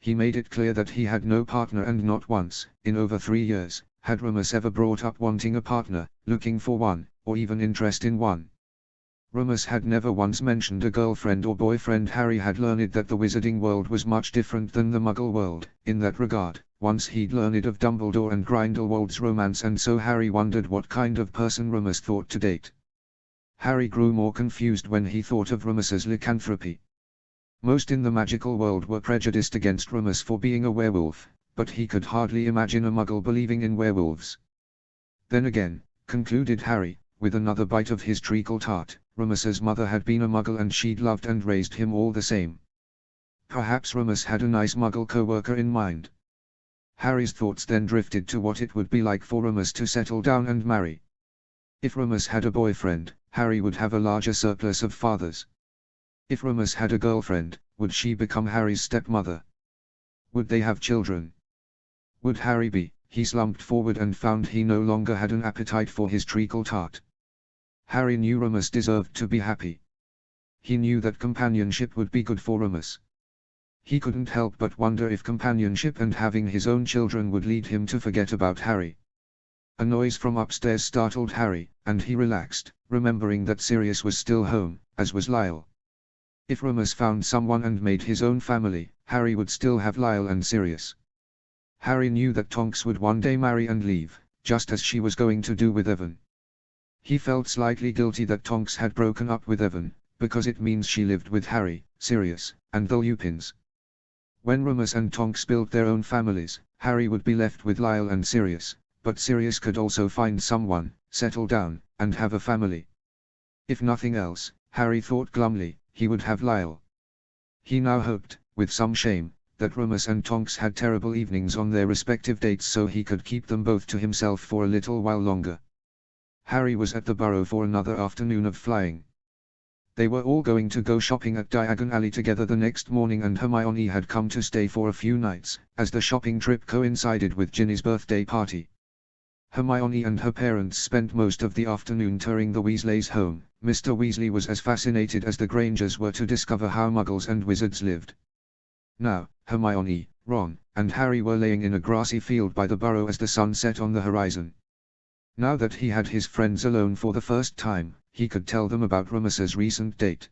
He made it clear that he had no partner, and not once, in over 3 years, had Remus ever brought up wanting a partner, looking for one, or even interest in one. Remus had never once mentioned a girlfriend or boyfriend. Harry had learned that the wizarding world was much different than the Muggle world, in that regard. Once he'd learned of Dumbledore and Grindelwald's romance, and so Harry wondered what kind of person Remus thought to date. Harry grew more confused when he thought of Remus's lycanthropy. Most in the magical world were prejudiced against Remus for being a werewolf, but he could hardly imagine a Muggle believing in werewolves. Then again, concluded Harry, with another bite of his treacle tart, Remus's mother had been a Muggle and she'd loved and raised him all the same. Perhaps Remus had a nice Muggle co-worker in mind. Harry's thoughts then drifted to what it would be like for Remus to settle down and marry. If Remus had a boyfriend, Harry would have a larger surplus of fathers. If Remus had a girlfriend, would she become Harry's stepmother? Would they have children? Would Harry be? He slumped forward and found he no longer had an appetite for his treacle tart. Harry knew Remus deserved to be happy. He knew that companionship would be good for Remus. He couldn't help but wonder if companionship and having his own children would lead him to forget about Harry. A noise from upstairs startled Harry, and he relaxed, remembering that Sirius was still home, as was Lyle. If Remus found someone and made his own family, Harry would still have Lyle and Sirius. Harry knew that Tonks would one day marry and leave, just as she was going to do with Evan. He felt slightly guilty that Tonks had broken up with Evan, because it means she lived with Harry, Sirius, and the Lupins. When Remus and Tonks built their own families, Harry would be left with Lyle and Sirius, but Sirius could also find someone, settle down, and have a family. If nothing else, Harry thought glumly, he would have Lyle. He now hoped, with some shame, that Remus and Tonks had terrible evenings on their respective dates so he could keep them both to himself for a little while longer. Harry was at the Burrow for another afternoon of flying. They were all going to go shopping at Diagon Alley together the next morning, and Hermione had come to stay for a few nights, as the shopping trip coincided with Ginny's birthday party. Hermione and her parents spent most of the afternoon touring the Weasleys' home. Mr. Weasley was as fascinated as the Grangers were to discover how Muggles and wizards lived. Now, Hermione, Ron, and Harry were laying in a grassy field by the Burrow as the sun set on the horizon. Now that he had his friends alone for the first time, he could tell them about Remus's recent date.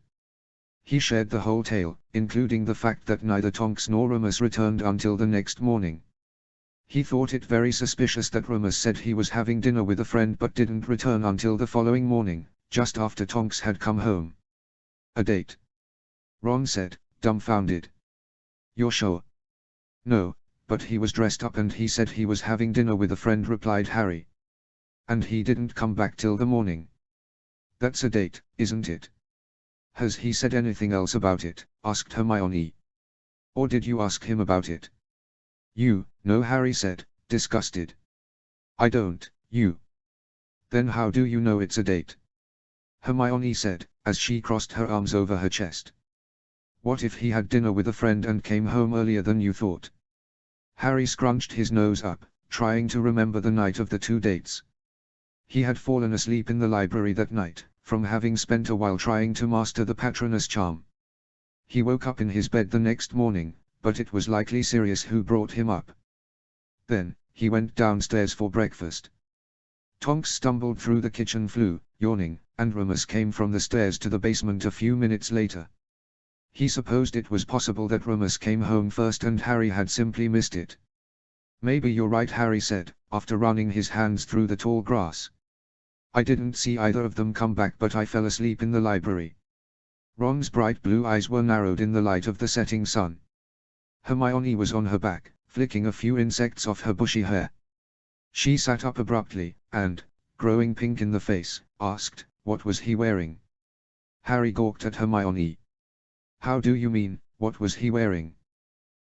He shared the whole tale, including the fact that neither Tonks nor Remus returned until the next morning. He thought it very suspicious that Remus said he was having dinner with a friend but didn't return until the following morning, just after Tonks had come home. A date? Ron said, dumbfounded. You're sure? No, but he was dressed up and he said he was having dinner with a friend, replied Harry. And he didn't come back till the morning. That's a date, isn't it? Has he said anything else about it? Asked Hermione. Or did you ask him about it? No, Harry said, disgusted. I don't, you. Then how do you know it's a date? Hermione said, as she crossed her arms over her chest. What if he had dinner with a friend and came home earlier than you thought? Harry scrunched his nose up, trying to remember the night of the 2 dates. He had fallen asleep in the library that night, from having spent a while trying to master the Patronus charm. He woke up in his bed the next morning, but it was likely Sirius who brought him up. Then, he went downstairs for breakfast. Tonks stumbled through the kitchen flue, yawning, and Remus came from the stairs to the basement a few minutes later. He supposed it was possible that Remus came home first and Harry had simply missed it. Maybe you're right, Harry said, after running his hands through the tall grass. I didn't see either of them come back, but I fell asleep in the library. Ron's bright blue eyes were narrowed in the light of the setting sun. Hermione was on her back, flicking a few insects off her bushy hair. She sat up abruptly, and, growing pink in the face, asked, what was he wearing? Harry gawked at Hermione. How do you mean, what was he wearing?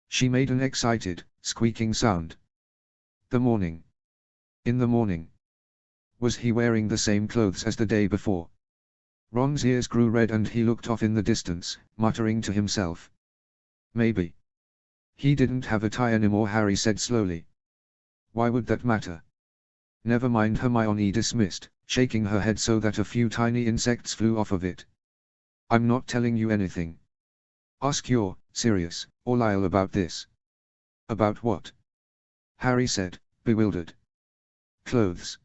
She made an excited, squeaking sound. The morning. In the morning. Was he wearing the same clothes as the day before? Ron's ears grew red and he looked off in the distance, muttering to himself. Maybe. He didn't have a tie anymore, Harry said slowly. Why would that matter? Never mind, Hermione dismissed, shaking her head so that a few tiny insects flew off of it. I'm not telling you anything. Ask your Sirius or Lyle about this. About what? Harry said, bewildered. Clothes.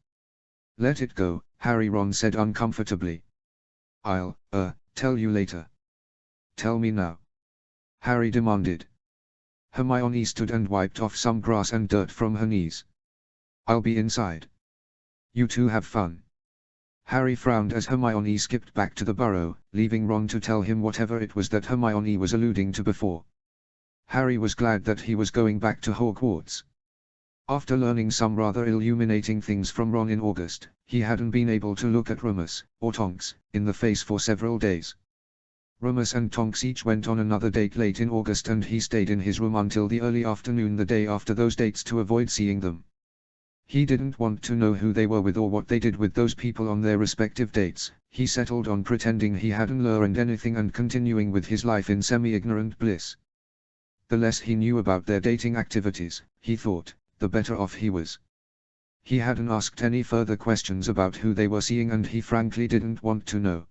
Let it go, Harry. Ron said uncomfortably. I'll, tell you later. Tell me now. Harry demanded. Hermione stood and wiped off some grass and dirt from her knees. I'll be inside. You two have fun. Harry frowned as Hermione skipped back to the burrow, leaving Ron to tell him whatever it was that Hermione was alluding to before. Harry was glad that he was going back to Hogwarts. After learning some rather illuminating things from Ron in August, he hadn't been able to look at Remus, or Tonks, in the face for several days. Remus and Tonks each went on another date late in August, and he stayed in his room until the early afternoon the day after those dates to avoid seeing them. He didn't want to know who they were with or what they did with those people on their respective dates. He settled on pretending he hadn't learned anything and continuing with his life in semi-ignorant bliss. The less he knew about their dating activities, he thought, the better off he was. He hadn't asked any further questions about who they were seeing, and he frankly didn't want to know.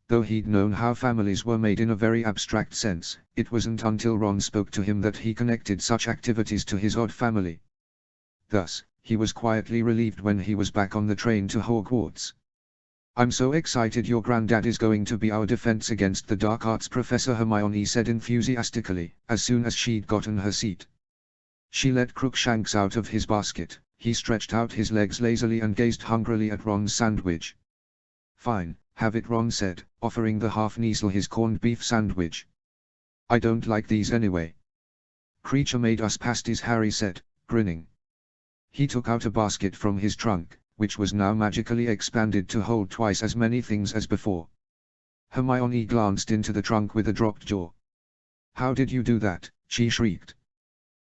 Though he'd known how families were made in a very abstract sense, it wasn't until Ron spoke to him that he connected such activities to his odd family. Thus, he was quietly relieved when he was back on the train to Hogwarts. I'm so excited your granddad is going to be our defense against the dark arts professor, Hermione said enthusiastically, as soon as she'd gotten her seat. She let Crookshanks out of his basket. He stretched out his legs lazily and gazed hungrily at Ron's sandwich. Fine, have it, Ron said, offering the half-Kneasel his corned beef sandwich. I don't like these anyway. Creature made us pasties, Harry said, grinning. He took out a basket from his trunk, which was now magically expanded to hold twice as many things as before. Hermione glanced into the trunk with a dropped jaw. How did you do that? She shrieked.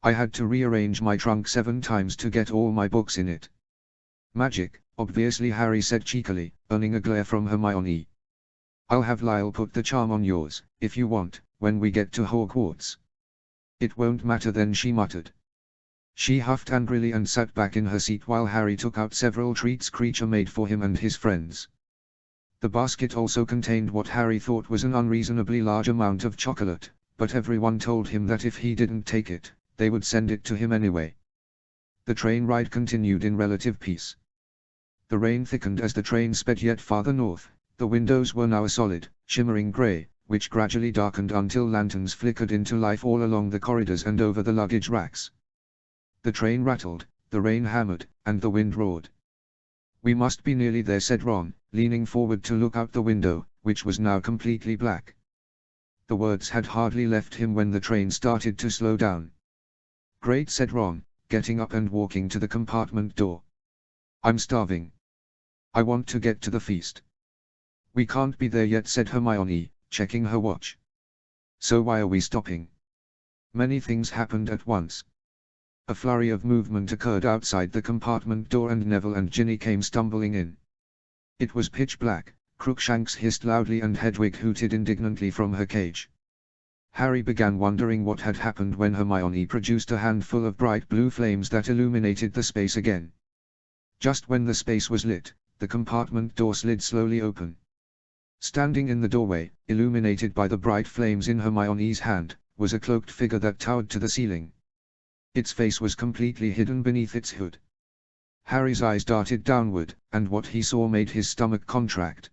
I had to rearrange my trunk 7 times to get all my books in it. Magic, obviously, Harry said cheekily, earning a glare from Hermione. I'll have Lyle put the charm on yours, if you want, when we get to Hogwarts. It won't matter then, she muttered. She huffed angrily and sat back in her seat while Harry took out several treats Creature made for him and his friends. The basket also contained what Harry thought was an unreasonably large amount of chocolate, but everyone told him that if he didn't take it, they would send it to him anyway. The train ride continued in relative peace. The rain thickened as the train sped yet farther north. The windows were now a solid, shimmering grey, which gradually darkened until lanterns flickered into life all along the corridors and over the luggage racks. The train rattled, the rain hammered, and the wind roared. We must be nearly there, said Ron, leaning forward to look out the window, which was now completely black. The words had hardly left him when the train started to slow down. Great, said Ron, getting up and walking to the compartment door. I'm starving. I want to get to the feast. We can't be there yet, said Hermione, checking her watch. So why are we stopping? Many things happened at once. A flurry of movement occurred outside the compartment door and Neville and Ginny came stumbling in. It was pitch black, Crookshanks hissed loudly and Hedwig hooted indignantly from her cage. Harry began wondering what had happened when Hermione produced a handful of bright blue flames that illuminated the space again. Just when the space was lit, the compartment door slid slowly open. Standing in the doorway, illuminated by the bright flames in Hermione's hand, was a cloaked figure that towered to the ceiling. Its face was completely hidden beneath its hood. Harry's eyes darted downward, and what he saw made his stomach contract.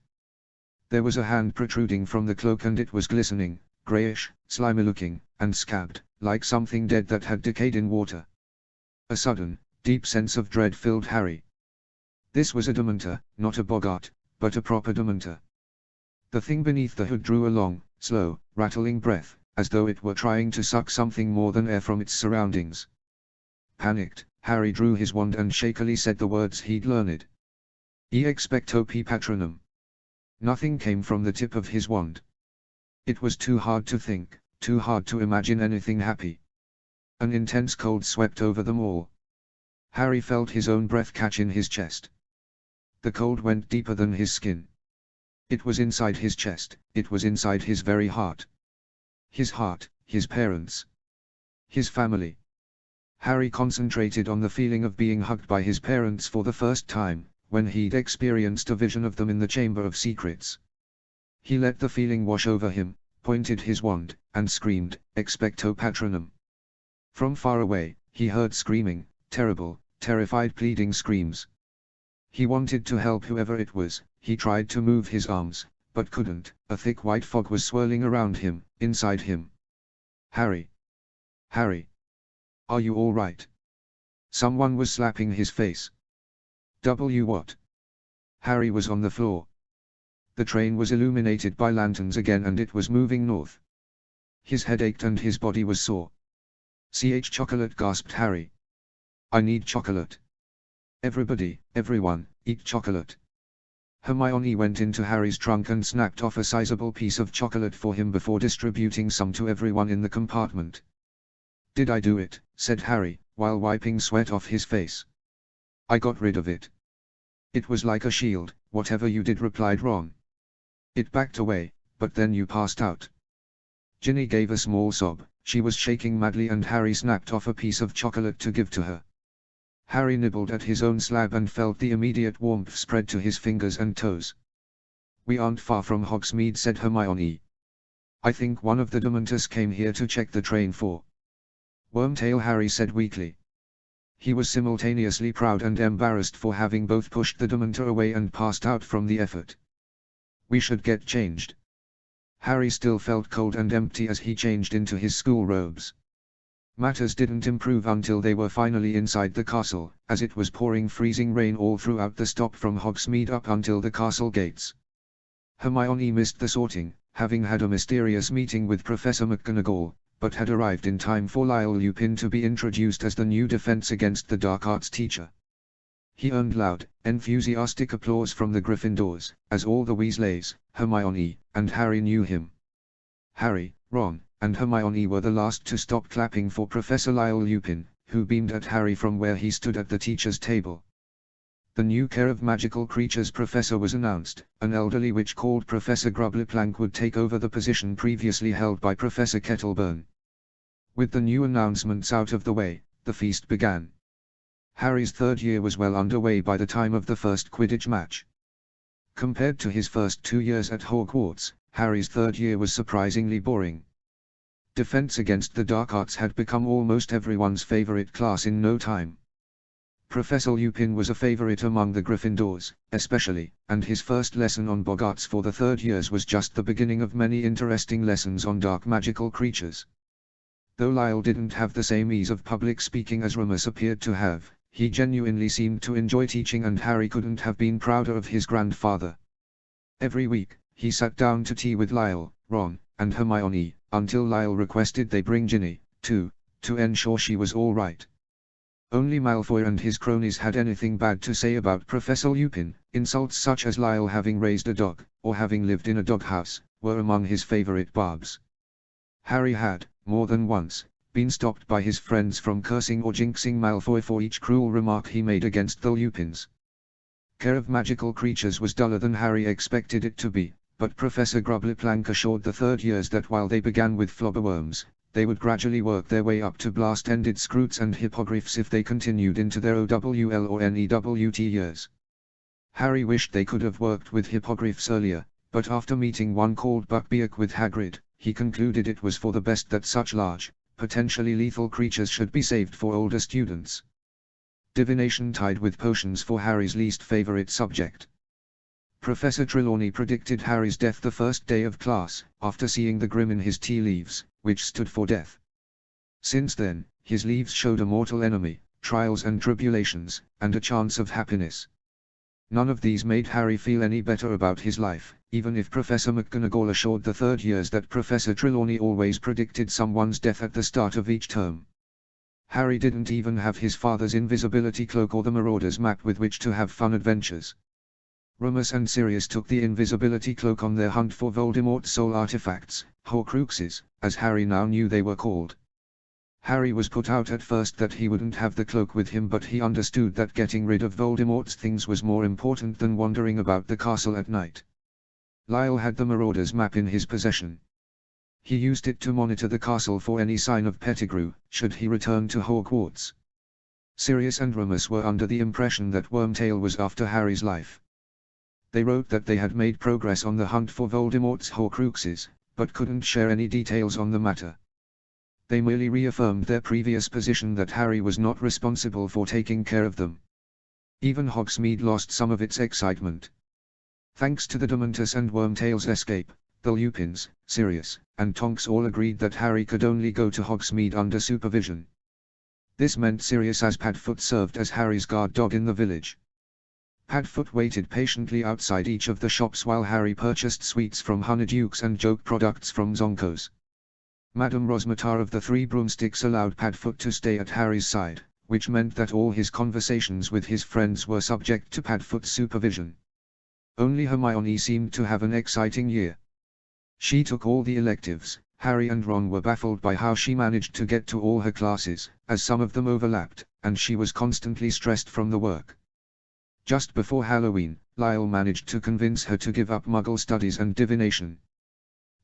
There was a hand protruding from the cloak and it was glistening, greyish, slimy-looking, and scabbed, like something dead that had decayed in water. A sudden, deep sense of dread filled Harry. This was a Dementor, not a Boggart, but a proper Dementor. The thing beneath the hood drew a long, slow, rattling breath, as though it were trying to suck something more than air from its surroundings. Panicked, Harry drew his wand and shakily said the words he'd learned. E expecto patronum. Nothing came from the tip of his wand. It was too hard to think, too hard to imagine anything happy. An intense cold swept over them all. Harry felt his own breath catch in his chest. The cold went deeper than his skin. It was inside his chest, it was inside his very heart. His heart, his parents. His family. Harry concentrated on the feeling of being hugged by his parents for the first time, when he'd experienced a vision of them in the Chamber of Secrets. He let the feeling wash over him, pointed his wand, and screamed, Expecto Patronum. From far away, he heard screaming, terrible, terrified pleading screams. He wanted to help whoever it was, he tried to move his arms, but couldn't. A thick white fog was swirling around him, inside him. Harry! Harry! Are you all right? Someone was slapping his face. What? Harry was on the floor. The train was illuminated by lanterns again and it was moving north. His head ached and his body was sore. Chocolate, gasped Harry. I need chocolate. Everybody, everyone, eat chocolate. Hermione went into Harry's trunk and snapped off a sizable piece of chocolate for him before distributing some to everyone in the compartment. Did I do it? Said Harry, while wiping sweat off his face. I got rid of it. It was like a shield, whatever you did, replied Ron. It backed away, but then you passed out. Ginny gave a small sob, she was shaking madly and Harry snapped off a piece of chocolate to give to her. Harry nibbled at his own slab and felt the immediate warmth spread to his fingers and toes. We aren't far from Hogsmeade, said Hermione. I think one of the Dementors came here to check the train for Wormtail, Harry said weakly. He was simultaneously proud and embarrassed for having both pushed the Dementor away and passed out from the effort. We should get changed. Harry still felt cold and empty as he changed into his school robes. Matters didn't improve until they were finally inside the castle, as it was pouring freezing rain all throughout the stop from Hogsmeade up until the castle gates. Hermione missed the sorting, having had a mysterious meeting with Professor McGonagall, but had arrived in time for Lyle Lupin to be introduced as the new Defense Against the Dark Arts teacher. He earned loud, enthusiastic applause from the Gryffindors, as all the Weasleys, Hermione, and Harry knew him. Harry, Ron, and Hermione were the last to stop clapping for Professor Lyle Lupin, who beamed at Harry from where he stood at the teacher's table. The new Care of Magical Creatures professor was announced. An elderly witch called Professor Grubbleplank would take over the position previously held by Professor Kettleburn. With the new announcements out of the way, the feast began. Harry's third year was well underway by the time of the first Quidditch match. Compared to his first 2 years at Hogwarts, Harry's third year was surprisingly boring. Defense Against the Dark Arts had become almost everyone's favorite class in no time. Professor Lupin was a favorite among the Gryffindors, especially, and his first lesson on Boggarts for the third years was just the beginning of many interesting lessons on dark magical creatures. Though Lyle didn't have the same ease of public speaking as Remus appeared to have, he genuinely seemed to enjoy teaching and Harry couldn't have been prouder of his grandfather. Every week, he sat down to tea with Lyle, Ron, and Hermione, until Lyle requested they bring Ginny, too, to ensure she was all right. Only Malfoy and his cronies had anything bad to say about Professor Lupin. Insults such as Lyle having raised a dog, or having lived in a doghouse, were among his favorite barbs. Harry had, more than once, been stopped by his friends from cursing or jinxing Malfoy for each cruel remark he made against the Lupins. Care of Magical Creatures was duller than Harry expected it to be, but Professor Grubbleplank assured the third years that while they began with flobberworms, they would gradually work their way up to blast-ended scroots and hippogriffs if they continued into their OWL or NEWT years. Harry wished they could have worked with hippogriffs earlier, but after meeting one called Buckbeak with Hagrid, he concluded it was for the best that such large, potentially lethal creatures should be saved for older students. Divination tied with potions for Harry's least favorite subject. Professor Trelawney predicted Harry's death the first day of class, after seeing the grim in his tea leaves, which stood for death. Since then, his leaves showed a mortal enemy, trials and tribulations, and a chance of happiness. None of these made Harry feel any better about his life, even if Professor McGonagall assured the third years that Professor Trelawney always predicted someone's death at the start of each term. Harry didn't even have his father's invisibility cloak or the Marauders map with which to have fun adventures. Remus and Sirius took the invisibility cloak on their hunt for Voldemort's soul artifacts, Horcruxes, as Harry now knew they were called. Harry was put out at first that he wouldn't have the cloak with him, but he understood that getting rid of Voldemort's things was more important than wandering about the castle at night. Lyle had the Marauders map in his possession. He used it to monitor the castle for any sign of Pettigrew, should he return to Hogwarts. Sirius and Remus were under the impression that Wormtail was after Harry's life. They wrote that they had made progress on the hunt for Voldemort's Horcruxes, but couldn't share any details on the matter. They merely reaffirmed their previous position that Harry was not responsible for taking care of them. Even Hogsmeade lost some of its excitement. Thanks to the Dementus and Wormtail's escape, the Lupins, Sirius, and Tonks all agreed that Harry could only go to Hogsmeade under supervision. This meant Sirius as Padfoot served as Harry's guard dog in the village. Padfoot waited patiently outside each of the shops while Harry purchased sweets from Honeydukes and joke products from Zonko's. Madame Rosmatar of the Three Broomsticks allowed Padfoot to stay at Harry's side, which meant that all his conversations with his friends were subject to Padfoot's supervision. Only Hermione seemed to have an exciting year. She took all the electives. Harry and Ron were baffled by how she managed to get to all her classes, as some of them overlapped, and she was constantly stressed from the work. Just before Halloween, Lyle managed to convince her to give up Muggle studies and divination.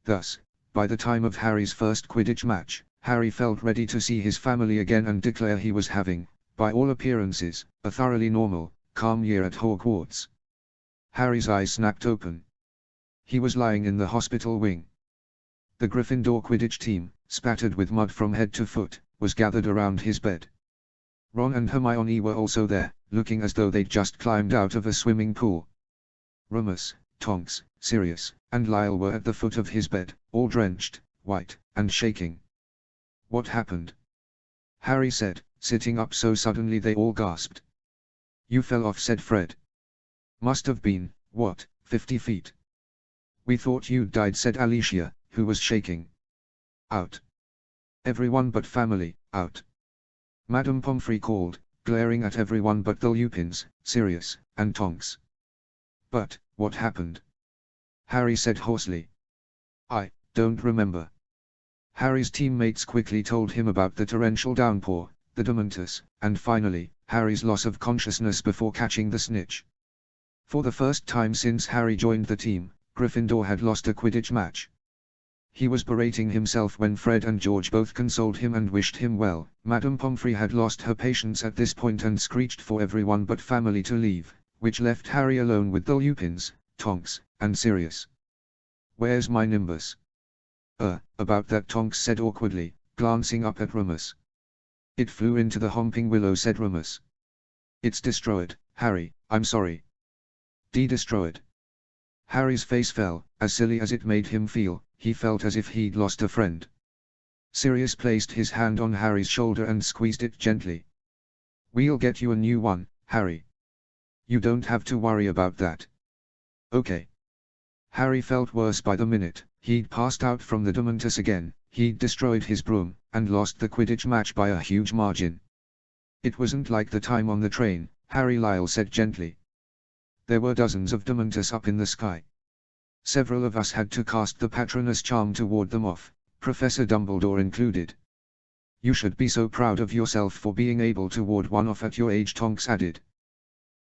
Thus, by the time of Harry's first Quidditch match, Harry felt ready to see his family again and declare he was having, by all appearances, a thoroughly normal, calm year at Hogwarts. Harry's eyes snapped open. He was lying in the hospital wing. The Gryffindor Quidditch team, spattered with mud from head to foot, was gathered around his bed. Ron and Hermione were also there, looking as though they'd just climbed out of a swimming pool. Remus, Tonks, Sirius, and Lyle were at the foot of his bed, all drenched, white, and shaking. "What happened?" Harry said, sitting up so suddenly they all gasped. "You fell off," said Fred. "Must have been, 50 feet?" "We thought you'd died," said Alicia, who was shaking. "Out. Everyone but family, out." Madame Pomfrey called, glaring at everyone but the Lupins, Sirius, and Tonks. "But, what happened?" Harry said hoarsely. "I don't remember." Harry's teammates quickly told him about the torrential downpour, the Dementus, and finally, Harry's loss of consciousness before catching the snitch. For the first time since Harry joined the team, Gryffindor had lost a Quidditch match. He was berating himself when Fred and George both consoled him and wished him well. Madame Pomfrey had lost her patience at this point and screeched for everyone but family to leave, which left Harry alone with the Lupins, Tonks, and Sirius. "Where's my Nimbus?" About that," Tonks said awkwardly, glancing up at Remus. "It flew into the Homping Willow," said Remus. "It's destroyed, Harry, I'm sorry." "Destroyed?" Harry's face fell. As silly as it made him feel, he felt as if he'd lost a friend. Sirius placed his hand on Harry's shoulder and squeezed it gently. "We'll get you a new one, Harry. You don't have to worry about that." "Okay." Harry felt worse by the minute. He'd passed out from the Dementus again, he'd destroyed his broom, and lost the Quidditch match by a huge margin. "It wasn't like the time on the train," Harry Lyle said gently. "There were dozens of Dementus up in the sky. Several of us had to cast the Patronus charm to ward them off, Professor Dumbledore included." "You should be so proud of yourself for being able to ward one off at your age," Tonks added.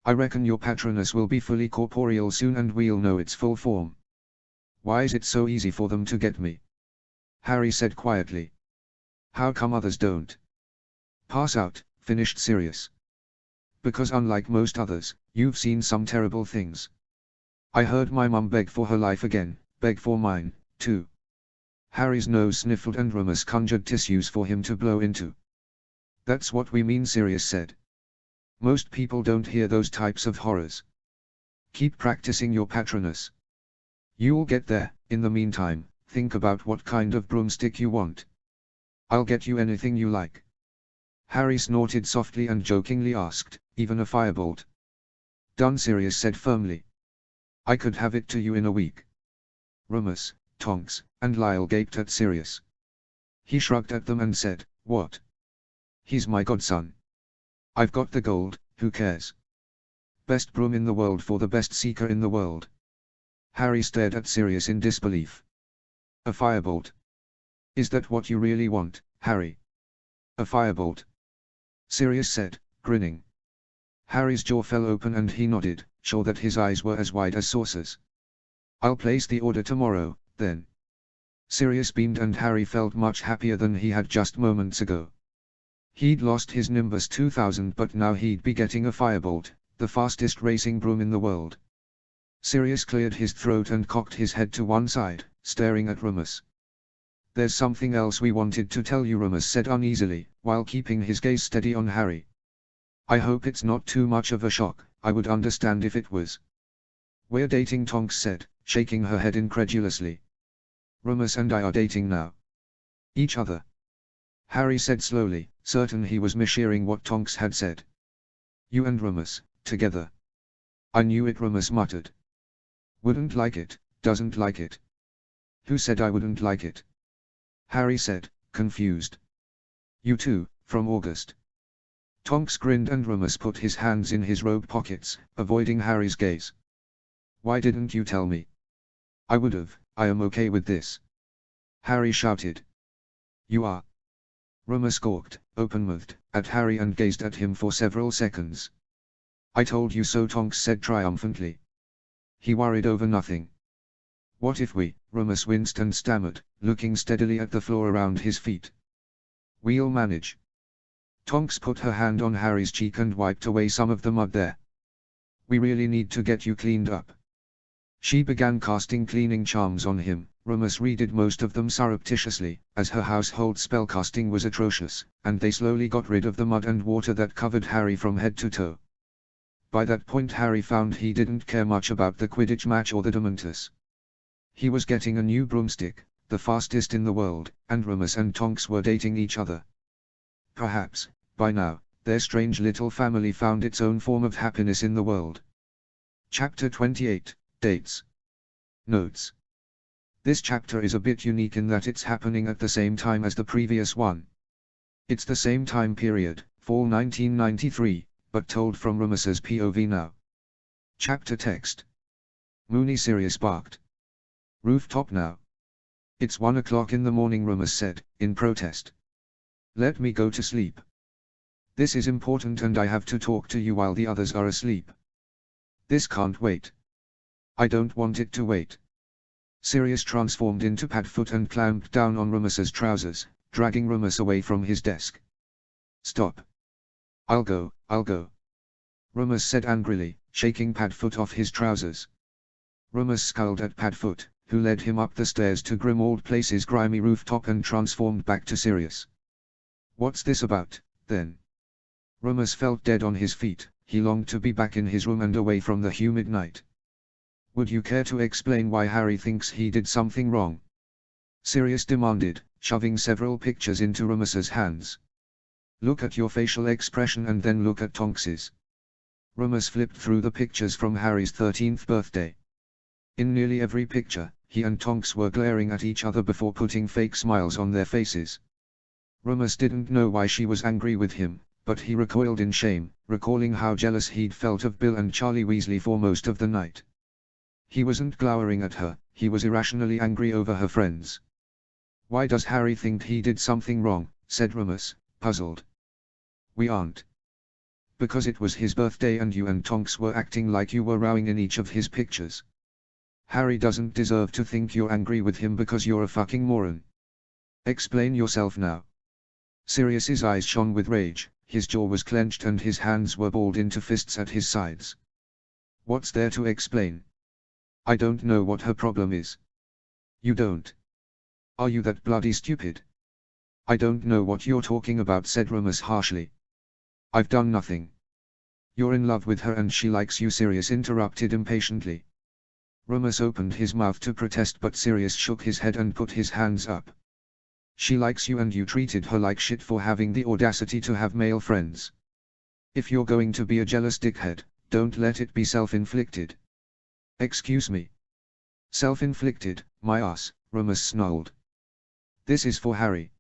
"I reckon your Patronus will be fully corporeal soon and we'll know its full form." "Why is it so easy for them to get me?" Harry said quietly. "How come others don't?" "Pass out," finished Sirius. "Because unlike most others, you've seen some terrible things. I heard my mum beg for her life again, beg for mine, too." Harry's nose sniffled and Remus conjured tissues for him to blow into. "That's what we mean," Sirius said. "Most people don't hear those types of horrors. Keep practicing your Patronus. You'll get there. In the meantime, think about what kind of broomstick you want. I'll get you anything you like." Harry snorted softly and jokingly asked, "Even a firebolt?" "Done," Sirius said firmly. "I could have it to you in a week." Remus, Tonks, and Lyle gaped at Sirius. He shrugged at them and said, "What? He's my godson. I've got the gold, who cares? Best broom in the world for the best seeker in the world." Harry stared at Sirius in disbelief. "A firebolt? Is that what you really want, Harry?" "A firebolt?" Sirius said, grinning. Harry's jaw fell open and he nodded, sure that his eyes were as wide as saucers. "I'll place the order tomorrow, then." Sirius beamed and Harry felt much happier than he had just moments ago. He'd lost his Nimbus 2000 but now he'd be getting a firebolt, the fastest racing broom in the world. Sirius cleared his throat and cocked his head to one side, staring at Remus. There's something else we wanted to tell you, Rumus said uneasily, while keeping his gaze steady on Harry. I hope it's not too much of a shock. I would understand if it was. We're dating, Tonks said, shaking her head incredulously. Rumus and I are dating now. Each other. Harry said slowly, certain he was mishearing what Tonks had said. You and Rumus, together. I knew it, Rumus muttered. Wouldn't like it, doesn't like it. Who said I wouldn't like it? Harry said, confused. You too, from August. Tonks grinned and Rumus put his hands in his robe pockets, avoiding Harry's gaze. Why didn't you tell me? I would've. I am okay with this. Harry shouted. You are? Rumus gawked, open-mouthed, at Harry and gazed at him for several seconds. I told you so, Tonks said triumphantly. He worried over nothing. What if we? Rumus winced and stammered, looking steadily at the floor around his feet. We'll manage. Tonks put her hand on Harry's cheek and wiped away some of the mud there. We really need to get you cleaned up. She began casting cleaning charms on him. Rumus redid most of them surreptitiously, as her household spellcasting was atrocious, and they slowly got rid of the mud and water that covered Harry from head to toe. By that point Harry found he didn't care much about the Quidditch match or the Dementus. He was getting a new broomstick, the fastest in the world, and Rumus and Tonks were dating each other. Perhaps, by now, their strange little family found its own form of happiness in the world. Chapter 28, Dates. Notes. This chapter is a bit unique in that it's happening at the same time as the previous one. It's the same time period, fall 1993, but told from Rumus's POV now. Chapter text. Moony Sirius barked. Rooftop now. It's 1 o'clock in the morning, Rumus said, in protest. Let me go to sleep. This is important and I have to talk to you while the others are asleep. This can't wait. I don't want it to wait. Sirius transformed into Padfoot and clamped down on Rumus's trousers, dragging Rumus away from his desk. Stop. I'll go. Rumus said angrily, shaking Padfoot off his trousers. Rumus scowled at Padfoot, who led him up the stairs to Grimmauld Place's grimy rooftop and transformed back to Sirius. What's this about, then? Rumus felt dead on his feet. He longed to be back in his room and away from the humid night. Would you care to explain why Harry thinks he did something wrong? Sirius demanded, shoving several pictures into Rumus's hands. Look at your facial expression and then look at Tonks's. Rumus flipped through the pictures from Harry's 13th birthday. In nearly every picture, he and Tonks were glaring at each other before putting fake smiles on their faces. Rumus didn't know why she was angry with him, but he recoiled in shame, recalling how jealous he'd felt of Bill and Charlie Weasley for most of the night. He wasn't glowering at her, he was irrationally angry over her friends. Why does Harry think he did something wrong? Said Rumus, puzzled. We aren't. Because it was his birthday and you and Tonks were acting like you were rowing in each of his pictures. Harry doesn't deserve to think you're angry with him because you're a fucking moron. Explain yourself now. Sirius's eyes shone with rage, his jaw was clenched and his hands were balled into fists at his sides. What's there to explain? I don't know what her problem is. You don't? Are you that bloody stupid? I don't know what you're talking about, said Rumus harshly. I've done nothing. You're in love with her and she likes you, Sirius interrupted impatiently. Rumus opened his mouth to protest but Sirius shook his head and put his hands up. She likes you and you treated her like shit for having the audacity to have male friends. If you're going to be a jealous dickhead, don't let it be self-inflicted. Excuse me. Self-inflicted, my ass, Rumus snarled. This is for Harry.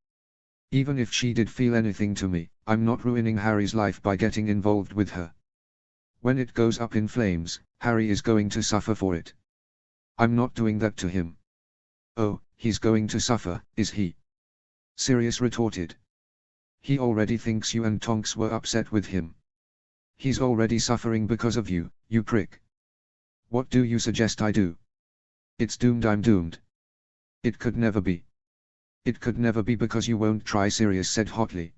Even if she did feel anything to me, I'm not ruining Harry's life by getting involved with her. When it goes up in flames, Harry is going to suffer for it. I'm not doing that to him. Oh, he's going to suffer, is he? Sirius retorted. He already thinks you and Tonks were upset with him. He's already suffering because of you, you prick. What do you suggest I do? It's doomed, I'm doomed. It could never be. It could never be because you won't try, Sirius said hotly.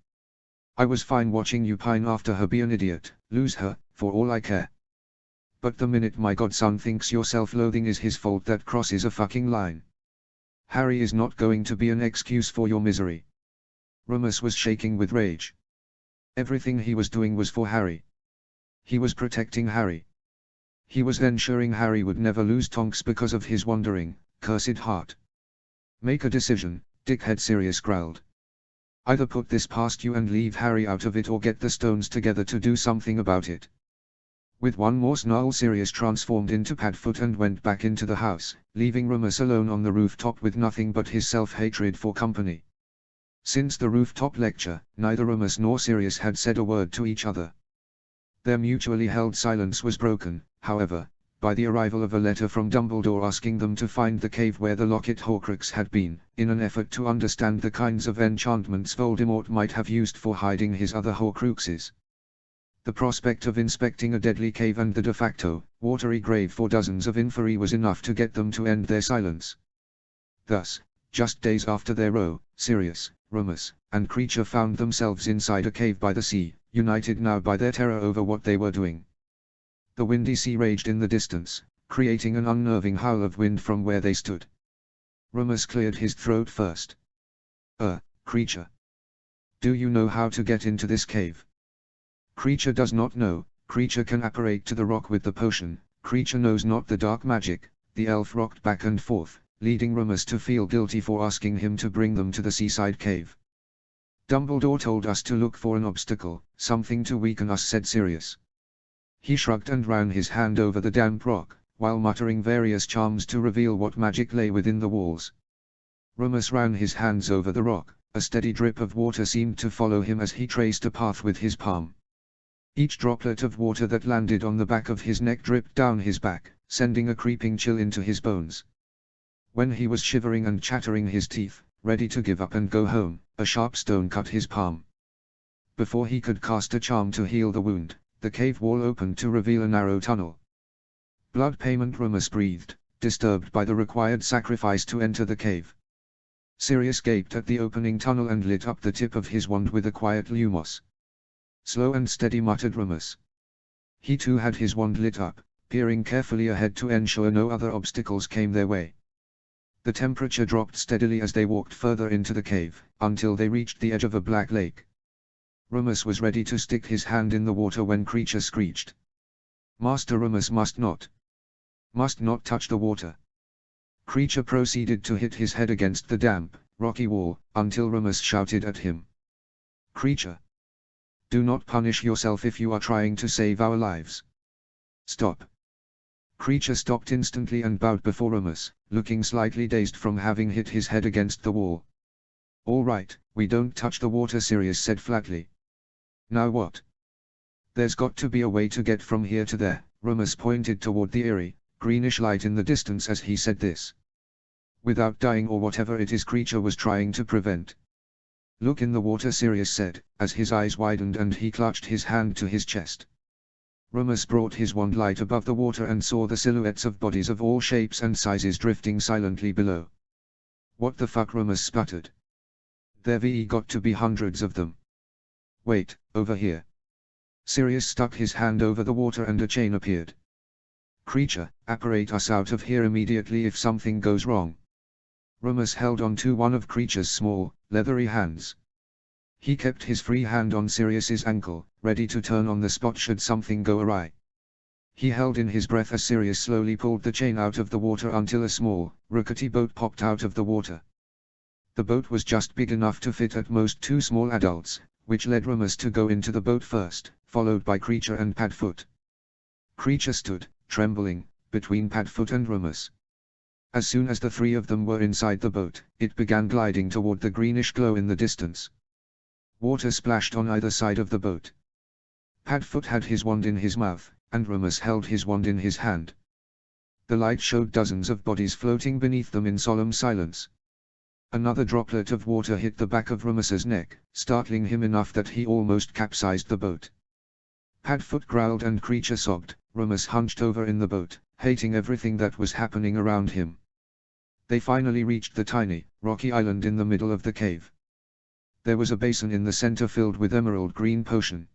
I was fine watching you pine after her, be an idiot, lose her, for all I care. But the minute my godson thinks your self-loathing is his fault, that crosses a fucking line. Harry is not going to be an excuse for your misery. Remus was shaking with rage. Everything he was doing was for Harry. He was protecting Harry. He was ensuring Harry would never lose Tonks because of his wandering, cursed heart. Make a decision, dickhead, Sirius growled. Either put this past you and leave Harry out of it, or get the stones together to do something about it. With one more snarl, Sirius transformed into Padfoot and went back into the house, leaving Remus alone on the rooftop with nothing but his self-hatred for company. Since the rooftop lecture, neither Remus nor Sirius had said a word to each other. Their mutually held silence was broken, however, by the arrival of a letter from Dumbledore asking them to find the cave where the locket Horcrux had been, in an effort to understand the kinds of enchantments Voldemort might have used for hiding his other Horcruxes. The prospect of inspecting a deadly cave and the de facto, watery grave for dozens of inferi was enough to get them to end their silence. Thus, just days after their row, Sirius, Remus, and Kreacher found themselves inside a cave by the sea, united now by their terror over what they were doing. The windy sea raged in the distance, creating an unnerving howl of wind from where they stood. Remus cleared his throat first. Kreacher. Do you know how to get into this cave? Kreacher does not know. Kreacher can apparate to the rock with the potion. Kreacher knows not the dark magic. The elf rocked back and forth, leading Remus to feel guilty for asking him to bring them to the seaside cave. Dumbledore told us to look for an obstacle, something to weaken us, said Sirius. He shrugged and ran his hand over the damp rock, while muttering various charms to reveal what magic lay within the walls. Remus ran his hands over the rock. A steady drip of water seemed to follow him as he traced a path with his palm. Each droplet of water that landed on the back of his neck dripped down his back, sending a creeping chill into his bones. When he was shivering and chattering his teeth, ready to give up and go home, a sharp stone cut his palm. Before he could cast a charm to heal the wound, the cave wall opened to reveal a narrow tunnel. Blood payment, Remus breathed, disturbed by the required sacrifice to enter the cave. Sirius gaped at the opening tunnel and lit up the tip of his wand with a quiet lumos. Slow and steady, muttered Remus. He too had his wand lit up, peering carefully ahead to ensure no other obstacles came their way. The temperature dropped steadily as they walked further into the cave, until they reached the edge of a black lake. Remus was ready to stick his hand in the water when Kreacher screeched. Master Remus must not touch the water. Kreacher proceeded to hit his head against the damp, rocky wall, until Remus shouted at him. Kreacher! Do not punish yourself if you are trying to save our lives. Stop! Kreacher stopped instantly and bowed before Remus, looking slightly dazed from having hit his head against the wall. All right, we don't touch the water, Sirius said flatly. Now what? There's got to be a way to get from here to there. Remus pointed toward the eerie, greenish light in the distance as he said this. Without dying or whatever it is Kreacher was trying to prevent. Look in the water, Sirius said, as his eyes widened and he clutched his hand to his chest. Remus brought his wand light above the water and saw the silhouettes of bodies of all shapes and sizes drifting silently below. What the fuck, Remus sputtered. There've got to be hundreds of them. Wait, over here. Sirius stuck his hand over the water and a chain appeared. Kreacher, apparate us out of here immediately if something goes wrong. Remus held on to one of Kreacher's small, leathery hands. He kept his free hand on Sirius's ankle, ready to turn on the spot should something go awry. He held in his breath as Sirius slowly pulled the chain out of the water until a small, rickety boat popped out of the water. The boat was just big enough to fit at most two small adults, which led Remus to go into the boat first, followed by Kreacher and Padfoot. Kreacher stood, trembling, between Padfoot and Remus. As soon as the three of them were inside the boat, it began gliding toward the greenish glow in the distance. Water splashed on either side of the boat. Padfoot had his wand in his mouth, and Remus held his wand in his hand. The light showed dozens of bodies floating beneath them in solemn silence. Another droplet of water hit the back of Remus's neck, startling him enough that he almost capsized the boat. Padfoot growled and Kreacher sobbed. Remus hunched over in the boat, hating everything that was happening around him. They finally reached the tiny, rocky island in the middle of the cave. There was a basin in the center filled with emerald green potion.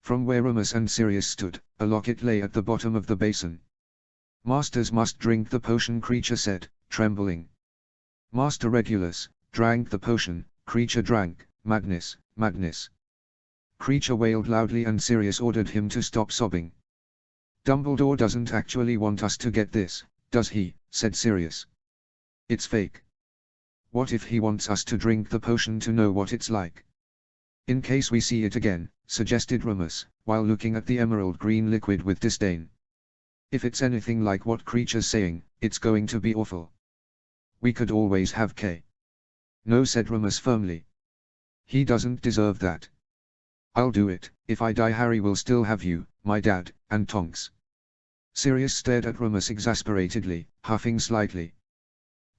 From where Remus and Sirius stood, a locket lay at the bottom of the basin. Masters must drink the potion, Kreacher said, trembling. Master Regulus drank the potion, creature drank, madness, madness. Creature wailed loudly and Sirius ordered him to stop sobbing. Dumbledore doesn't actually want us to get this, does he? Said Sirius. It's fake. What if he wants us to drink the potion to know what it's like? In case we see it again, suggested Remus, while looking at the emerald green liquid with disdain. If it's anything like what Creature's saying, it's going to be awful. We could always have K. No, said Remus firmly. He doesn't deserve that. I'll do it. If I die, Harry will still have you, my dad, and Tonks. Sirius stared at Remus exasperatedly, huffing slightly.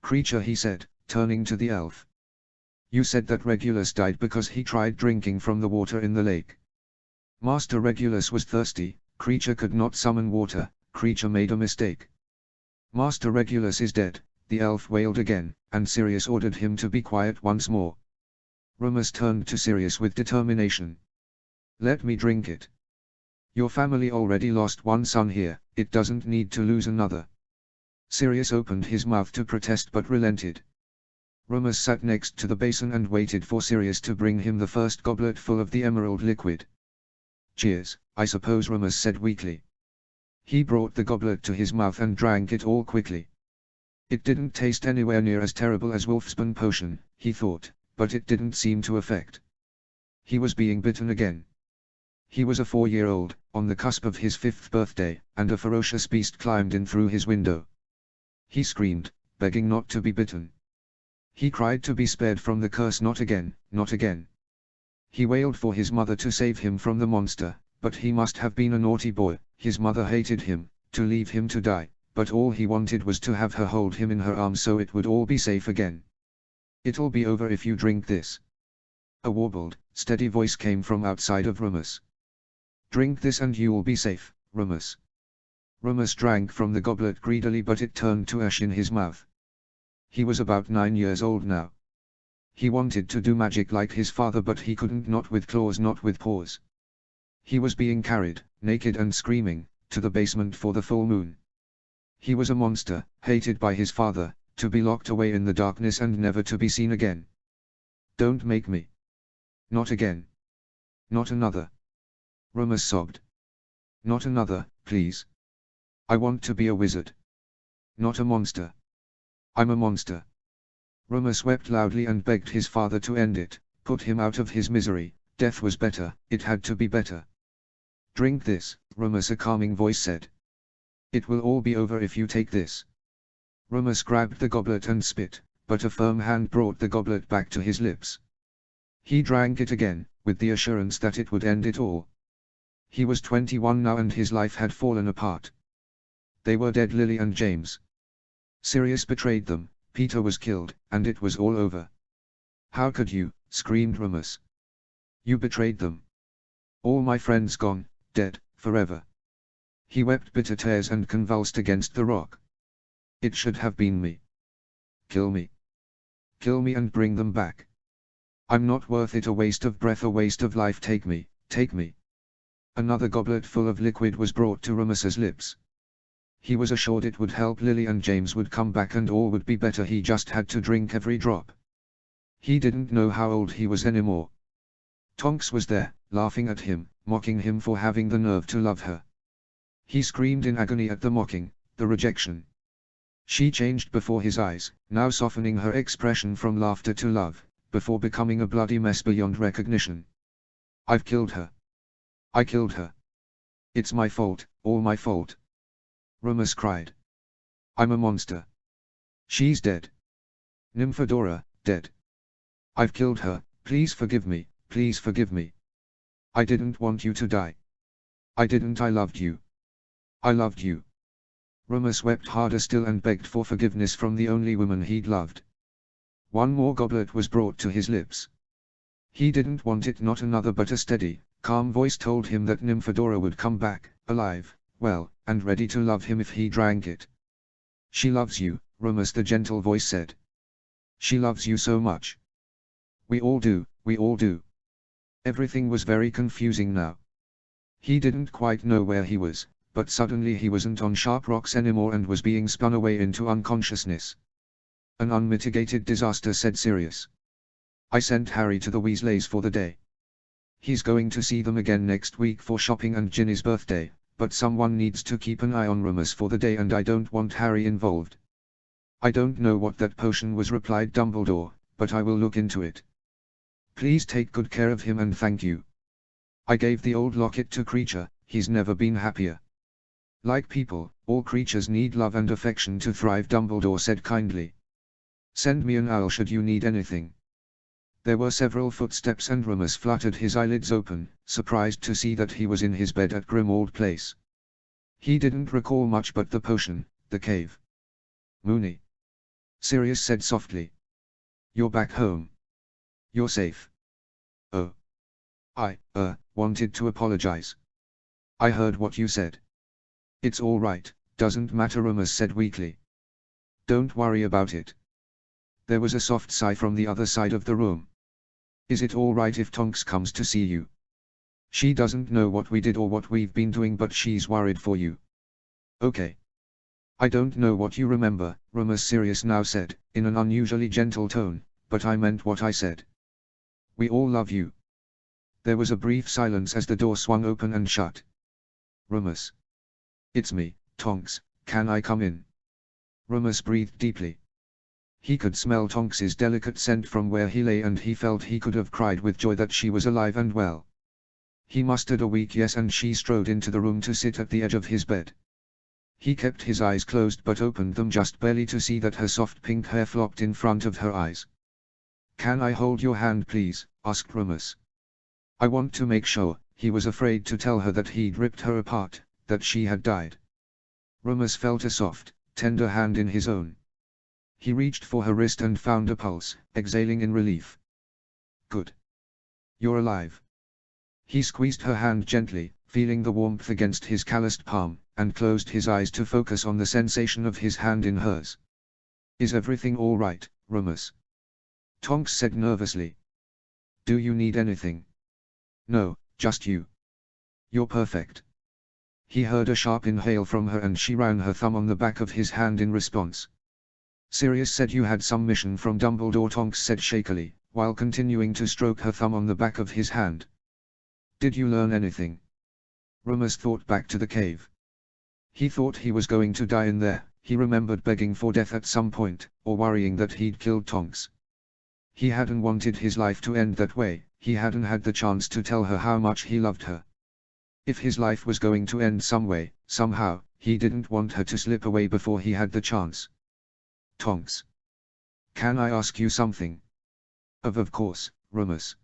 Creature, he said, turning to the elf. You said that Regulus died because he tried drinking from the water in the lake. Master Regulus was thirsty. Creature could not summon water. Creature made a mistake. Master Regulus is dead, the elf wailed again, and Sirius ordered him to be quiet once more. Remus turned to Sirius with determination. Let me drink it. Your family already lost one son here, it doesn't need to lose another. Sirius opened his mouth to protest but relented. Remus sat next to the basin and waited for Sirius to bring him the first goblet full of the emerald liquid. Cheers, I suppose, Remus said weakly. He brought the goblet to his mouth and drank it all quickly. It didn't taste anywhere near as terrible as Wolfsbane potion, he thought, but it didn't seem to affect. He was being bitten again. He was a 4-year-old, on the cusp of his 5th birthday, and a ferocious beast climbed in through his window. He screamed, begging not to be bitten. He cried to be spared from the curse. Not again, not again. He wailed for his mother to save him from the monster, but he must have been a naughty boy. His mother hated him, to leave him to die, but all he wanted was to have her hold him in her arms so it would all be safe again. It'll be over if you drink this. A warbled, steady voice came from outside of Remus. Drink this and you'll be safe, Remus. Remus drank from the goblet greedily, but it turned to ash in his mouth. He was about 9 years old now. He wanted to do magic like his father, but he couldn't, not with claws, not with paws. He was being carried, naked and screaming, to the basement for the full moon. He was a monster, hated by his father, to be locked away in the darkness and never to be seen again. Don't make me. Not again. Not another. Remus sobbed. Not another, please. I want to be a wizard. Not a monster. I'm a monster. Remus wept loudly and begged his father to end it, put him out of his misery. Death was better, it had to be better. Drink this, Remus, a calming voice said. It will all be over if you take this. Remus grabbed the goblet and spit, but a firm hand brought the goblet back to his lips. He drank it again, with the assurance that it would end it all. He was 21 now and his life had fallen apart. They were dead, Lily and James. Sirius betrayed them, Peter was killed, and it was all over. How could you? Screamed Remus. You betrayed them. All my friends gone, dead, forever. He wept bitter tears and convulsed against the rock. It should have been me. Kill me. Kill me and bring them back. I'm not worth it, a waste of breath, a waste of life. Take me, take me. Another goblet full of liquid was brought to Remus's lips. He was assured it would help. Lily and James would come back and all would be better. He just had to drink every drop. He didn't know how old he was anymore. Tonks was there, laughing at him, mocking him for having the nerve to love her. He screamed in agony at the mocking, the rejection. She changed before his eyes, now softening her expression from laughter to love, before becoming a bloody mess beyond recognition. I've killed her. I killed her. It's my fault, all my fault. Remus cried. I'm a monster. She's dead. Nymphadora, dead. I've killed her, please forgive me, please forgive me. I didn't want you to die. I didn't, I loved you. I loved you. Remus wept harder still and begged for forgiveness from the only woman he'd loved. One more goblet was brought to his lips. He didn't want it, not another, but a steady, calm voice told him that Nymphadora would come back, alive, well, and ready to love him if he drank it. She loves you, Remus, the gentle voice said. She loves you so much. We all do, we all do. Everything was very confusing now. He didn't quite know where he was, but suddenly he wasn't on Sharp Rocks anymore and was being spun away into unconsciousness. An unmitigated disaster, said Sirius. I sent Harry to the Weasleys for the day. He's going to see them again next week for shopping and Ginny's birthday, but someone needs to keep an eye on Remus for the day and I don't want Harry involved. I don't know what that potion was, replied Dumbledore, but I will look into it. Please take good care of him and thank you. I gave the old locket to Kreacher, he's never been happier. Like people, all creatures need love and affection to thrive, Dumbledore said kindly. Send me an owl should you need anything. There were several footsteps and Remus fluttered his eyelids open, surprised to see that he was in his bed at Grimmauld Place. He didn't recall much but the potion, the cave. Moony. Sirius said softly. You're back home. You're safe. Oh. I, wanted to apologize. I heard what you said. It's all right, doesn't matter, Remus said weakly. Don't worry about it. There was a soft sigh from the other side of the room. Is it all right if Tonks comes to see you? She doesn't know what we did or what we've been doing, but she's worried for you. Okay. I don't know what you remember, Remus Sirius now said, in an unusually gentle tone, but I meant what I said. We all love you. There was a brief silence as the door swung open and shut. Remus. It's me, Tonks, can I come in? Remus breathed deeply. He could smell Tonks's delicate scent from where he lay and he felt he could have cried with joy that she was alive and well. He mustered a weak yes and she strode into the room to sit at the edge of his bed. He kept his eyes closed but opened them just barely to see that her soft pink hair flopped in front of her eyes. Can I hold your hand please? Asked Remus. I want to make sure. He was afraid to tell her that he'd ripped her apart, that she had died. Remus felt a soft, tender hand in his own. He reached for her wrist and found a pulse, exhaling in relief. Good. You're alive. He squeezed her hand gently, feeling the warmth against his calloused palm, and closed his eyes to focus on the sensation of his hand in hers. Is everything all right, Remus? Tonks said nervously. Do you need anything? No, just you. You're perfect. He heard a sharp inhale from her and she ran her thumb on the back of his hand in response. Sirius said you had some mission from Dumbledore, Tonks said shakily, while continuing to stroke her thumb on the back of his hand. Did you learn anything? Remus thought back to the cave. He thought he was going to die in there. He remembered begging for death at some point, or worrying that he'd killed Tonks. He hadn't wanted his life to end that way, he hadn't had the chance to tell her how much he loved her. If his life was going to end some way, somehow, he didn't want her to slip away before he had the chance. Tonks. Can I ask you something? Of course, Remus.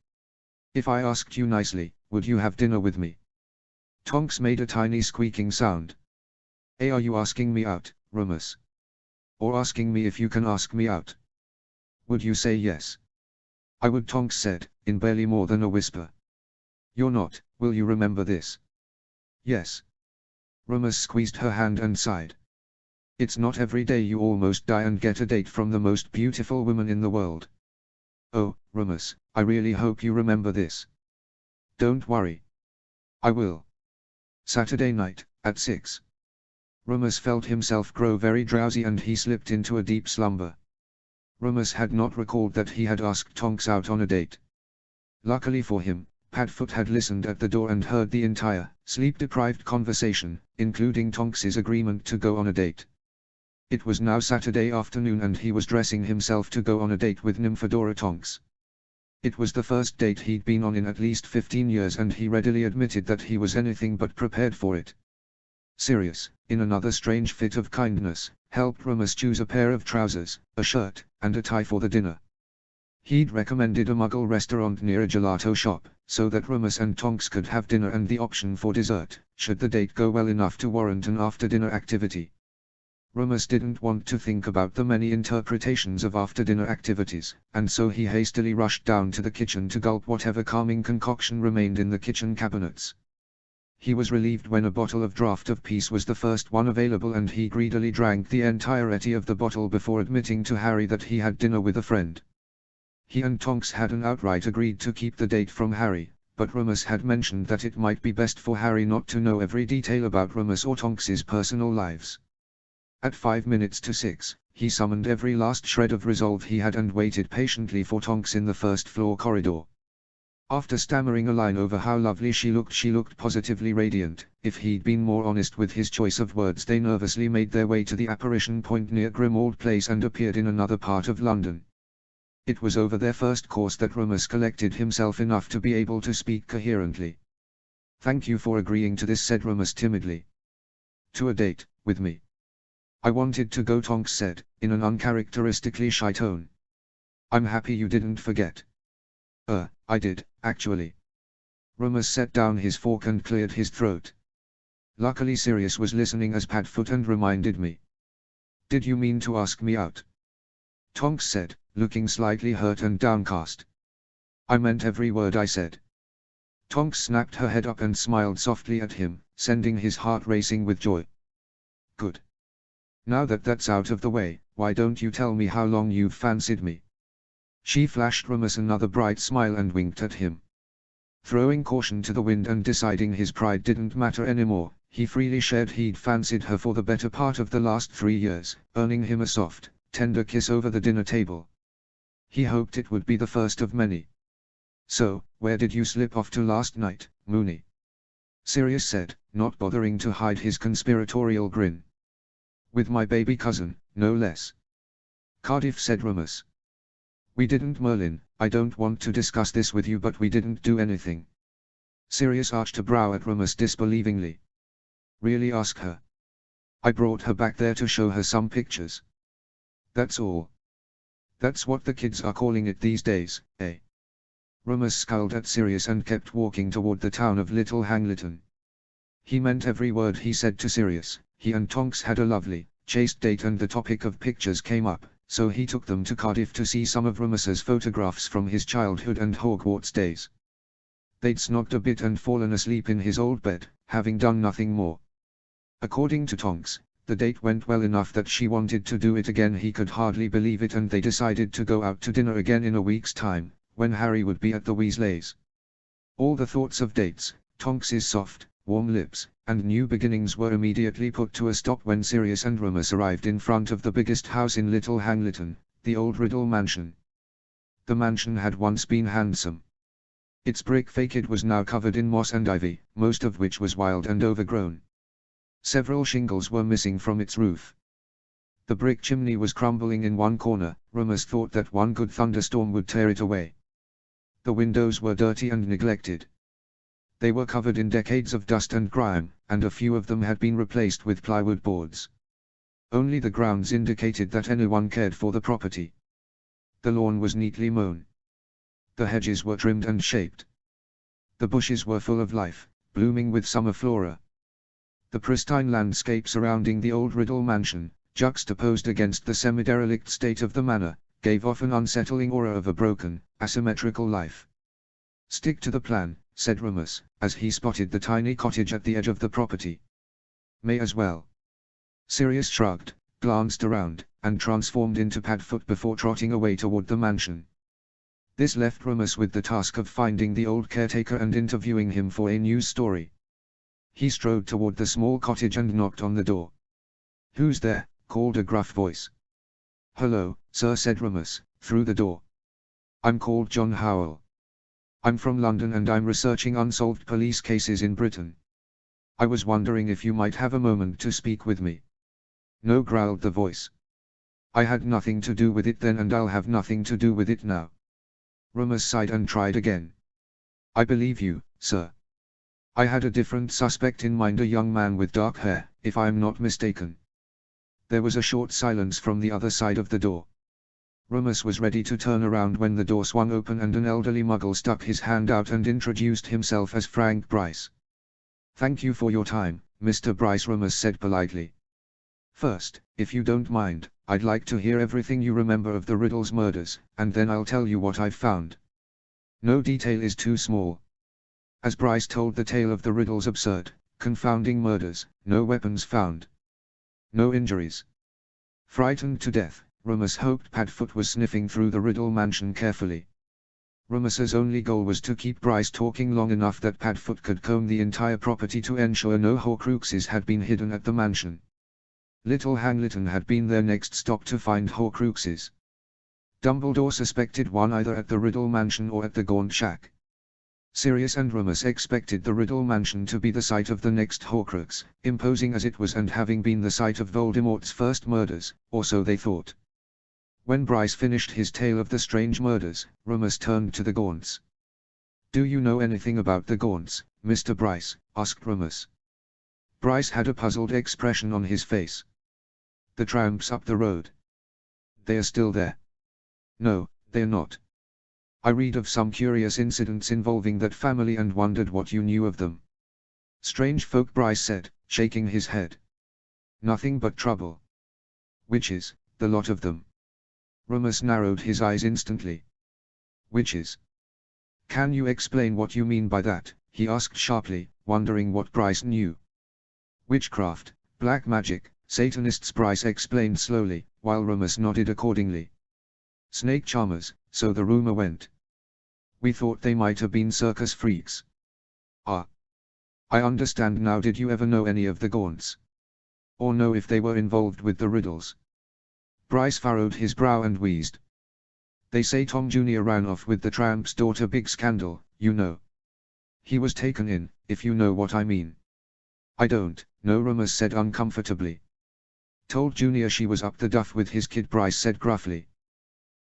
If I asked you nicely, would you have dinner with me? Tonks made a tiny squeaking sound. Are you asking me out, Remus? Or asking me if you can ask me out? Would you say yes? I would, Tonks said, in barely more than a whisper. You're not, will you remember this? Yes. Remus squeezed her hand and sighed. It's not every day you almost die and get a date from the most beautiful woman in the world. Oh, Remus, I really hope you remember this. Don't worry. I will. Saturday night, at 6. Remus felt himself grow very drowsy and he slipped into a deep slumber. Remus had not recalled that he had asked Tonks out on a date. Luckily for him, Padfoot had listened at the door and heard the entire, sleep-deprived conversation, including Tonks's agreement to go on a date. It was now Saturday afternoon and he was dressing himself to go on a date with Nymphadora Tonks. It was the first date he'd been on in at least 15 years and he readily admitted that he was anything but prepared for it. Sirius, in another strange fit of kindness, helped Remus choose a pair of trousers, a shirt, and a tie for the dinner. He'd recommended a Muggle restaurant near a gelato shop, so that Remus and Tonks could have dinner and the option for dessert, should the date go well enough to warrant an after-dinner activity. Remus didn't want to think about the many interpretations of after-dinner activities, and so he hastily rushed down to the kitchen to gulp whatever calming concoction remained in the kitchen cabinets. He was relieved when a bottle of Draught of Peace was the first one available and he greedily drank the entirety of the bottle before admitting to Harry that he had dinner with a friend. He and Tonks hadn't outright agreed to keep the date from Harry, but Remus had mentioned that it might be best for Harry not to know every detail about Remus or Tonks's personal lives. At 5 minutes to 6, he summoned every last shred of resolve he had and waited patiently for Tonks in the first-floor corridor. After stammering a line over how lovely she looked positively radiant. If he'd been more honest with his choice of words, they nervously made their way to the apparition point near Grimmauld Place and appeared in another part of London. It was over their first course that Rummus collected himself enough to be able to speak coherently. "Thank you for agreeing to this," said Rummus timidly. "To a date, with me?" "I wanted to go," Tonks said, in an uncharacteristically shy tone. "I'm happy you didn't forget." I did, actually." Rummus set down his fork and cleared his throat. "Luckily Sirius was listening as Padfoot and reminded me." "Did you mean to ask me out?" Tonks said, looking slightly hurt and downcast. "I meant every word I said." Tonks snapped her head up and smiled softly at him, sending his heart racing with joy. "Good. Now that that's out of the way, why don't you tell me how long you've fancied me?" She flashed Rummus another bright smile and winked at him. Throwing caution to the wind and deciding his pride didn't matter anymore, he freely shared he'd fancied her for the better part of the last 3 years, earning him a soft, tender kiss over the dinner table. He hoped it would be the first of many. "So, where did you slip off to last night, Mooney?" Sirius said, not bothering to hide his conspiratorial grin. "With my baby cousin, no less." "Cardiff," said Rummus. "We didn't, Merlin. I don't want to discuss this with you, but we didn't do anything." Sirius arched a brow at Rummus disbelievingly. "Really, ask her." "I brought her back there to show her some pictures. That's all." "That's what the kids are calling it these days, eh?" Rummus scowled at Sirius and kept walking toward the town of Little Hangleton. He meant every word he said to Sirius. He and Tonks had a lovely, chaste date and the topic of pictures came up, so he took them to Cardiff to see some of Rummus's photographs from his childhood and Hogwarts days. They'd snogged a bit and fallen asleep in his old bed, having done nothing more. According to Tonks, the date went well enough that she wanted to do it again. He could hardly believe it, and they decided to go out to dinner again in a week's time, when Harry would be at the Weasleys. All the thoughts of dates, Tonks's soft, warm lips, and new beginnings were immediately put to a stop when Sirius and Rummus arrived in front of the biggest house in Little Hangleton, the old Riddle Mansion. The mansion had once been handsome. Its brick facade was now covered in moss and ivy, most of which was wild and overgrown. Several shingles were missing from its roof. The brick chimney was crumbling in one corner. Rummus thought that one good thunderstorm would tear it away. The windows were dirty and neglected. They were covered in decades of dust and grime, and a few of them had been replaced with plywood boards. Only the grounds indicated that anyone cared for the property. The lawn was neatly mown. The hedges were trimmed and shaped. The bushes were full of life, blooming with summer flora. The pristine landscape surrounding the old Riddle Mansion, juxtaposed against the semi-derelict state of the manor, gave off an unsettling aura of a broken, asymmetrical life. "Stick to the plan," said Rummus, as he spotted the tiny cottage at the edge of the property. "May as well." Sirius shrugged, glanced around, and transformed into Padfoot before trotting away toward the mansion. This left Rummus with the task of finding the old caretaker and interviewing him for a news story. He strode toward the small cottage and knocked on the door. "Who's there?" called a gruff voice. "Hello, sir," said Rummus, through the door. "I'm called John Howell. I'm from London and I'm researching unsolved police cases in Britain. I was wondering if you might have a moment to speak with me." "No," growled the voice. "I had nothing to do with it then and I'll have nothing to do with it now." Rummus sighed and tried again. "I believe you, sir. I had a different suspect in mind, a young man with dark hair, if I'm not mistaken." There was a short silence from the other side of the door. Rummus was ready to turn around when the door swung open and an elderly muggle stuck his hand out and introduced himself as Frank Bryce. "Thank you for your time, Mr. Bryce," Rummus said politely. "First, if you don't mind, I'd like to hear everything you remember of the Riddle's murders, and then I'll tell you what I've found. No detail is too small." As Bryce told the tale of the Riddle's absurd, confounding murders, no weapons found. No injuries. Frightened to death, Rummus hoped Padfoot was sniffing through the Riddle Mansion carefully. Rummus's only goal was to keep Bryce talking long enough that Padfoot could comb the entire property to ensure no Horcruxes had been hidden at the mansion. Little Hangleton had been their next stop to find Horcruxes. Dumbledore suspected one either at the Riddle Mansion or at the Gaunt Shack. Sirius and Remus expected the Riddle Mansion to be the site of the next Horcrux, imposing as it was and having been the site of Voldemort's first murders, or so they thought. When Bryce finished his tale of the strange murders, Remus turned to the Gaunts. "Do you know anything about the Gaunts, Mr. Bryce?" asked Remus. Bryce had a puzzled expression on his face. "The tramps up the road. They are still there." "No, they're not. I read of some curious incidents involving that family and wondered what you knew of them." "Strange folk," Bryce said, shaking his head. "Nothing but trouble. Witches, the lot of them." Remus narrowed his eyes instantly. "Witches? Can you explain what you mean by that?" he asked sharply, wondering what Bryce knew. "Witchcraft, black magic, Satanists," Bryce explained slowly, while Remus nodded accordingly. "Snake charmers, so the rumor went. We thought they might have been circus freaks." "Ah. I understand now. Did you ever know any of the Gaunts? Or know if they were involved with the riddles?" Bryce furrowed his brow and wheezed. "They say Tom Jr. ran off with the tramp's daughter. Big scandal, you know. He was taken in, if you know what I mean." "I don't," no, Remus said uncomfortably. "Told Junior she was up the duff with his kid," Bryce said gruffly.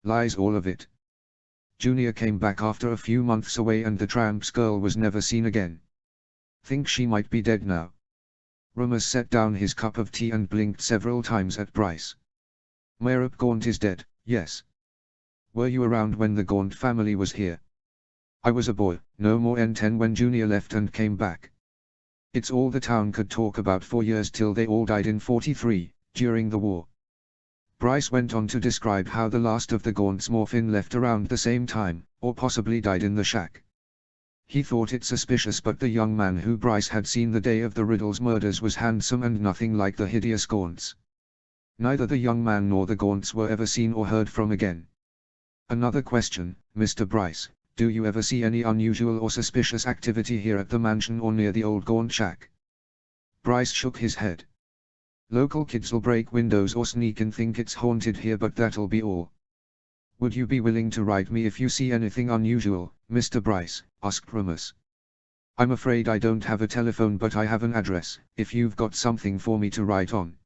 "Lies, all of it. Junior came back after a few months away and the tramp's girl was never seen again. Think she might be dead now." Remus set down his cup of tea and blinked several times at Bryce. "Mayrup Gaunt is dead, yes. Were you around when the Gaunt family was here?" "I was a boy, no more than 10 when Junior left and came back. It's all the town could talk about for years till they all died in 43, during the war." Bryce went on to describe how the last of the Gaunts Morphin left around the same time, or possibly died in the shack. He thought it suspicious, but the young man who Bryce had seen the day of the Riddle's murders was handsome and nothing like the hideous Gaunts. Neither the young man nor the Gaunts were ever seen or heard from again. "Another question, Mr. Bryce, do you ever see any unusual or suspicious activity here at the mansion or near the old Gaunt shack?" Bryce shook his head. "Local kids'll break windows or sneak and think it's haunted here, but that'll be all." "Would you be willing to write me if you see anything unusual, Mr. Bryce?" asked Remus. "I'm afraid I don't have a telephone, but I have an address, if you've got something for me to write on.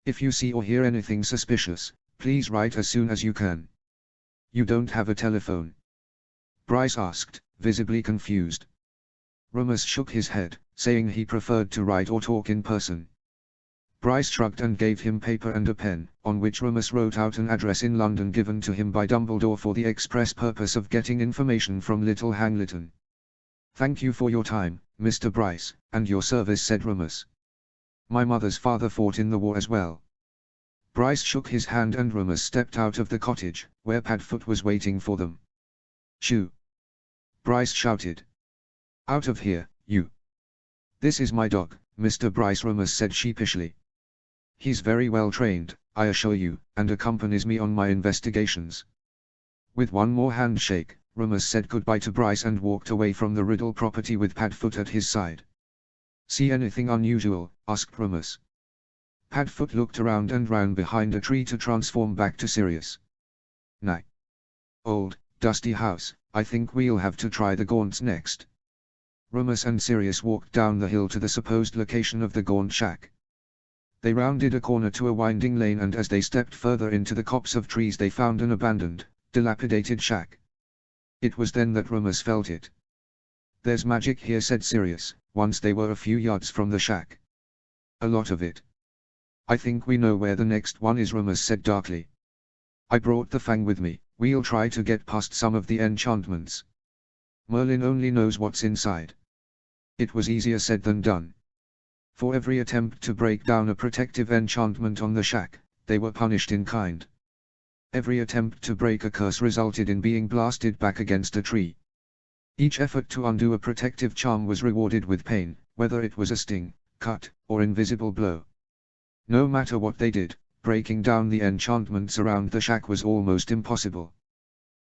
If you see or hear anything suspicious, please write as soon as you can." "You don't have a telephone?" Bryce asked, visibly confused. Remus shook his head, saying he preferred to write or talk in person. Bryce shrugged and gave him paper and a pen, on which Remus wrote out an address in London given to him by Dumbledore for the express purpose of getting information from Little Hangleton. "Thank you for your time, Mr. Bryce, and your service," said Remus. "My mother's father fought in the war as well." Bryce shook his hand and Remus stepped out of the cottage, where Padfoot was waiting for them. "Shoo!" Bryce shouted. "Out of here, you!" "This is my dog, Mr. Bryce," Remus said sheepishly. "He's very well trained, I assure you, and accompanies me on my investigations." With one more handshake, Remus said goodbye to Bryce and walked away from the Riddle property with Padfoot at his side. "See anything unusual?" asked Remus. Padfoot looked around and ran behind a tree to transform back to Sirius. "Nah. Old, dusty house, I think we'll have to try the Gaunts next." Remus and Sirius walked down the hill to the supposed location of the Gaunt shack. They rounded a corner to a winding lane, and as they stepped further into the copse of trees they found an abandoned, dilapidated shack. It was then that Remus felt it. "There's magic here," said Sirius, once they were a few yards from the shack. "A lot of it." "I think we know where the next one is," Remus said darkly. "I brought the Fang with me, we'll try to get past some of the enchantments. Merlin only knows what's inside." It was easier said than done. For every attempt to break down a protective enchantment on the shack, they were punished in kind. Every attempt to break a curse resulted in being blasted back against a tree. Each effort to undo a protective charm was rewarded with pain, whether it was a sting, cut, or invisible blow. No matter what they did, breaking down the enchantments around the shack was almost impossible.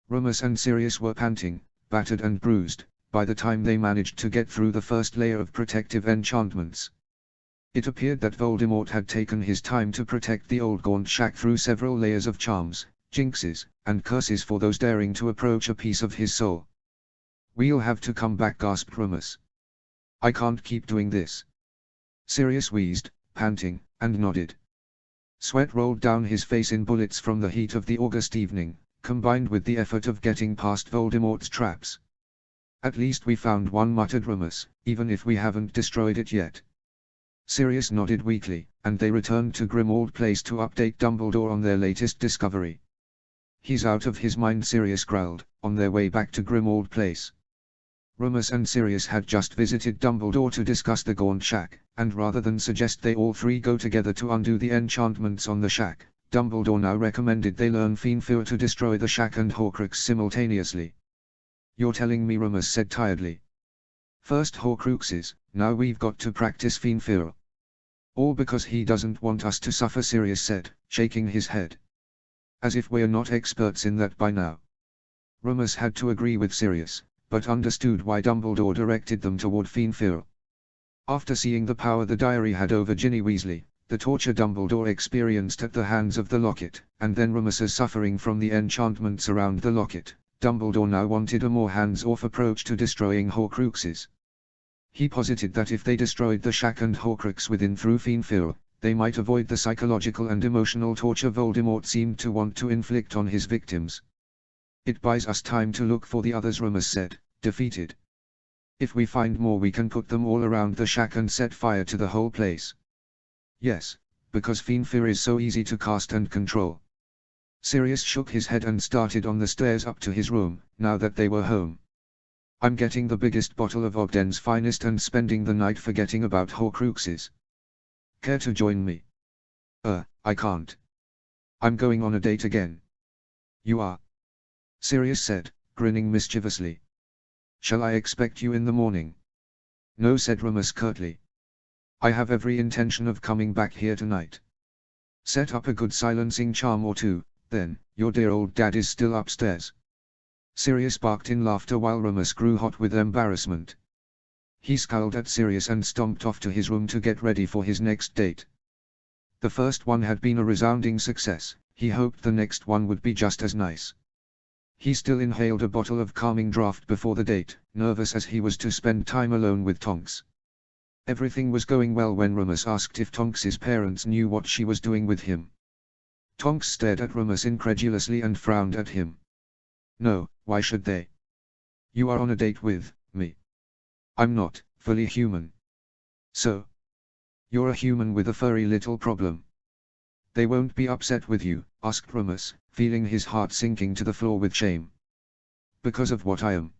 Remus and Sirius were panting, battered and bruised, by the time they managed to get through the first layer of protective enchantments. It appeared that Voldemort had taken his time to protect the old Gaunt shack through several layers of charms, jinxes, and curses for those daring to approach a piece of his soul. "We'll have to come back," gasped Remus. "I can't keep doing this." Sirius wheezed, panting, and nodded. Sweat rolled down his face in bullets from the heat of the August evening, combined with the effort of getting past Voldemort's traps. "At least we found one," muttered Remus, "even if we haven't destroyed it yet." Sirius nodded weakly, and they returned to Grimmauld Place to update Dumbledore on their latest discovery. "He's out of his mind," Sirius growled, on their way back to Grimmauld Place. Remus and Sirius had just visited Dumbledore to discuss the Gaunt shack, and rather than suggest they all three go together to undo the enchantments on the shack, Dumbledore now recommended they learn Fiendfure to destroy the shack and Horcrux simultaneously. "You're telling me," Remus said tiredly. "First Horcruxes, now we've got to practice Fiendfure." "All because he doesn't want us to suffer," Sirius said, shaking his head. "As if we're not experts in that by now." Remus had to agree with Sirius, but understood why Dumbledore directed them toward Fiendfure. After seeing the power the diary had over Ginny Weasley, the torture Dumbledore experienced at the hands of the locket, and then Remus's suffering from the enchantments around the locket, Dumbledore now wanted a more hands-off approach to destroying Horcruxes. He posited that if they destroyed the shack and Horcrux within through Fiendfure, they might avoid the psychological and emotional torture Voldemort seemed to want to inflict on his victims. "It buys us time to look for the others," Remus said, defeated. "If we find more we can put them all around the shack and set fire to the whole place." "Yes, because Fiendfure is so easy to cast and control." Sirius shook his head and started on the stairs up to his room, now that they were home. "I'm getting the biggest bottle of Ogden's Finest and spending the night forgetting about Horcruxes. Care to join me?" I can't. I'm going on a date again." "You are?" Sirius said, grinning mischievously. "Shall I expect you in the morning?" "No," said Remus curtly. "I have every intention of coming back here tonight. Set up a good silencing charm or two, then. Your dear old dad is still upstairs." Sirius barked in laughter while Remus grew hot with embarrassment. He scowled at Sirius and stomped off to his room to get ready for his next date. The first one had been a resounding success, he hoped the next one would be just as nice. He still inhaled a bottle of calming draught before the date, nervous as he was to spend time alone with Tonks. Everything was going well when Remus asked if Tonks's parents knew what she was doing with him. Tonks stared at Remus incredulously and frowned at him. "No, why should they? You are on a date with me. I'm not fully human." "So? You're a human with a furry little problem." "They won't be upset with you?" asked Remus, feeling his heart sinking to the floor with shame. "Because of what I am?"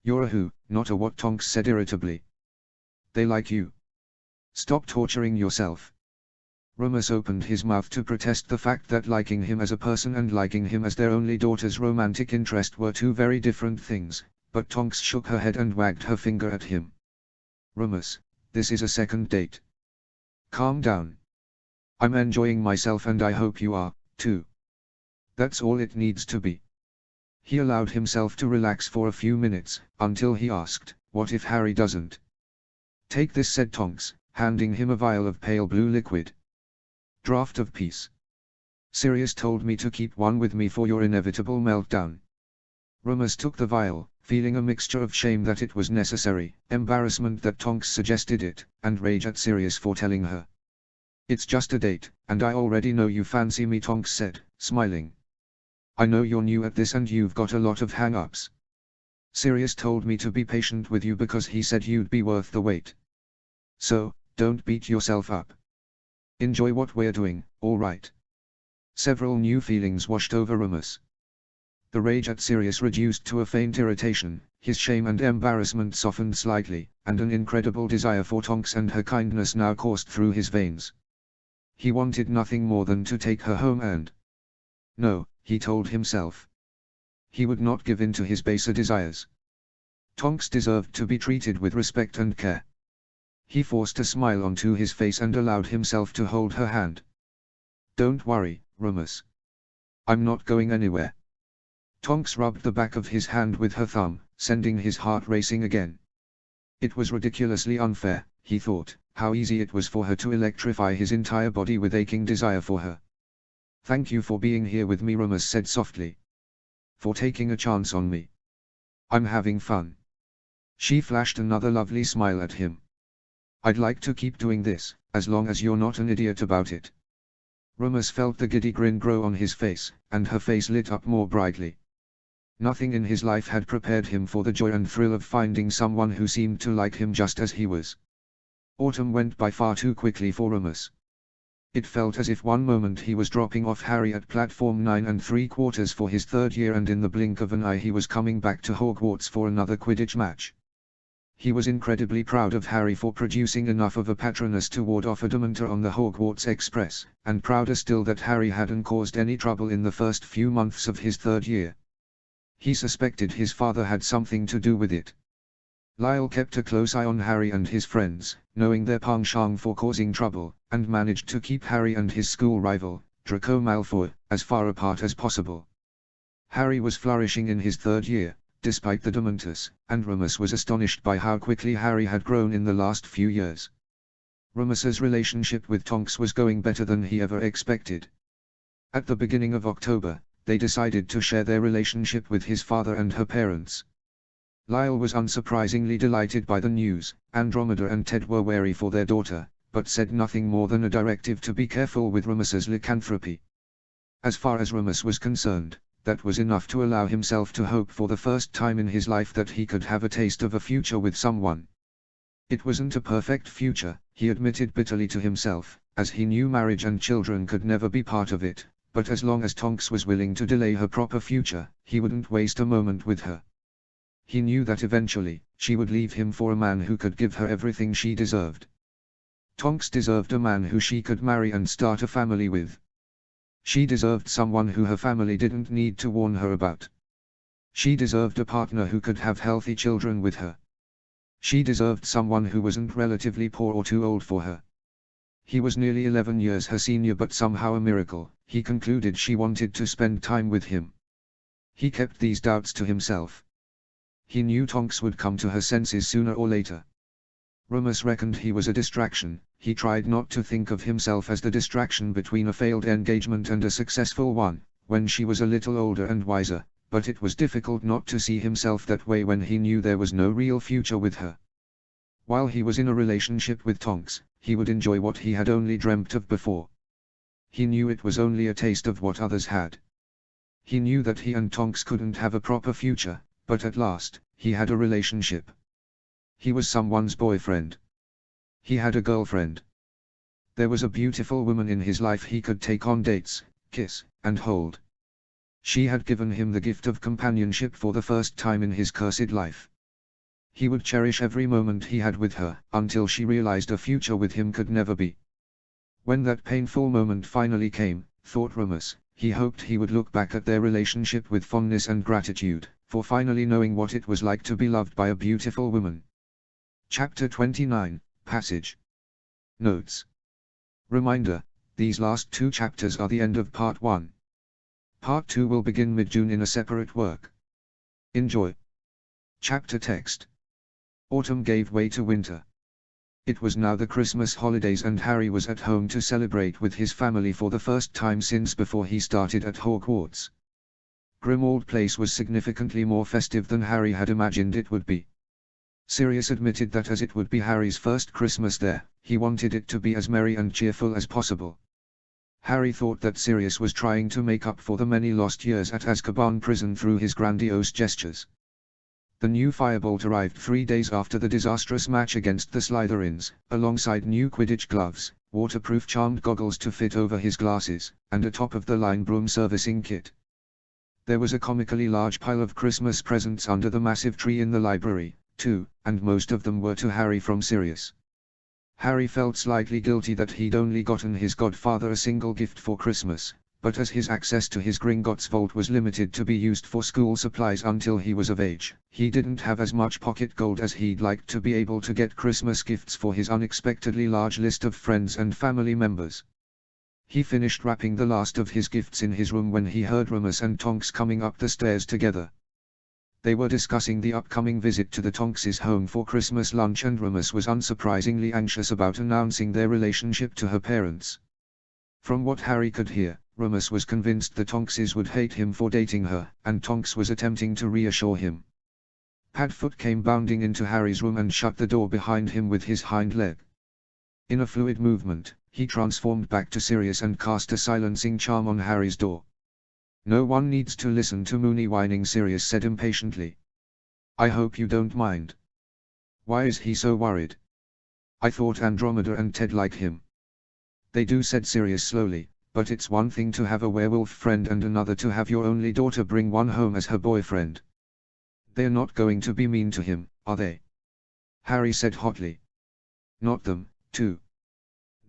"You're a who, not a what," Tonks said irritably. "They like you. Stop torturing yourself." Remus opened his mouth to protest the fact that liking him as a person and liking him as their only daughter's romantic interest were two very different things, but Tonks shook her head and wagged her finger at him. "Remus, this is a second date. Calm down. I'm enjoying myself and I hope you are, too. That's all it needs to be." He allowed himself to relax for a few minutes, until he asked, "What if Harry doesn't?" "Take this," said Tonks, handing him a vial of pale blue liquid. "Draught of peace. Sirius told me to keep one with me for your inevitable meltdown." Remus took the vial, feeling a mixture of shame that it was necessary, embarrassment that Tonks suggested it, and rage at Sirius for telling her. "It's just a date, and I already know you fancy me," Tonks said, smiling. "I know you're new at this and you've got a lot of hang-ups. Sirius told me to be patient with you because he said you'd be worth the wait. So, don't beat yourself up. Enjoy what we're doing, all right?" Several new feelings washed over Remus. The rage at Sirius reduced to a faint irritation, his shame and embarrassment softened slightly, and an incredible desire for Tonks and her kindness now coursed through his veins. He wanted nothing more than to take her home and... No, he told himself. He would not give in to his baser desires. Tonks deserved to be treated with respect and care. He forced a smile onto his face and allowed himself to hold her hand. "Don't worry, Remus. I'm not going anywhere." Tonks rubbed the back of his hand with her thumb, sending his heart racing again. It was ridiculously unfair, he thought, how easy it was for her to electrify his entire body with aching desire for her. "Thank you for being here with me," Rumus said softly. "For taking a chance on me. I'm having fun." She flashed another lovely smile at him. "I'd like to keep doing this, as long as you're not an idiot about it." Rumus felt the giddy grin grow on his face, and her face lit up more brightly. Nothing in his life had prepared him for the joy and thrill of finding someone who seemed to like him just as he was. Autumn went by far too quickly for Rumus. It felt as if one moment he was dropping off Harry at platform 9 3/4 for his third year, and in the blink of an eye he was coming back to Hogwarts for another Quidditch match. He was incredibly proud of Harry for producing enough of a Patronus to ward off a Dementor on the Hogwarts Express, and prouder still that Harry hadn't caused any trouble in the first few months of his third year. He suspected his father had something to do with it. Lyle kept a close eye on Harry and his friends, knowing their penchant for causing trouble, and managed to keep Harry and his school rival, Draco Malfoy, as far apart as possible. Harry was flourishing in his third year, despite the Dementors, and Remus was astonished by how quickly Harry had grown in the last few years. Remus's relationship with Tonks was going better than he ever expected. At the beginning of October, they decided to share their relationship with his father and her parents. Lyle was unsurprisingly delighted by the news. Andromeda and Ted were wary for their daughter, but said nothing more than a directive to be careful with Remus's lycanthropy. As far as Remus was concerned, that was enough to allow himself to hope for the first time in his life that he could have a taste of a future with someone. It wasn't a perfect future, he admitted bitterly to himself, as he knew marriage and children could never be part of it, but as long as Tonks was willing to delay her proper future, he wouldn't waste a moment with her. He knew that eventually, she would leave him for a man who could give her everything she deserved. Tonks deserved a man who she could marry and start a family with. She deserved someone who her family didn't need to warn her about. She deserved a partner who could have healthy children with her. She deserved someone who wasn't relatively poor or too old for her. He was nearly 11 years her senior, but somehow a miracle, he concluded, she wanted to spend time with him. He kept these doubts to himself. He knew Tonks would come to her senses sooner or later. Remus reckoned he was a distraction. He tried not to think of himself as the distraction between a failed engagement and a successful one, when she was a little older and wiser, but it was difficult not to see himself that way when he knew there was no real future with her. While he was in a relationship with Tonks, he would enjoy what he had only dreamt of before. He knew it was only a taste of what others had. He knew that he and Tonks couldn't have a proper future, but at last, he had a relationship. He was someone's boyfriend. He had a girlfriend. There was a beautiful woman in his life he could take on dates, kiss, and hold. She had given him the gift of companionship for the first time in his cursed life. He would cherish every moment he had with her, until she realized a future with him could never be. When that painful moment finally came, thought Remus, he hoped he would look back at their relationship with fondness and gratitude, for finally knowing what it was like to be loved by a beautiful woman. Chapter 29, Passage. Notes. Reminder, these last two chapters are the end of Part 1. Part 2 will begin mid-June in a separate work. Enjoy. Chapter text. Autumn gave way to winter. It was now the Christmas holidays and Harry was at home to celebrate with his family for the first time since before he started at Hogwarts. Grimmauld Place was significantly more festive than Harry had imagined it would be. Sirius admitted that as it would be Harry's first Christmas there, he wanted it to be as merry and cheerful as possible. Harry thought that Sirius was trying to make up for the many lost years at Azkaban prison through his grandiose gestures. The new Firebolt arrived 3 days after the disastrous match against the Slytherins, alongside new Quidditch gloves, waterproof charmed goggles to fit over his glasses, and a top-of-the-line broom servicing kit. There was a comically large pile of Christmas presents under the massive tree in the library, too, and most of them were to Harry from Sirius. Harry felt slightly guilty that he'd only gotten his godfather a single gift for Christmas, but as his access to his Gringotts vault was limited to be used for school supplies until he was of age, he didn't have as much pocket gold as he'd liked to be able to get Christmas gifts for his unexpectedly large list of friends and family members. He finished wrapping the last of his gifts in his room when he heard Remus and Tonks coming up the stairs together. They were discussing the upcoming visit to the Tonks' home for Christmas lunch, and Remus was unsurprisingly anxious about announcing their relationship to her parents. From what Harry could hear, Remus was convinced the Tonkses would hate him for dating her, and Tonks was attempting to reassure him. Padfoot came bounding into Harry's room and shut the door behind him with his hind leg. In a fluid movement, he transformed back to Sirius and cast a silencing charm on Harry's door. "No one needs to listen to Moony whining," Sirius said impatiently. "I hope you don't mind. Why is he so worried? I thought Andromeda and Ted like him." "They do," said Sirius slowly, "but it's one thing to have a werewolf friend and another to have your only daughter bring one home as her boyfriend. They're not going to be mean to him, are they?" Harry said hotly. "Not them, too.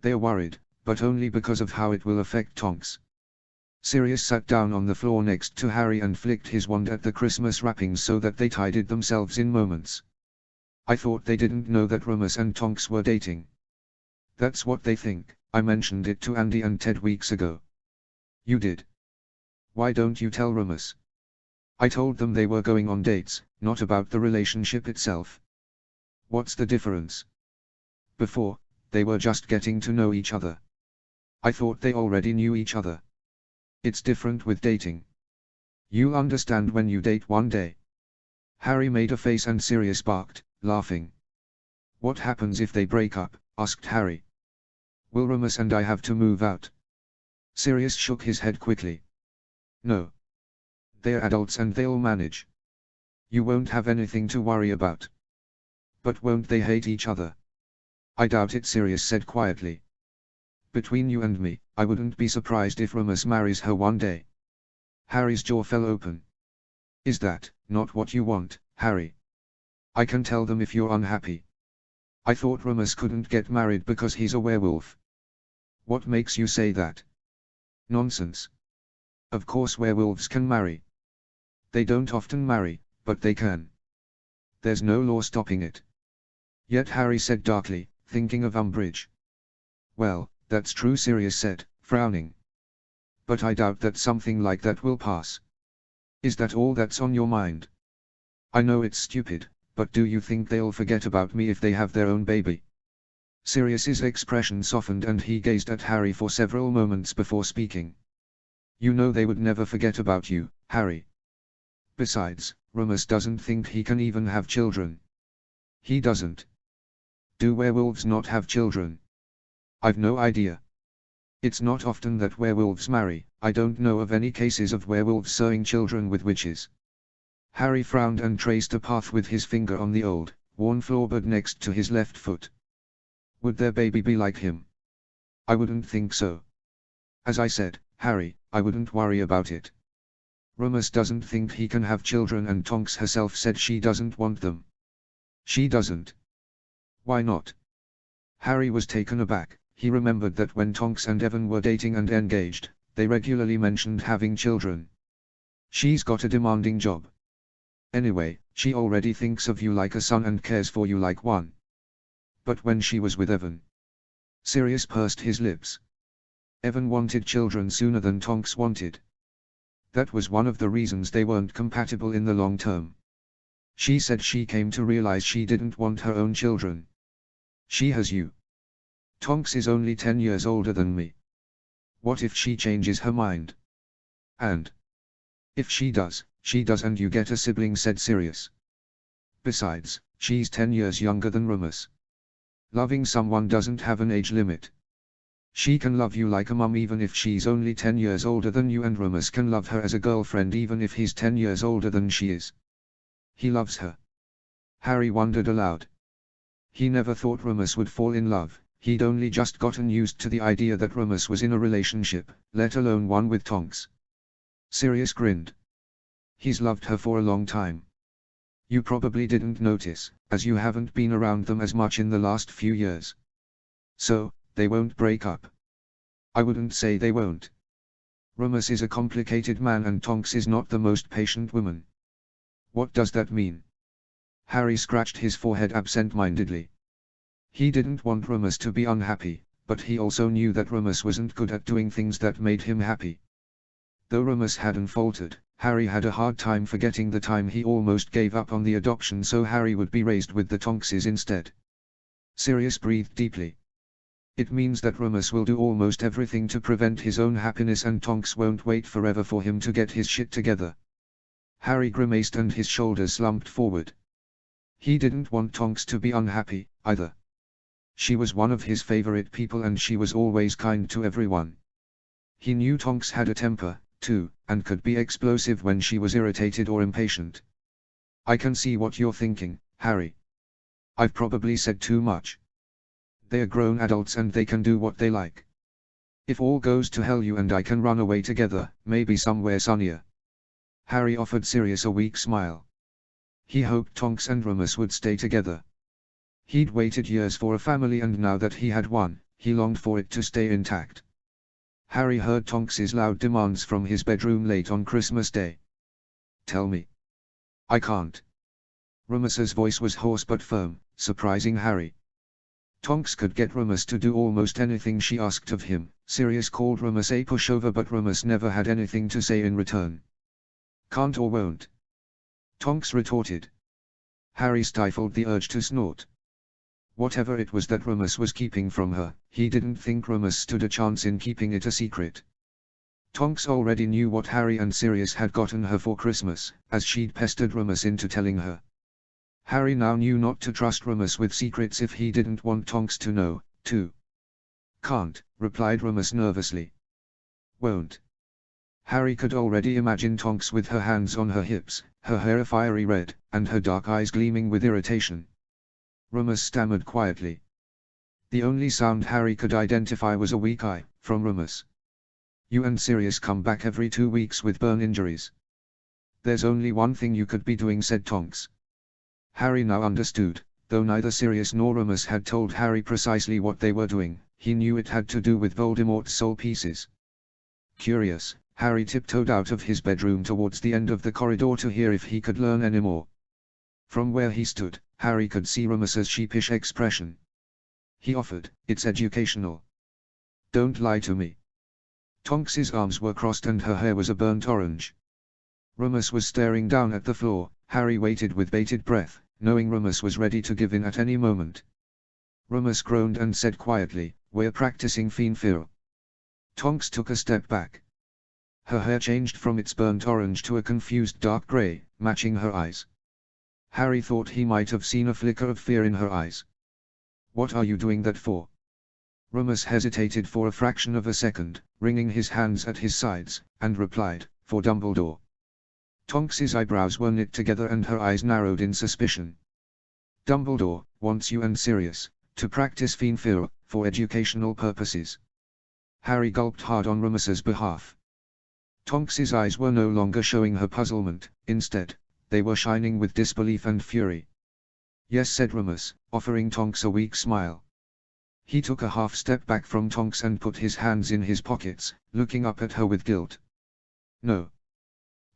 They're worried, but only because of how it will affect Tonks." Sirius sat down on the floor next to Harry and flicked his wand at the Christmas wrappings so that they tidied themselves in moments. "I thought they didn't know that Remus and Tonks were dating." "That's what they think. I mentioned it to Andy and Ted weeks ago." "You did? Why don't you tell Remus?" "I told them they were going on dates, not about the relationship itself." "What's the difference?" "Before, they were just getting to know each other. I thought they already knew each other. It's different with dating. You'll understand when you date one day." Harry made a face and Sirius barked, laughing. "What happens if they break up?" asked Harry. "Will Remus and I have to move out?" Sirius shook his head quickly. "No. They're adults and they'll manage. You won't have anything to worry about." "But won't they hate each other?" "I doubt it," Sirius said quietly. "Between you and me, I wouldn't be surprised if Remus marries her one day." Harry's jaw fell open. "Is that not what you want, Harry? I can tell them if you're unhappy." "I thought Remus couldn't get married because he's a werewolf." "What makes you say that?" "Nonsense. Of course werewolves can marry. They don't often marry, but they can. There's no law stopping it." Yet Harry said darkly, thinking of Umbridge. "Well, that's true," Sirius said, frowning. "But I doubt that something like that will pass." "Is that all that's on your mind?" "I know it's stupid, but do you think they'll forget about me if they have their own baby?" Sirius's expression softened and he gazed at Harry for several moments before speaking. "You know they would never forget about you, Harry. Besides, Remus doesn't think he can even have children." "He doesn't? Do werewolves not have children?" "I've no idea. It's not often that werewolves marry. I don't know of any cases of werewolves sowing children with witches." Harry frowned and traced a path with his finger on the old, worn floorboard next to his left foot. "Would their baby be like him?" "I wouldn't think so. As I said, Harry, I wouldn't worry about it. Remus doesn't think he can have children and Tonks herself said she doesn't want them." "She doesn't? Why not?" Harry was taken aback. He remembered that when Tonks and Evan were dating and engaged, they regularly mentioned having children. "She's got a demanding job. Anyway, she already thinks of you like a son and cares for you like one." "But when she was with Evan?" Sirius pursed his lips. "Evan wanted children sooner than Tonks wanted. That was one of the reasons they weren't compatible in the long term. She said she came to realize she didn't want her own children. She has you. Tonks is only 10 years older than me. What if she changes her mind?" "And if she does, and you get a sibling," said Sirius. "Besides, she's 10 years younger than Remus. Loving someone doesn't have an age limit. She can love you like a mum even if she's only 10 years older than you, and Remus can love her as a girlfriend even if he's 10 years older than she is." "He loves her?" Harry wondered aloud. He never thought Remus would fall in love. He'd only just gotten used to the idea that Remus was in a relationship, let alone one with Tonks. Sirius grinned. "He's loved her for a long time. You probably didn't notice, as you haven't been around them as much in the last few years. So, they won't break up?" "I wouldn't say they won't. Remus is a complicated man and Tonks is not the most patient woman." "What does that mean?" Harry scratched his forehead absent-mindedly. He didn't want Remus to be unhappy, but he also knew that Remus wasn't good at doing things that made him happy. Though Remus hadn't faltered, Harry had a hard time forgetting the time he almost gave up on the adoption so Harry would be raised with the Tonkses instead. Sirius breathed deeply. It means that Remus will do almost everything to prevent his own happiness and Tonks won't wait forever for him to get his shit together. Harry grimaced and his shoulders slumped forward. He didn't want Tonks to be unhappy, either. She was one of his favorite people and she was always kind to everyone. He knew Tonks had a temper, too, and could be explosive when she was irritated or impatient. I can see what you're thinking, Harry. I've probably said too much. They are grown adults and they can do what they like. If all goes to hell you and I can run away together, maybe somewhere sunnier. Harry offered Sirius a weak smile. He hoped Tonks and Remus would stay together. He'd waited years for a family and now that he had one, he longed for it to stay intact. Harry heard Tonks's loud demands from his bedroom late on Christmas Day. Tell me. I can't. Remus's voice was hoarse but firm, surprising Harry. Tonks could get Remus to do almost anything she asked of him. Sirius called Remus a pushover but Remus never had anything to say in return. Can't or won't? Tonks retorted. Harry stifled the urge to snort. Whatever it was that Remus was keeping from her, he didn't think Remus stood a chance in keeping it a secret. Tonks already knew what Harry and Sirius had gotten her for Christmas, as she'd pestered Remus into telling her. Harry now knew not to trust Remus with secrets if he didn't want Tonks to know, too. Can't, replied Remus nervously. Won't. Harry could already imagine Tonks with her hands on her hips, her hair a fiery red, and her dark eyes gleaming with irritation. Remus stammered quietly. The only sound Harry could identify was a weak "I" from Remus. You and Sirius come back every 2 weeks with burn injuries. There's only one thing you could be doing, said Tonks. Harry now understood, though neither Sirius nor Remus had told Harry precisely what they were doing, he knew it had to do with Voldemort's soul pieces. Curious, Harry tiptoed out of his bedroom towards the end of the corridor to hear if he could learn any more. From where he stood, Harry could see Remus's sheepish expression. He offered, it's educational. Don't lie to me. Tonks's arms were crossed and her hair was a burnt orange. Remus was staring down at the floor. Harry waited with bated breath, knowing Remus was ready to give in at any moment. Remus groaned and said quietly, we're practicing Fiendful. Tonks took a step back. Her hair changed from its burnt orange to a confused dark grey, matching her eyes. Harry thought he might have seen a flicker of fear in her eyes. What are you doing that for? Remus hesitated for a fraction of a second, wringing his hands at his sides, and replied, for Dumbledore. Tonks's eyebrows were knit together and her eyes narrowed in suspicion. Dumbledore wants you and Sirius to practice Fiendful for educational purposes. Harry gulped hard on Remus's behalf. Tonks's eyes were no longer showing her puzzlement, instead, they were shining with disbelief and fury. Yes, said Remus, offering Tonks a weak smile. He took a half step back from Tonks and put his hands in his pockets, looking up at her with guilt. No.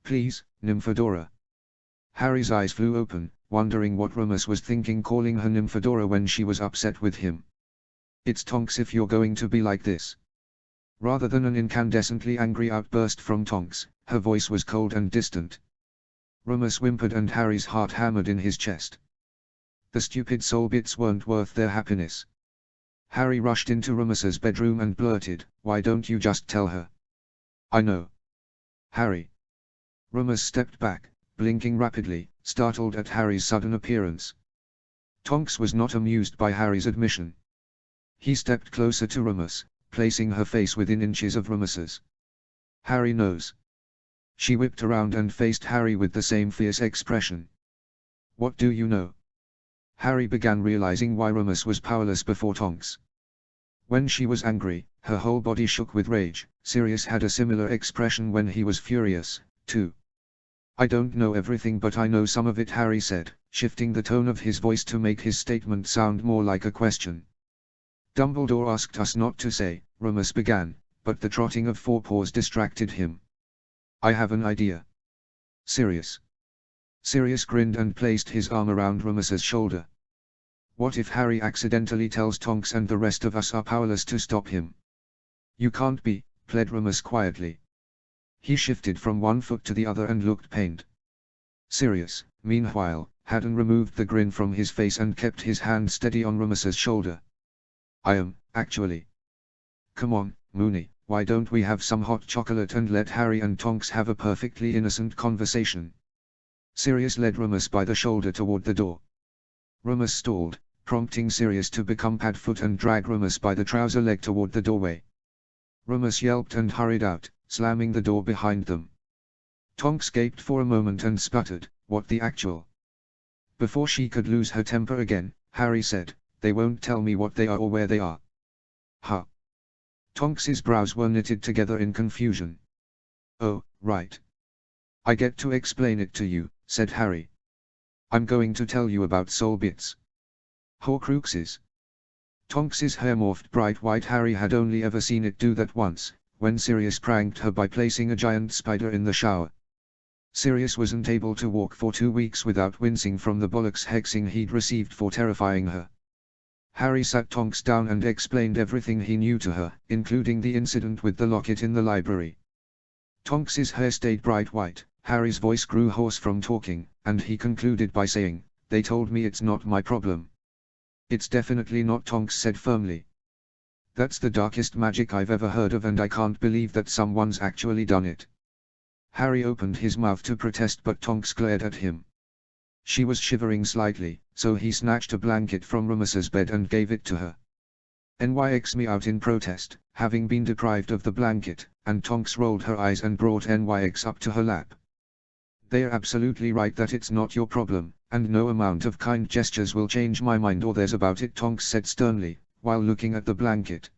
Please, Nymphadora. Harry's eyes flew open, wondering what Remus was thinking calling her Nymphadora when she was upset with him. It's Tonks if you're going to be like this. Rather than an incandescently angry outburst from Tonks, her voice was cold and distant. Remus whimpered and Harry's heart hammered in his chest. The stupid soul bits weren't worth their happiness. Harry rushed into Remus's bedroom and blurted, why don't you just tell her? I know. Harry. Remus stepped back, blinking rapidly, startled at Harry's sudden appearance. Tonks was not amused by Harry's admission. He stepped closer to Remus, placing her face within inches of Remus's. Harry knows. She whipped around and faced Harry with the same fierce expression. What do you know? Harry began realizing why Remus was powerless before Tonks. When she was angry, her whole body shook with rage. Sirius had a similar expression when he was furious, too. I don't know everything but I know some of it, Harry said, shifting the tone of his voice to make his statement sound more like a question. Dumbledore asked us not to say, Remus began, but the trotting of forepaws distracted him. I have an idea. Sirius. Sirius grinned and placed his arm around Remus's shoulder. What if Harry accidentally tells Tonks and the rest of us are powerless to stop him? You can't be, pled Remus quietly. He shifted from one foot to the other and looked pained. Sirius, meanwhile, hadn't removed the grin from his face and kept his hand steady on Rumus's shoulder. I am, actually. Come on, Moony, why don't we have some hot chocolate and let Harry and Tonks have a perfectly innocent conversation? Sirius led Rumus by the shoulder toward the door. Rumus stalled, prompting Sirius to become Padfoot and drag Rumus by the trouser leg toward the doorway. Rumus yelped and hurried out, slamming the door behind them. Tonks gaped for a moment and sputtered, "What the actual?" Before she could lose her temper again, Harry said, "They won't tell me what they are or where they are." Huh? Tonks's brows were knitted together in confusion. "Oh, right. I get to explain it to you," said Harry. "I'm going to tell you about soul bits. Horcruxes." Tonks's hair morphed bright white. Harry had only ever seen it do that once, when Sirius pranked her by placing a giant spider in the shower. Sirius wasn't able to walk for 2 weeks without wincing from the bollocks hexing he'd received for terrifying her. Harry sat Tonks down and explained everything he knew to her, including the incident with the locket in the library. Tonks's hair stayed bright white, Harry's voice grew hoarse from talking, and he concluded by saying, "They told me it's not my problem." "It's definitely not," Tonks said firmly. "That's the darkest magic I've ever heard of, and I can't believe that someone's actually done it." Harry opened his mouth to protest, but Tonks glared at him. She was shivering slightly, so he snatched a blanket from Rumus's bed and gave it to her. "NYX me out," in protest, having been deprived of the blanket, and Tonks rolled her eyes and brought NYX up to her lap. "They're absolutely right that it's not your problem, and no amount of kind gestures will change my mind or theirs about it," Tonks said sternly, while looking at the blanket.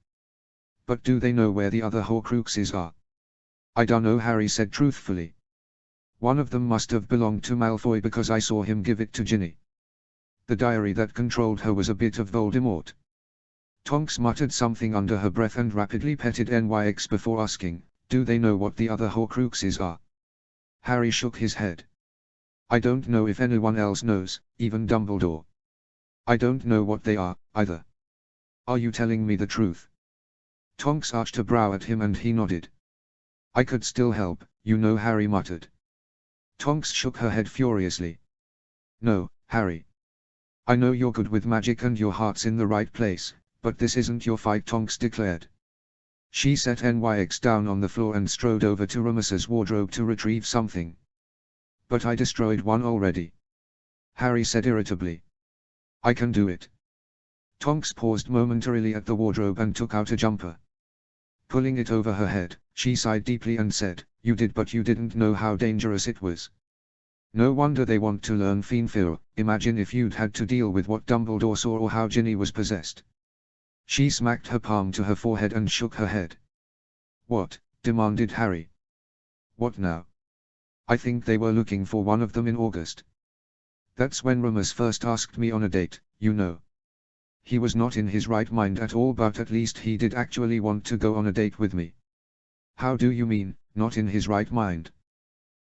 "But do they know where the other Horcruxes are?" "I dunno," Harry said truthfully. "One of them must have belonged to Malfoy because I saw him give it to Ginny. The diary that controlled her was a bit of Voldemort." Tonks muttered something under her breath and rapidly petted NYX before asking, "Do they know what the other Horcruxes are?" Harry shook his head. "I don't know if anyone else knows, even Dumbledore. I don't know what they are, either." "Are you telling me the truth?" Tonks arched a brow at him and he nodded. "I could still help, you know," Harry muttered. Tonks shook her head furiously. "No, Harry. I know you're good with magic and your heart's in the right place, but this isn't your fight," Tonks declared. She set NYX down on the floor and strode over to Rumus's wardrobe to retrieve something. "But I destroyed one already," Harry said irritably. "I can do it." Tonks paused momentarily at the wardrobe and took out a jumper. Pulling it over her head, she sighed deeply and said, "You did, but you didn't know how dangerous it was. No wonder they want to learn Fiendful. Imagine if you'd had to deal with what Dumbledore saw or how Ginny was possessed." She smacked her palm to her forehead and shook her head. "What?" demanded Harry. "What now?" "I think they were looking for one of them in August. That's when Remus first asked me on a date, you know. He was not in his right mind at all, but at least he did actually want to go on a date with me." "How do you mean, not in his right mind?"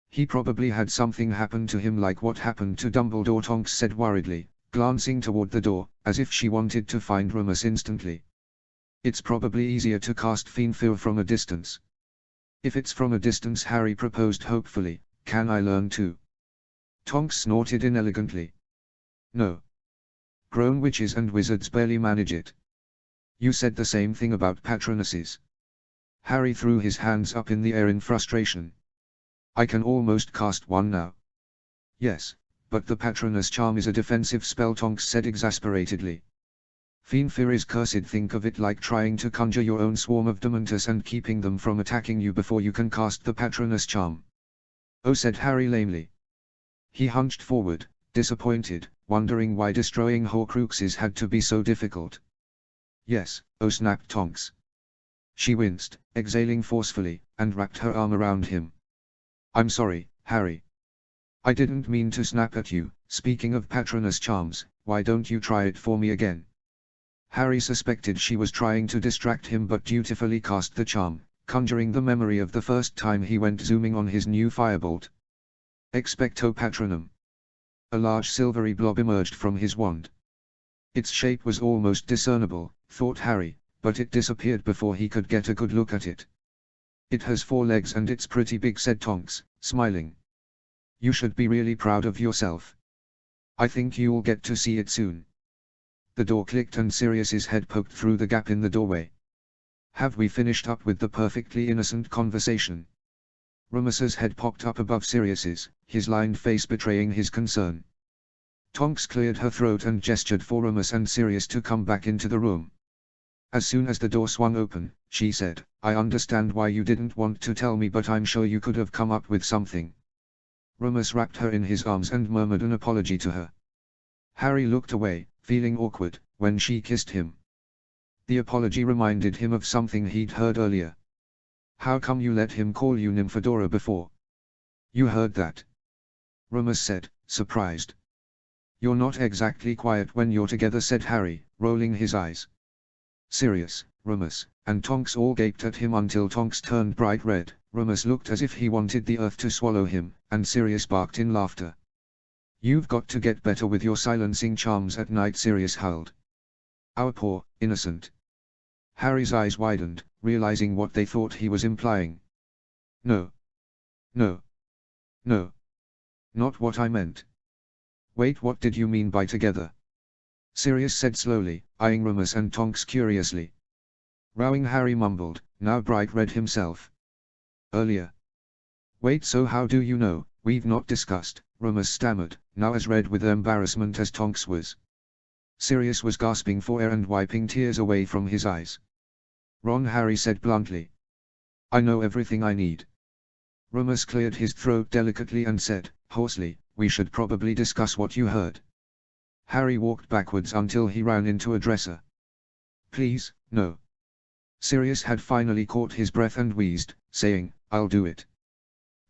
"He probably had something happen to him like what happened to Dumbledore," Tonks said worriedly, glancing toward the door, as if she wanted to find Remus instantly. "It's probably easier to cast Fiendful from a distance." "If it's from a distance," Harry proposed hopefully, "can I learn too?" Tonks snorted inelegantly. "No. Grown witches and wizards barely manage it. You said the same thing about Patronuses." Harry threw his hands up in the air in frustration. "I can almost cast one now." "Yes, but the Patronus charm is a defensive spell," Tonks said exasperatedly. "Fiendful is cursed. Think of it like trying to conjure your own swarm of Dementors and keeping them from attacking you before you can cast the Patronus charm." "Oh," said Harry lamely. He hunched forward, disappointed, wondering why destroying Horcruxes had to be so difficult. "Yes, oh," snapped Tonks. She winced, exhaling forcefully, and wrapped her arm around him. "I'm sorry, Harry. I didn't mean to snap at you. Speaking of Patronus charms, why don't you try it for me again?" Harry suspected she was trying to distract him, but dutifully cast the charm, conjuring the memory of the first time he went zooming on his new firebolt. Expecto Patronum. A large silvery blob emerged from his wand. Its shape was almost discernible, thought Harry, but it disappeared before he could get a good look at it. It has 4 legs and it's pretty big, said Tonks, smiling. You should be really proud of yourself. I think you'll get to see it soon. The door clicked and Sirius's head poked through the gap in the doorway. Have we finished up with the perfectly innocent conversation? Rumus's head popped up above Sirius's, his lined face betraying his concern. Tonks cleared her throat and gestured for Rumus and Sirius to come back into the room. As soon as the door swung open, she said, I understand why you didn't want to tell me, but I'm sure you could have come up with something. Rumus wrapped her in his arms and murmured an apology to her. Harry looked away, feeling awkward, when she kissed him. The apology reminded him of something he'd heard earlier. How come you let him call you Nymphadora before? You heard that? Rumus said, surprised. You're not exactly quiet when you're together, said Harry, rolling his eyes. Sirius, Rumus, and Tonks all gaped at him until Tonks turned bright red. Rumus looked as if he wanted the earth to swallow him, and Sirius barked in laughter. You've got to get better with your silencing charms at night, Sirius howled. Our poor, innocent. Harry's eyes widened, realizing what they thought he was implying. No. No. No. Not what I meant. Wait, what did you mean by together? Sirius said slowly, eyeing Rumus and Tonks curiously. Rowing, Harry mumbled, now bright red himself. Earlier. Wait, so how do you know? We've not discussed, Rumus stammered, now as red with embarrassment as Tonks was. Sirius was gasping for air and wiping tears away from his eyes. Wrong, Harry said bluntly. I know everything I need. Rumus cleared his throat delicately and said, hoarsely, we should probably discuss what you heard. Harry walked backwards until he ran into a dresser. Please, no. Sirius had finally caught his breath and wheezed, saying, I'll do it.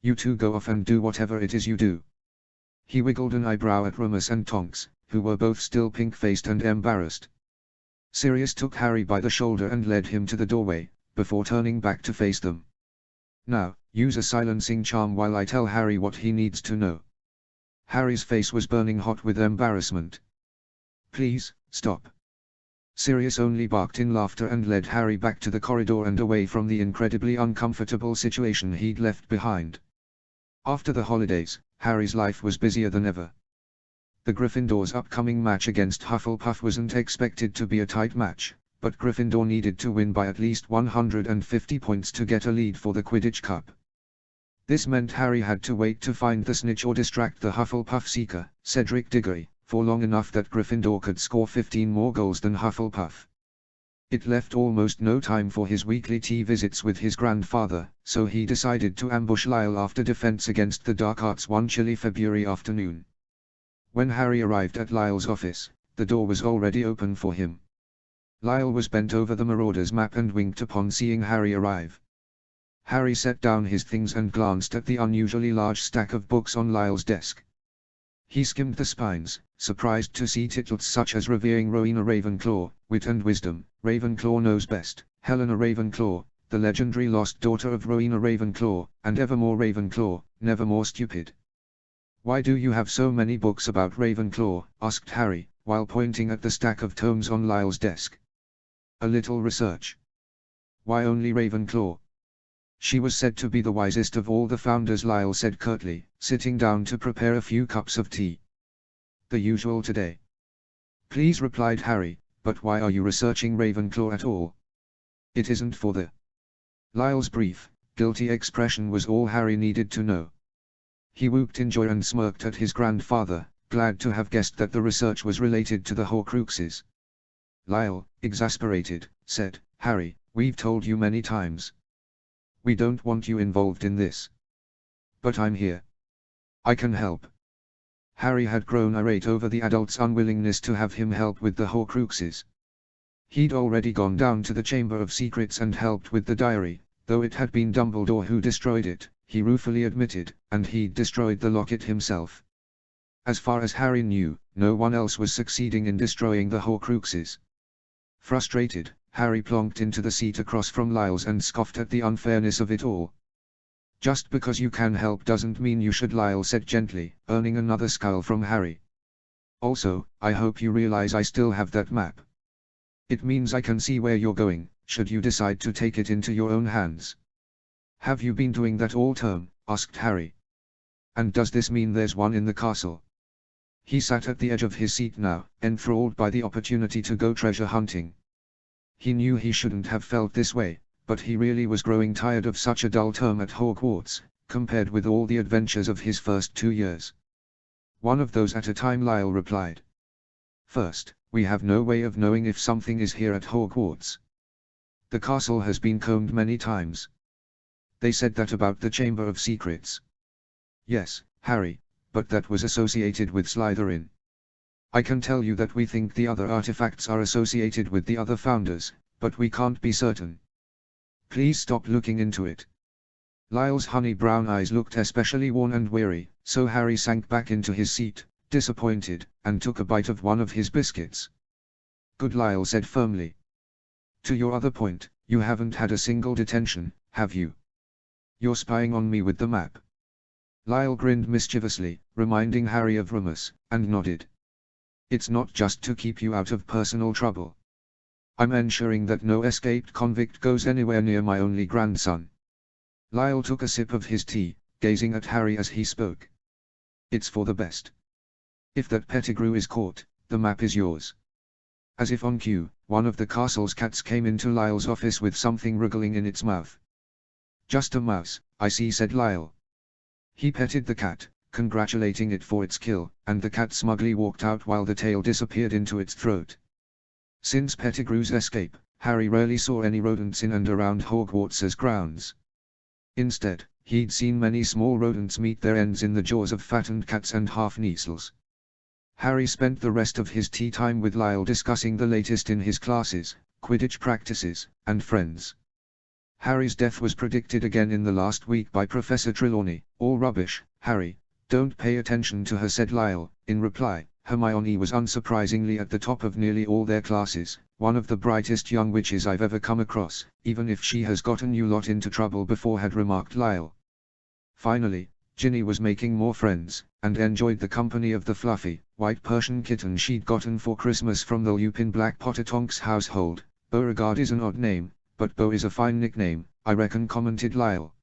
You two go off and do whatever it is you do. He wiggled an eyebrow at Rumus and Tonks, who were both still pink-faced and embarrassed. Sirius took Harry by the shoulder and led him to the doorway, before turning back to face them. Now, use a silencing charm while I tell Harry what he needs to know. Harry's face was burning hot with embarrassment. Please, stop. Sirius only barked in laughter and led Harry back to the corridor and away from the incredibly uncomfortable situation he'd left behind. After the holidays, Harry's life was busier than ever. The Gryffindor's upcoming match against Hufflepuff wasn't expected to be a tight match, but Gryffindor needed to win by at least 150 points to get a lead for the Quidditch Cup. This meant Harry had to wait to find the snitch or distract the Hufflepuff seeker, Cedric Diggory, for long enough that Gryffindor could score 15 more goals than Hufflepuff. It left almost no time for his weekly tea visits with his grandfather, so he decided to ambush Lyle after defense against the Dark Arts one chilly February afternoon. When Harry arrived at Lyle's office, the door was already open for him. Lyle was bent over the Marauders map and winked upon seeing Harry arrive. Harry set down his things and glanced at the unusually large stack of books on Lyle's desk. He skimmed the spines, surprised to see titles such as Revering Rowena Ravenclaw, Wit and Wisdom, Ravenclaw Knows Best, Helena Ravenclaw, the legendary lost daughter of Rowena Ravenclaw, and Evermore Ravenclaw, Nevermore Stupid. Why do you have so many books about Ravenclaw? Asked Harry, while pointing at the stack of tomes on Lyle's desk. A little research. Why only Ravenclaw? She was said to be the wisest of all the founders, Lyle said curtly, sitting down to prepare a few cups of tea. The usual today. Please, replied Harry, but why are you researching Ravenclaw at all? It isn't for the... Lyle's brief, guilty expression was all Harry needed to know. He whooped in joy and smirked at his grandfather, glad to have guessed that the research was related to the Horcruxes. Lyle, exasperated, said, Harry, we've told you many times. We don't want you involved in this. But I'm here. I can help. Harry had grown irate over the adults' unwillingness to have him help with the Horcruxes. He'd already gone down to the Chamber of Secrets and helped with the diary, though it had been Dumbledore who destroyed it, he ruefully admitted, and he'd destroyed the locket himself. As far as Harry knew, no one else was succeeding in destroying the Horcruxes. Frustrated, Harry plonked into the seat across from Lyle's and scoffed at the unfairness of it all. Just because you can help doesn't mean you should, Lyle said gently, earning another scowl from Harry. Also, I hope you realize I still have that map. It means I can see where you're going, should you decide to take it into your own hands. "Have you been doing that all term?" asked Harry. "And does this mean there's one in the castle?" He sat at the edge of his seat now, enthralled by the opportunity to go treasure hunting. He knew he shouldn't have felt this way, but he really was growing tired of such a dull term at Hogwarts, compared with all the adventures of his first 2 years. "One of those at a time," Lyle replied. "First, we have no way of knowing if something is here at Hogwarts. The castle has been combed many times. They said that about the Chamber of Secrets." "Yes, Harry, but that was associated with Slytherin. I can tell you that we think the other artifacts are associated with the other founders, but we can't be certain. Please stop looking into it." Lyle's honey brown eyes looked especially worn and weary, so Harry sank back into his seat, disappointed, and took a bite of one of his biscuits. "Good," Lyle said firmly. "To your other point, you haven't had a single detention, have you? You're spying on me with the map." Lyle grinned mischievously, reminding Harry of Remus, and nodded. "It's not just to keep you out of personal trouble. I'm ensuring that no escaped convict goes anywhere near my only grandson." Lyle took a sip of his tea, gazing at Harry as he spoke. "It's for the best. If that Pettigrew is caught, the map is yours." As if on cue, one of the castle's cats came into Lyle's office with something wriggling in its mouth. "Just a mouse, I see," said Lyle. He petted the cat, congratulating it for its kill, and the cat smugly walked out while the tail disappeared into its throat. Since Pettigrew's escape, Harry rarely saw any rodents in and around Hogwarts's grounds. Instead, he'd seen many small rodents meet their ends in the jaws of fattened cats and half-Neasels. Harry spent the rest of his tea time with Lyle discussing the latest in his classes, Quidditch practices, and friends. Harry's death was predicted again in the last week by Professor Trelawney. "All rubbish, Harry, don't pay attention to her," said Lyle. In reply, Hermione was unsurprisingly at the top of nearly all their classes, one of the brightest young witches I've ever come across, even if she has gotten you lot into trouble before, had remarked Lyle. Finally, Ginny was making more friends, and enjoyed the company of the fluffy, white Persian kitten she'd gotten for Christmas from the Lupin Black Pottertonks household. "Beauregard is an odd name, but Beau is a fine nickname, I reckon," commented Lyle.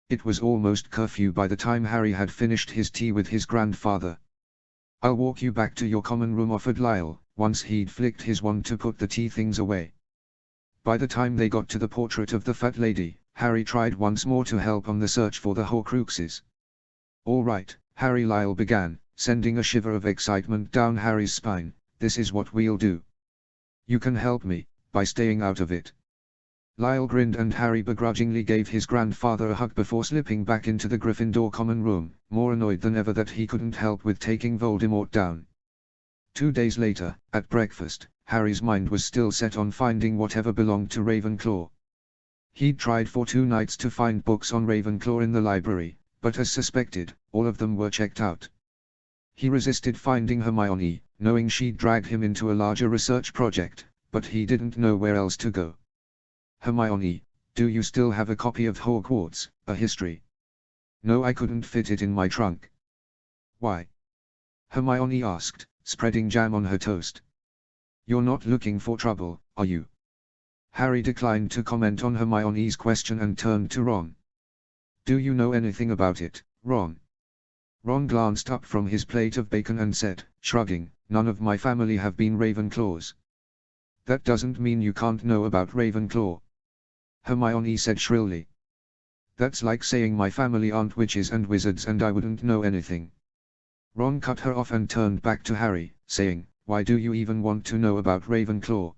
It was almost curfew by the time Harry had finished his tea with his grandfather. "I'll walk you back to your common room," offered Lyle, once he'd flicked his wand to put the tea things away. By the time they got to the portrait of the fat lady, Harry tried once more to help on the search for the Horcruxes. "All right, Harry," Lyle began, sending a shiver of excitement down Harry's spine, "this is what we'll do. You can help me, by staying out of it." Lyle grinned and Harry begrudgingly gave his grandfather a hug before slipping back into the Gryffindor common room, more annoyed than ever that he couldn't help with taking Voldemort down. 2 days later, at breakfast, Harry's mind was still set on finding whatever belonged to Ravenclaw. He'd tried for 2 nights to find books on Ravenclaw in the library, but as suspected, all of them were checked out. He resisted finding Hermione, knowing she'd dragged him into a larger research project, but he didn't know where else to go. "Hermione, do you still have a copy of Hogwarts, a history?" "No, I couldn't fit it in my trunk." "Why?" Hermione asked, spreading jam on her toast. "You're not looking for trouble, are you?" Harry declined to comment on Hermione's question and turned to Ron. "Do you know anything about it, Ron?" Ron glanced up from his plate of bacon and said, shrugging, "None of my family have been Ravenclaws." "That doesn't mean you can't know about Ravenclaw," Hermione said shrilly. "That's like saying my family aren't witches and wizards and I wouldn't know anything." Ron cut her off and turned back to Harry, saying, "Why do you even want to know about Ravenclaw?"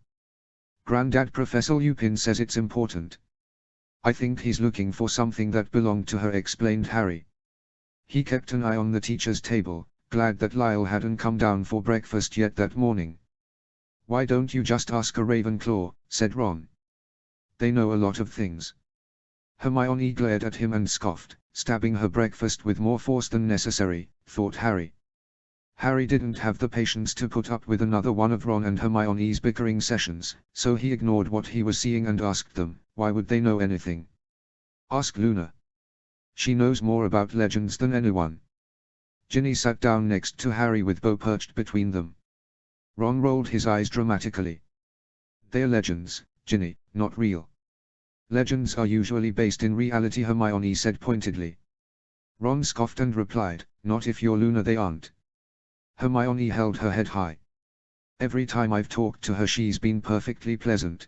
"Granddad, Professor Lupin says it's important." "I think he's looking for something that belonged to her," explained Harry. He kept an eye on the teacher's table, glad that Lyle hadn't come down for breakfast yet that morning. "Why don't you just ask a Ravenclaw?" said Ron. "They know a lot of things." Hermione glared at him and scoffed, stabbing her breakfast with more force than necessary, thought Harry. Harry didn't have the patience to put up with another one of Ron and Hermione's bickering sessions, so he ignored what he was seeing and asked them, "Why would they know anything?" "Ask Luna. She knows more about legends than anyone." Ginny sat down next to Harry with Beau perched between them. Ron rolled his eyes dramatically. "They're legends, Ginny, not real." Legends are usually based in reality, Hermione said pointedly. Ron scoffed and replied, not if you're Luna, they aren't. Hermione held her head high. Every time I've talked to her she's been perfectly pleasant.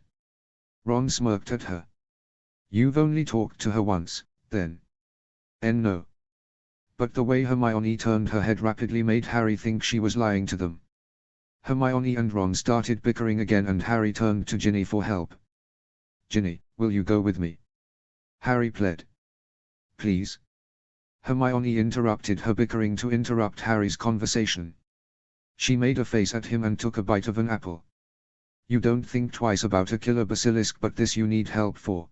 Ron smirked at her. You've only talked to her once, then. No. But the way Hermione turned her head rapidly made Harry think she was lying to them. Hermione and Ron started bickering again and Harry turned to Ginny for help. Ginny, will you go with me? Harry pled. Please. Hermione interrupted her bickering to interrupt Harry's conversation. She made a face at him and took a bite of an apple. You don't think twice about a killer basilisk, but this you need help for.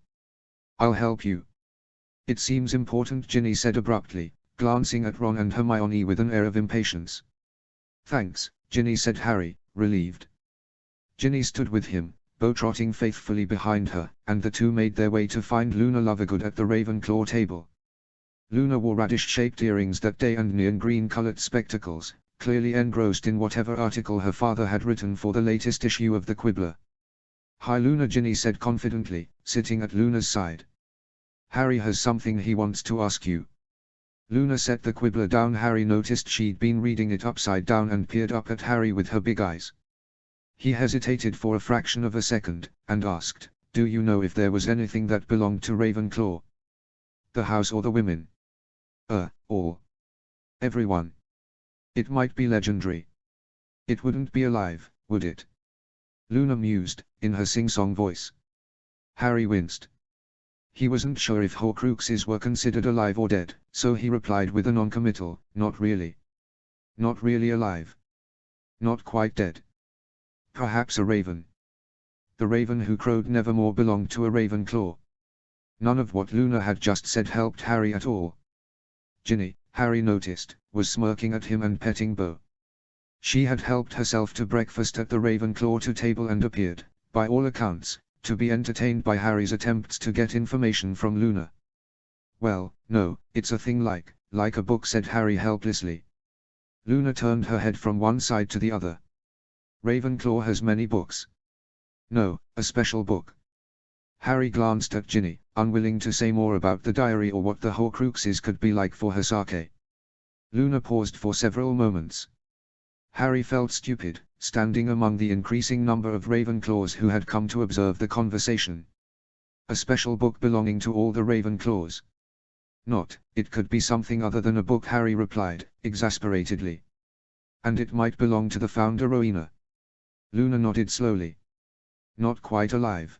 I'll help you. It seems important, Ginny said abruptly, glancing at Ron and Hermione with an air of impatience. Thanks, Ginny said Harry, relieved. Ginny stood with him, Bo trotting faithfully behind her, and the two made their way to find Luna Lovegood at the Ravenclaw table. Luna wore radish-shaped earrings that day and neon green-colored spectacles, clearly engrossed in whatever article her father had written for the latest issue of the Quibbler. Hi Luna, Ginny said confidently, sitting at Luna's side. Harry has something he wants to ask you. Luna set the Quibbler down. Harry noticed she'd been reading it upside down and peered up at Harry with her big eyes. He hesitated for a fraction of a second, and asked, do you know if there was anything that belonged to Ravenclaw? The house or the women? All. Everyone. It might be legendary. It wouldn't be alive, would it? Luna mused, in her sing-song voice. Harry winced. He wasn't sure if Horcruxes were considered alive or dead, so he replied with a non-committal, not really. Not really alive. Not quite dead. Perhaps a raven. The raven who crowed nevermore belonged to a Ravenclaw. None of what Luna had just said helped Harry at all. Ginny, Harry noticed, was smirking at him and petting Bo. She had helped herself to breakfast at the Ravenclaw table and appeared, by all accounts, to be entertained by Harry's attempts to get information from Luna. Well, no, it's a thing like a book, said Harry helplessly. Luna turned her head from one side to the other. Ravenclaw has many books. No, a special book. Harry glanced at Ginny, unwilling to say more about the diary or what the Horcruxes could be like for her sake. Luna paused for several moments. Harry felt stupid, standing among the increasing number of Ravenclaws who had come to observe the conversation. A special book belonging to all the Ravenclaws. Not, it could be something other than a book, Harry replied, exasperatedly. And it might belong to the founder Rowena. Luna nodded slowly. Not quite alive.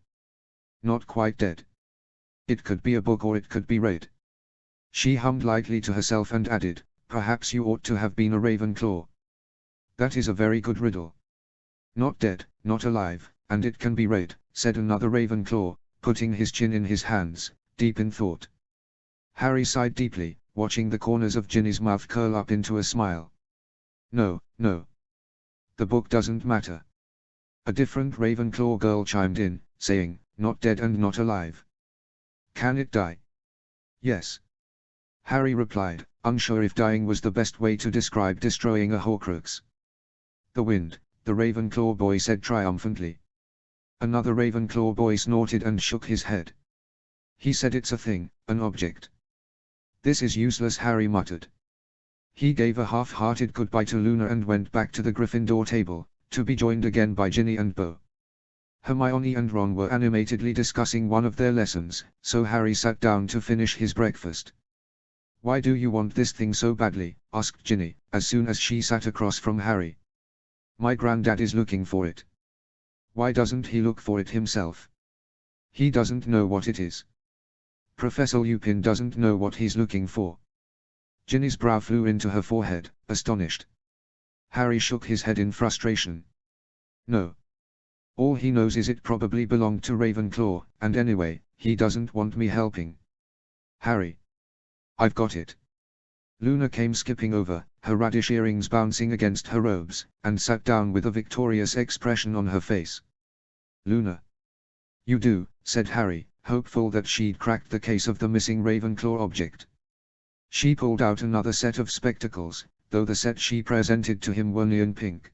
Not quite dead. It could be a book or it could be read. She hummed lightly to herself and added, perhaps you ought to have been a Ravenclaw. That is a very good riddle. Not dead, not alive, and it can be read, said another Ravenclaw, putting his chin in his hands, deep in thought. Harry sighed deeply, watching the corners of Ginny's mouth curl up into a smile. No, no. The book doesn't matter. A different Ravenclaw girl chimed in, saying, not dead and not alive. Can it die? Yes. Harry replied, unsure if dying was the best way to describe destroying a Horcrux. The wind, the Ravenclaw boy said triumphantly. Another Ravenclaw boy snorted and shook his head. He said it's a thing, an object. This is useless, Harry muttered. He gave a half-hearted goodbye to Luna and went back to the Gryffindor table, to be joined again by Ginny and Bo. Hermione and Ron were animatedly discussing one of their lessons, so Harry sat down to finish his breakfast. Why do you want this thing so badly? Asked Ginny, as soon as she sat across from Harry. My granddad is looking for it. Why doesn't he look for it himself? He doesn't know what it is. Professor Lupin doesn't know what he's looking for. Ginny's brow flew into her forehead, astonished. Harry shook his head in frustration. No. All he knows is it probably belonged to Ravenclaw, and anyway, he doesn't want me helping. Harry. I've got it. Luna came skipping over, her radish earrings bouncing against her robes, and sat down with a victorious expression on her face. Luna. You do, said Harry, hopeful that she'd cracked the case of the missing Ravenclaw object. She pulled out another set of spectacles, though the set she presented to him were neon pink.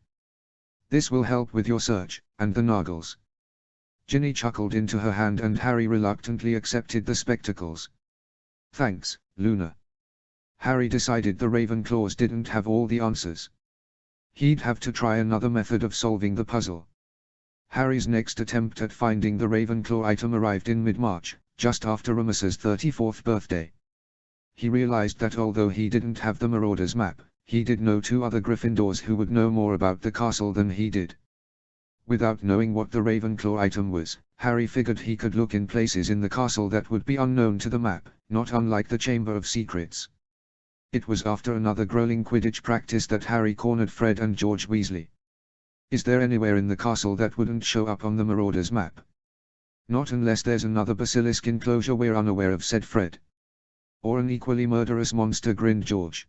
This will help with your search, and the Naggles. Ginny chuckled into her hand and Harry reluctantly accepted the spectacles. Thanks, Luna. Harry decided the Ravenclaws didn't have all the answers. He'd have to try another method of solving the puzzle. Harry's next attempt at finding the Ravenclaw item arrived in mid-March, just after Remus's 34th birthday. He realized that although he didn't have the Marauders map, he did know 2 other Gryffindors who would know more about the castle than he did. Without knowing what the Ravenclaw item was, Harry figured he could look in places in the castle that would be unknown to the map, not unlike the Chamber of Secrets. It was after another grueling Quidditch practice that Harry cornered Fred and George Weasley. Is there anywhere in the castle that wouldn't show up on the Marauders map? Not unless there's another basilisk enclosure we're unaware of, said Fred. Or an equally murderous monster, grinned George.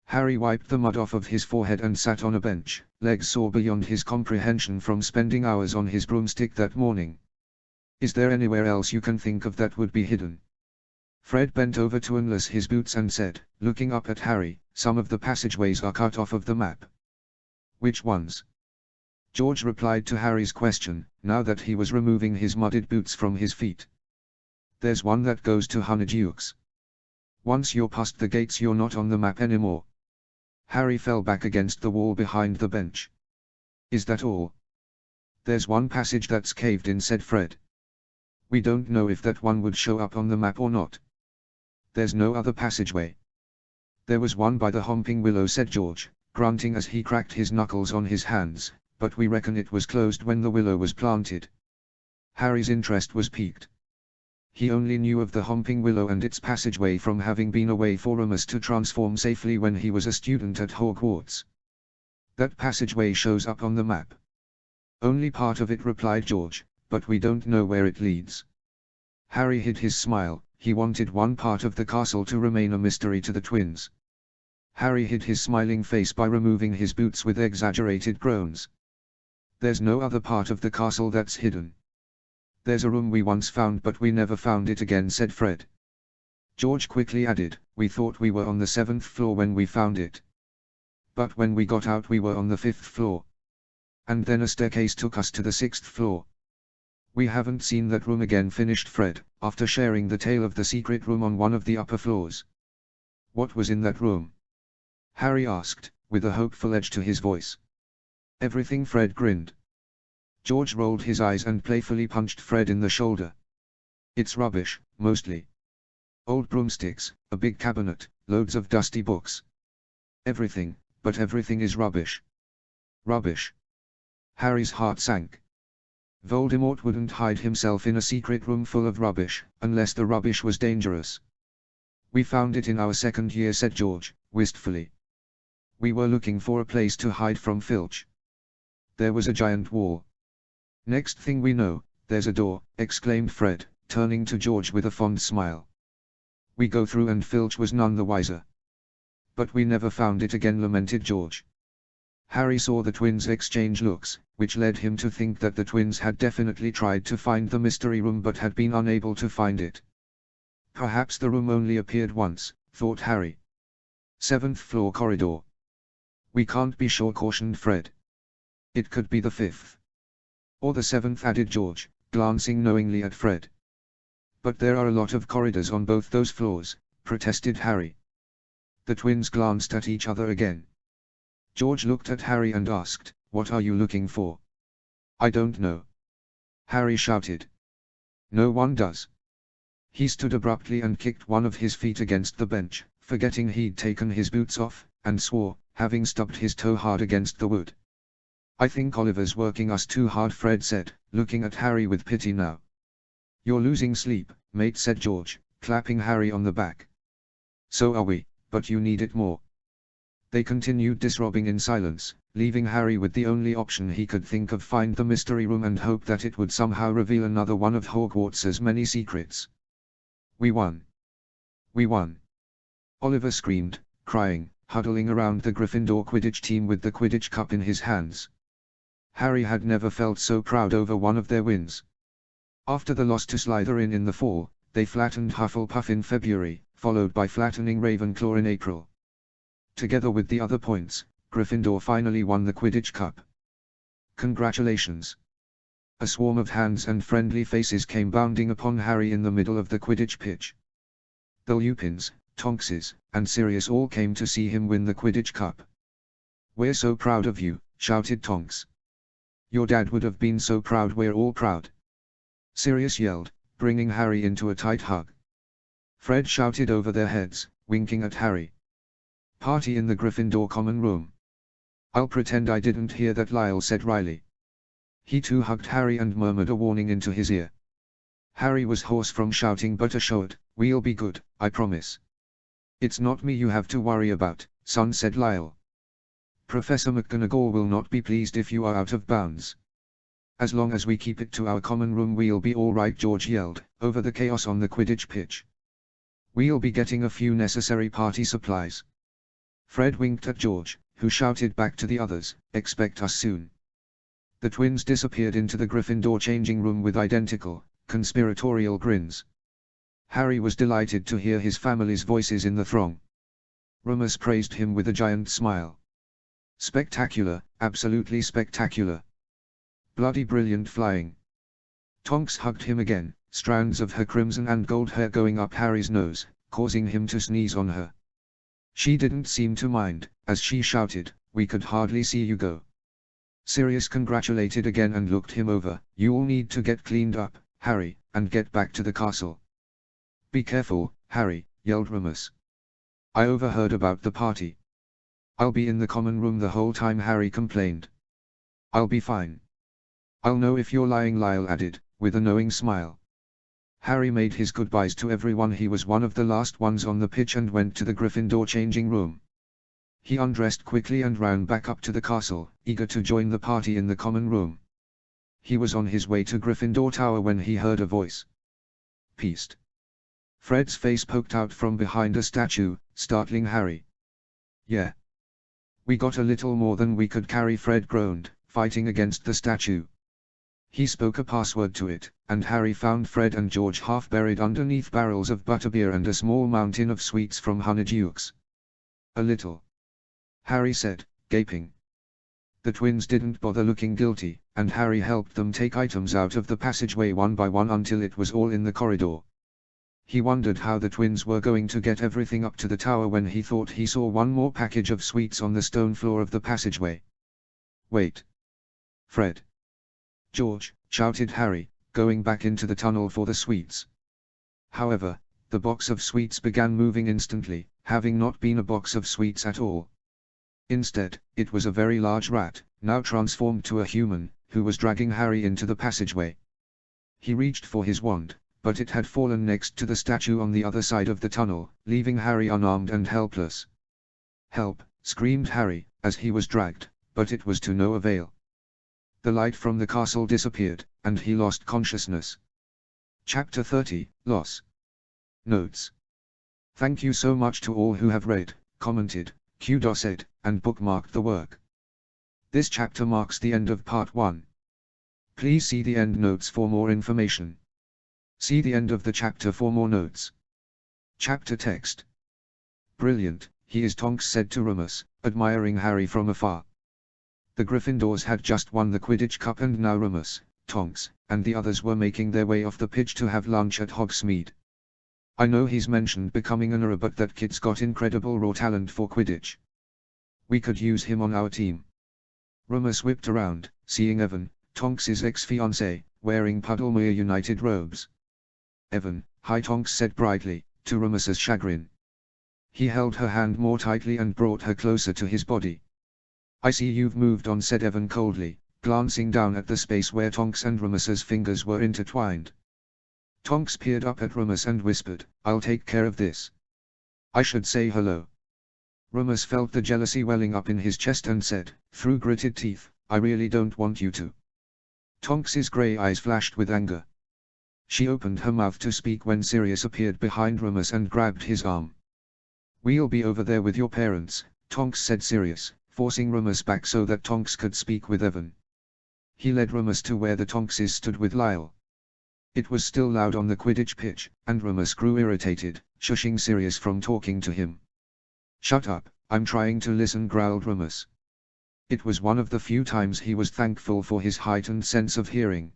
Harry wiped the mud off of his forehead and sat on a bench, legs sore beyond his comprehension from spending hours on his broomstick that morning. Is there anywhere else you can think of that would be hidden? Fred bent over to unlace his boots and said, looking up at Harry, some of the passageways are cut off of the map. Which ones? George replied to Harry's question, now that he was removing his mudded boots from his feet. There's one that goes to Honeydukes. Once you're past the gates you're not on the map anymore. Harry fell back against the wall behind the bench. Is that all? There's one passage that's caved in, said Fred. We don't know if that one would show up on the map or not. There's no other passageway. There was one by the Homping Willow, said George, grunting as he cracked his knuckles on his hands, but we reckon it was closed when the willow was planted. Harry's interest was piqued. He only knew of the Homping Willow and its passageway from having been away for Remus to transform safely when he was a student at Hogwarts. That passageway shows up on the map. Only part of it, replied George, but we don't know where it leads. Harry hid his smile. He wanted one part of the castle to remain a mystery to the twins. Harry hid his smiling face by removing his boots with exaggerated groans. There's no other part of the castle that's hidden. There's a room we once found but we never found it again, said Fred. George quickly added, we thought we were on the 7th floor when we found it. But when we got out we were on the 5th floor. And then a staircase took us to the 6th floor. We haven't seen that room again, finished Fred, after sharing the tale of the secret room on one of the upper floors. What was in that room? Harry asked, with a hopeful edge to his voice. Everything, Fred grinned. George rolled his eyes and playfully punched Fred in the shoulder. It's rubbish, mostly. Old broomsticks, a big cabinet, loads of dusty books. Everything, but everything is rubbish. Rubbish. Harry's heart sank. Voldemort wouldn't hide himself in a secret room full of rubbish, unless the rubbish was dangerous. We found it in our 2nd year, said George, wistfully. We were looking for a place to hide from Filch. There was a giant wall. Next thing we know, there's a door, exclaimed Fred, turning to George with a fond smile. We go through and Filch was none the wiser. But we never found it again, lamented George. Harry saw the twins exchange looks, which led him to think that the twins had definitely tried to find the mystery room but had been unable to find it. Perhaps the room only appeared once, thought Harry. 7th floor corridor. We can't be sure, cautioned Fred. It could be the 5th. Or the 7th, added George, glancing knowingly at Fred. But there are a lot of corridors on both those floors, protested Harry. The twins glanced at each other again. George looked at Harry and asked, what are you looking for? I don't know. Harry shouted. No one does. He stood abruptly and kicked one of his feet against the bench, forgetting he'd taken his boots off, and swore, having stubbed his toe hard against the wood. I think Oliver's working us too hard, Fred said, looking at Harry with pity now. You're losing sleep, mate, said George, clapping Harry on the back. So are we, but you need it more. They continued disrobing in silence, leaving Harry with the only option he could think of: find the mystery room and hope that it would somehow reveal another one of Hogwarts's many secrets. We won. We won. Oliver screamed, crying, huddling around the Gryffindor Quidditch team with the Quidditch cup in his hands. Harry had never felt so proud over one of their wins. After the loss to Slytherin in the fall, they flattened Hufflepuff in February, followed by flattening Ravenclaw in April. Together with the other points, Gryffindor finally won the Quidditch Cup. Congratulations. A swarm of hands and friendly faces came bounding upon Harry in the middle of the Quidditch pitch. The Lupins, Tonkses, and Sirius all came to see him win the Quidditch Cup. "We're so proud of you," shouted Tonks. "Your dad would have been so proud. We're all proud," Sirius yelled, bringing Harry into a tight hug. Fred shouted over their heads, winking at Harry. "Party in the Gryffindor common room." "I'll pretend I didn't hear that," Lyle said wryly. He too hugged Harry and murmured a warning into his ear. Harry was hoarse from shouting but assured, "We'll be good, I promise." "It's not me you have to worry about, son," said Lyle. "Professor McGonagall will not be pleased if you are out of bounds." "As long as we keep it to our common room we'll be all right," George yelled, over the chaos on the Quidditch pitch. "We'll be getting a few necessary party supplies." Fred winked at George, who shouted back to the others, "Expect us soon." The twins disappeared into the Gryffindor changing room with identical, conspiratorial grins. Harry was delighted to hear his family's voices in the throng. Remus praised him with a giant smile. "Spectacular, absolutely spectacular. Bloody brilliant flying." Tonks hugged him again, strands of her crimson and gold hair going up Harry's nose, causing him to sneeze on her. She didn't seem to mind, as she shouted, "We could hardly see you go." Sirius congratulated again and looked him over. "You'll need to get cleaned up, Harry, and get back to the castle." "Be careful, Harry," yelled Remus. "I overheard about the party." "I'll be in the common room the whole time," Harry complained. "I'll be fine." "I'll know if you're lying," Lyle added, with a knowing smile. Harry made his goodbyes to everyone. He was one of the last ones on the pitch and went to the Gryffindor changing room. He undressed quickly and ran back up to the castle, eager to join the party in the common room. He was on his way to Gryffindor Tower when he heard a voice. "Peast." Fred's face poked out from behind a statue, startling Harry. "Yeah. We got a little more than we could carry," Fred groaned, fighting against the statue. He spoke a password to it, and Harry found Fred and George half buried underneath barrels of butterbeer and a small mountain of sweets from Honeydukes. "A little," Harry said, gaping. The twins didn't bother looking guilty, and Harry helped them take items out of the passageway one by one until it was all in the corridor. He wondered how the twins were going to get everything up to the tower when he thought he saw one more package of sweets on the stone floor of the passageway. "Wait. Fred." "George," shouted Harry, going back into the tunnel for the sweets. However, the box of sweets began moving instantly, having not been a box of sweets at all. Instead, it was a very large rat, now transformed to a human, who was dragging Harry into the passageway. He reached for his wand, but it had fallen next to the statue on the other side of the tunnel, leaving Harry unarmed and helpless. "Help!" screamed Harry, as he was dragged, but it was to no avail. The light from the castle disappeared, and he lost consciousness. Chapter 30, Loss. Notes. Thank you so much to all who have read, commented, Q-ed, and bookmarked the work. This chapter marks the end of Part 1. Please see the end notes for more information. See the end of the chapter for more notes. Chapter text. "Brilliant, he is," Tonks said to Remus, admiring Harry from afar. The Gryffindors had just won the Quidditch Cup and now Remus, Tonks, and the others were making their way off the pitch to have lunch at Hogsmeade. "I know he's mentioned becoming an Auror, but that kid's got incredible raw talent for Quidditch. We could use him on our team." Remus whipped around, seeing Evan, Tonks's ex-fiancé, wearing Puddlemere United robes. "Evan," hi, Tonks said brightly, to Remus's chagrin. He held her hand more tightly and brought her closer to his body. "I see you've moved on," said Evan coldly, glancing down at the space where Tonks and Remus's fingers were intertwined. Tonks peered up at Remus and whispered, "I'll take care of this. I should say hello." Remus felt the jealousy welling up in his chest and said, through gritted teeth, "I really don't want you to." Tonks's grey eyes flashed with anger. She opened her mouth to speak when Sirius appeared behind Remus and grabbed his arm. "We'll be over there with your parents," Tonks said. Sirius, forcing Remus back so that Tonks could speak with Evan. He led Remus to where the Tonkses stood with Lyle. It was still loud on the Quidditch pitch, and Remus grew irritated, shushing Sirius from talking to him. "Shut up, I'm trying to listen," growled Remus. It was one of the few times he was thankful for his heightened sense of hearing.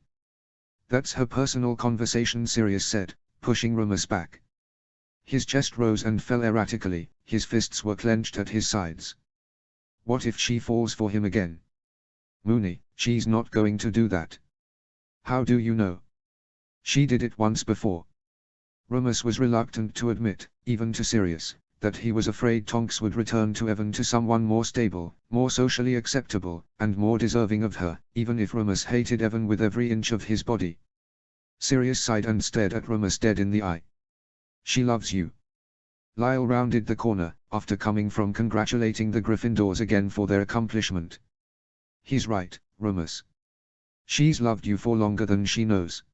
That's her personal conversation, Sirius said, pushing Remus back. His chest rose and fell erratically, his fists were clenched at his sides. What if she falls for him again? Moony, she's not going to do that. How do you know? She did it once before. Remus was reluctant to admit, even to Sirius, that he was afraid Tonks would return to Evan to someone more stable, more socially acceptable, and more deserving of her, even if Remus hated Evan with every inch of his body. Sirius sighed and stared at Remus dead in the eye. She loves you. Lyle rounded the corner, after coming from congratulating the Gryffindors again for their accomplishment. He's right, Remus. She's loved you for longer than she knows.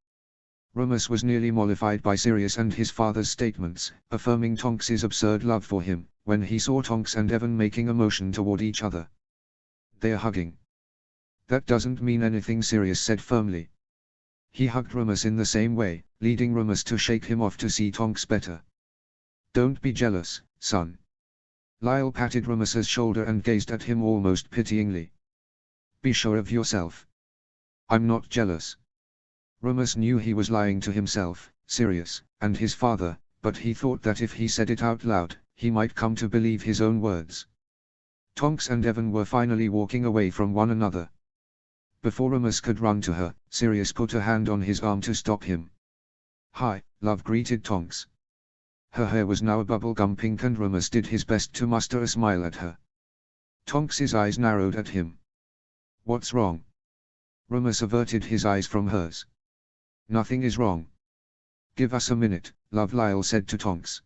Remus was nearly mollified by Sirius and his father's statements, affirming Tonks's absurd love for him, when he saw Tonks and Evan making a motion toward each other. They're hugging. That doesn't mean anything, Sirius said firmly. He hugged Remus in the same way, leading Remus to shake him off to see Tonks better. Don't be jealous, son. Lyle patted Remus's shoulder and gazed at him almost pityingly. Be sure of yourself. I'm not jealous. Remus knew he was lying to himself, Sirius, and his father, but he thought that if he said it out loud, he might come to believe his own words. Tonks and Evan were finally walking away from one another. Before Remus could run to her, Sirius put a hand on his arm to stop him. Hi, love, greeted Tonks. Her hair was now a bubblegum pink and Remus did his best to muster a smile at her. Tonks's eyes narrowed at him. What's wrong? Remus averted his eyes from hers. Nothing is wrong. Give us a minute, love, Lyle said to Tonks.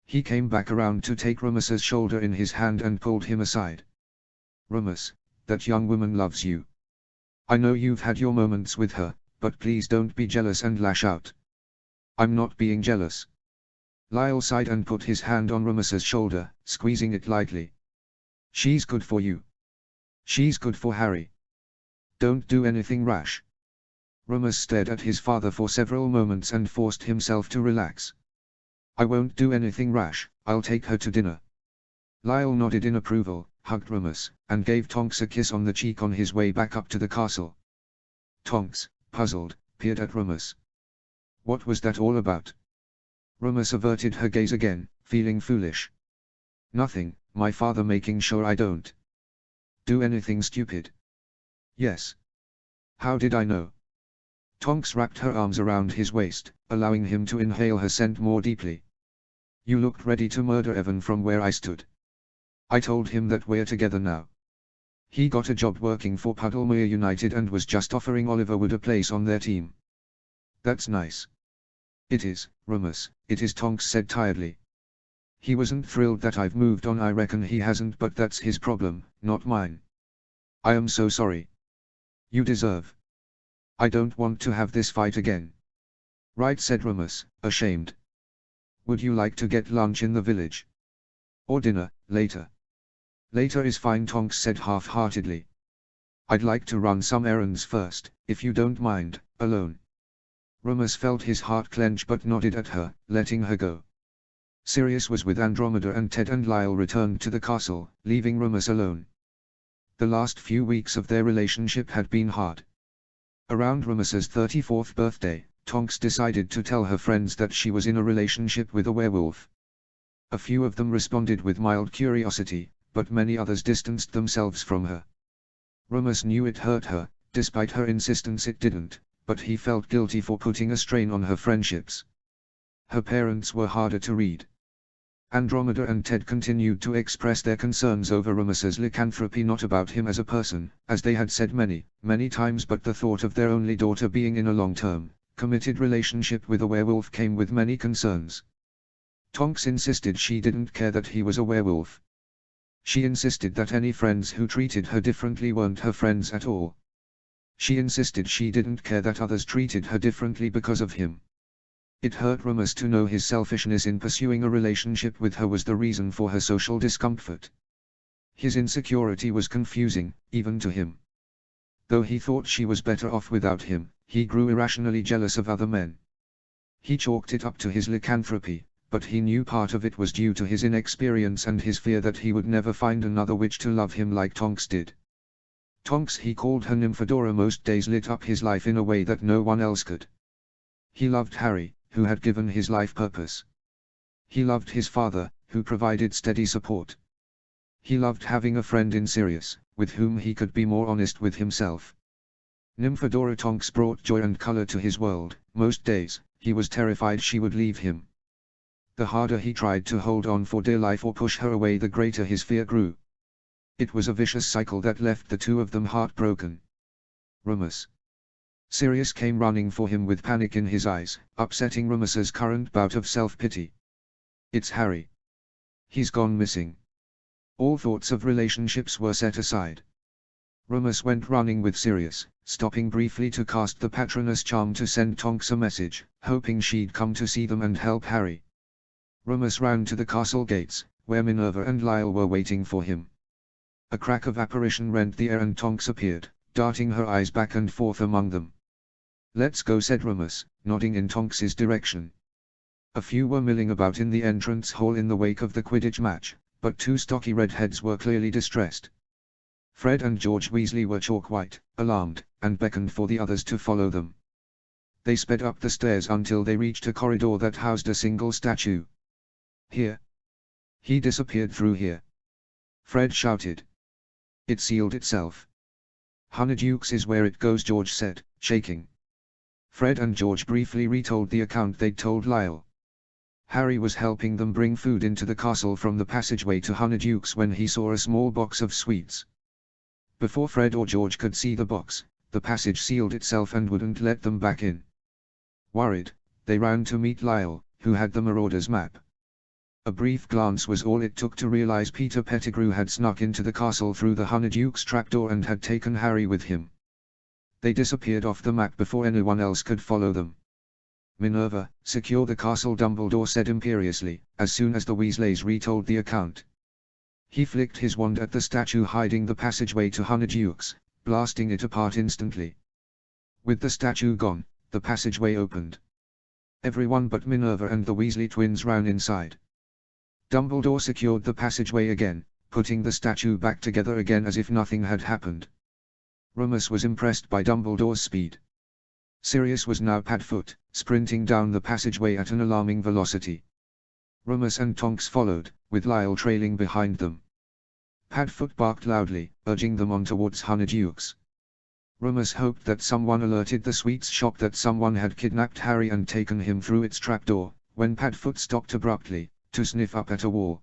He came back around to take Remus's shoulder in his hand and pulled him aside. Remus, that young woman loves you. I know you've had your moments with her, but please don't be jealous and lash out. I'm not being jealous. Lyle sighed and put his hand on Remus's shoulder, squeezing it lightly. She's good for you. She's good for Harry. Don't do anything rash. Remus stared at his father for several moments and forced himself to relax. I won't do anything rash, I'll take her to dinner. Lyle nodded in approval, hugged Remus, and gave Tonks a kiss on the cheek on his way back up to the castle. Tonks, puzzled, peered at Remus. What was that all about? Remus averted her gaze again, feeling foolish. Nothing, my father making sure I don't do anything stupid. Yes. How did I know? Tonks wrapped her arms around his waist, allowing him to inhale her scent more deeply. You looked ready to murder Evan from where I stood. I told him that we're together now. He got a job working for Puddlemere United and was just offering Oliver Wood a place on their team. That's nice. It is, Remus, it is, Tonks said tiredly. He wasn't thrilled that I've moved on. I reckon he hasn't, but that's his problem, not mine. I am so sorry. You deserve. I don't want to have this fight again. Right, said Remus, ashamed. Would you like to get lunch in the village? Or dinner, later? Later is fine, Tonks said half-heartedly. I'd like to run some errands first, if you don't mind, alone. Remus felt his heart clench but nodded at her, letting her go. Sirius was with Andromeda and Ted and Lyle returned to the castle, leaving Remus alone. The last few weeks of their relationship had been hard. Around Remus's 34th birthday, Tonks decided to tell her friends that she was in a relationship with a werewolf. A few of them responded with mild curiosity, but many others distanced themselves from her. Remus knew it hurt her, despite her insistence it didn't, but he felt guilty for putting a strain on her friendships. Her parents were harder to read. Andromeda and Ted continued to express their concerns over Remus's lycanthropy, not about him as a person, as they had said many, many times, but the thought of their only daughter being in a long-term, committed relationship with a werewolf came with many concerns. Tonks insisted she didn't care that he was a werewolf. She insisted that any friends who treated her differently weren't her friends at all. She insisted she didn't care that others treated her differently because of him. It hurt Remus to know his selfishness in pursuing a relationship with her was the reason for her social discomfort. His insecurity was confusing, even to him. Though he thought she was better off without him, he grew irrationally jealous of other men. He chalked it up to his lycanthropy, but he knew part of it was due to his inexperience and his fear that he would never find another witch to love him like Tonks did. Tonks, he called her Nymphadora, most days lit up his life in a way that no one else could. He loved Harry, who had given his life purpose. He loved his father, who provided steady support. He loved having a friend in Sirius, with whom he could be more honest with himself. Nymphadora Tonks brought joy and color to his world. Most days, he was terrified she would leave him. The harder he tried to hold on for dear life or push her away, the greater his fear grew. It was a vicious cycle that left the two of them heartbroken. Remus. Sirius came running for him with panic in his eyes, upsetting Remus's current bout of self-pity. It's Harry. He's gone missing. All thoughts of relationships were set aside. Remus went running with Sirius, stopping briefly to cast the Patronus charm to send Tonks a message, hoping she'd come to see them and help Harry. Remus ran to the castle gates, where Minerva and Lyle were waiting for him. A crack of apparition rent the air and Tonks appeared, darting her eyes back and forth among them. "Let's go," said Remus, nodding in Tonks's direction. A few were milling about in the entrance hall in the wake of the Quidditch match, but two stocky redheads were clearly distressed. Fred and George Weasley were chalk white, alarmed, and beckoned for the others to follow them. They sped up the stairs until they reached a corridor that housed a single statue. "Here." "He disappeared through here," Fred shouted. "It sealed itself." "Honeydukes is where it goes," George said, shaking. Fred and George briefly retold the account they'd told Lyle. Harry was helping them bring food into the castle from the passageway to Honeydukes when he saw a small box of sweets. Before Fred or George could see the box, the passage sealed itself and wouldn't let them back in. Worried, they ran to meet Lyle, who had the Marauder's map. A brief glance was all it took to realize Peter Pettigrew had snuck into the castle through the Honeydukes trapdoor and had taken Harry with him. They disappeared off the map before anyone else could follow them. "Minerva, secure the castle," Dumbledore said imperiously, as soon as the Weasleys retold the account. He flicked his wand at the statue hiding the passageway to Honeydukes, blasting it apart instantly. With the statue gone, the passageway opened. Everyone but Minerva and the Weasley twins ran inside. Dumbledore secured the passageway again, putting the statue back together again as if nothing had happened. Remus was impressed by Dumbledore's speed. Sirius was now Padfoot, sprinting down the passageway at an alarming velocity. Remus and Tonks followed, with Lyle trailing behind them. Padfoot barked loudly, urging them on towards Honeydukes. Remus hoped that someone alerted the sweets shop that someone had kidnapped Harry and taken him through its trapdoor, when Padfoot stopped abruptly, to sniff up at a wall.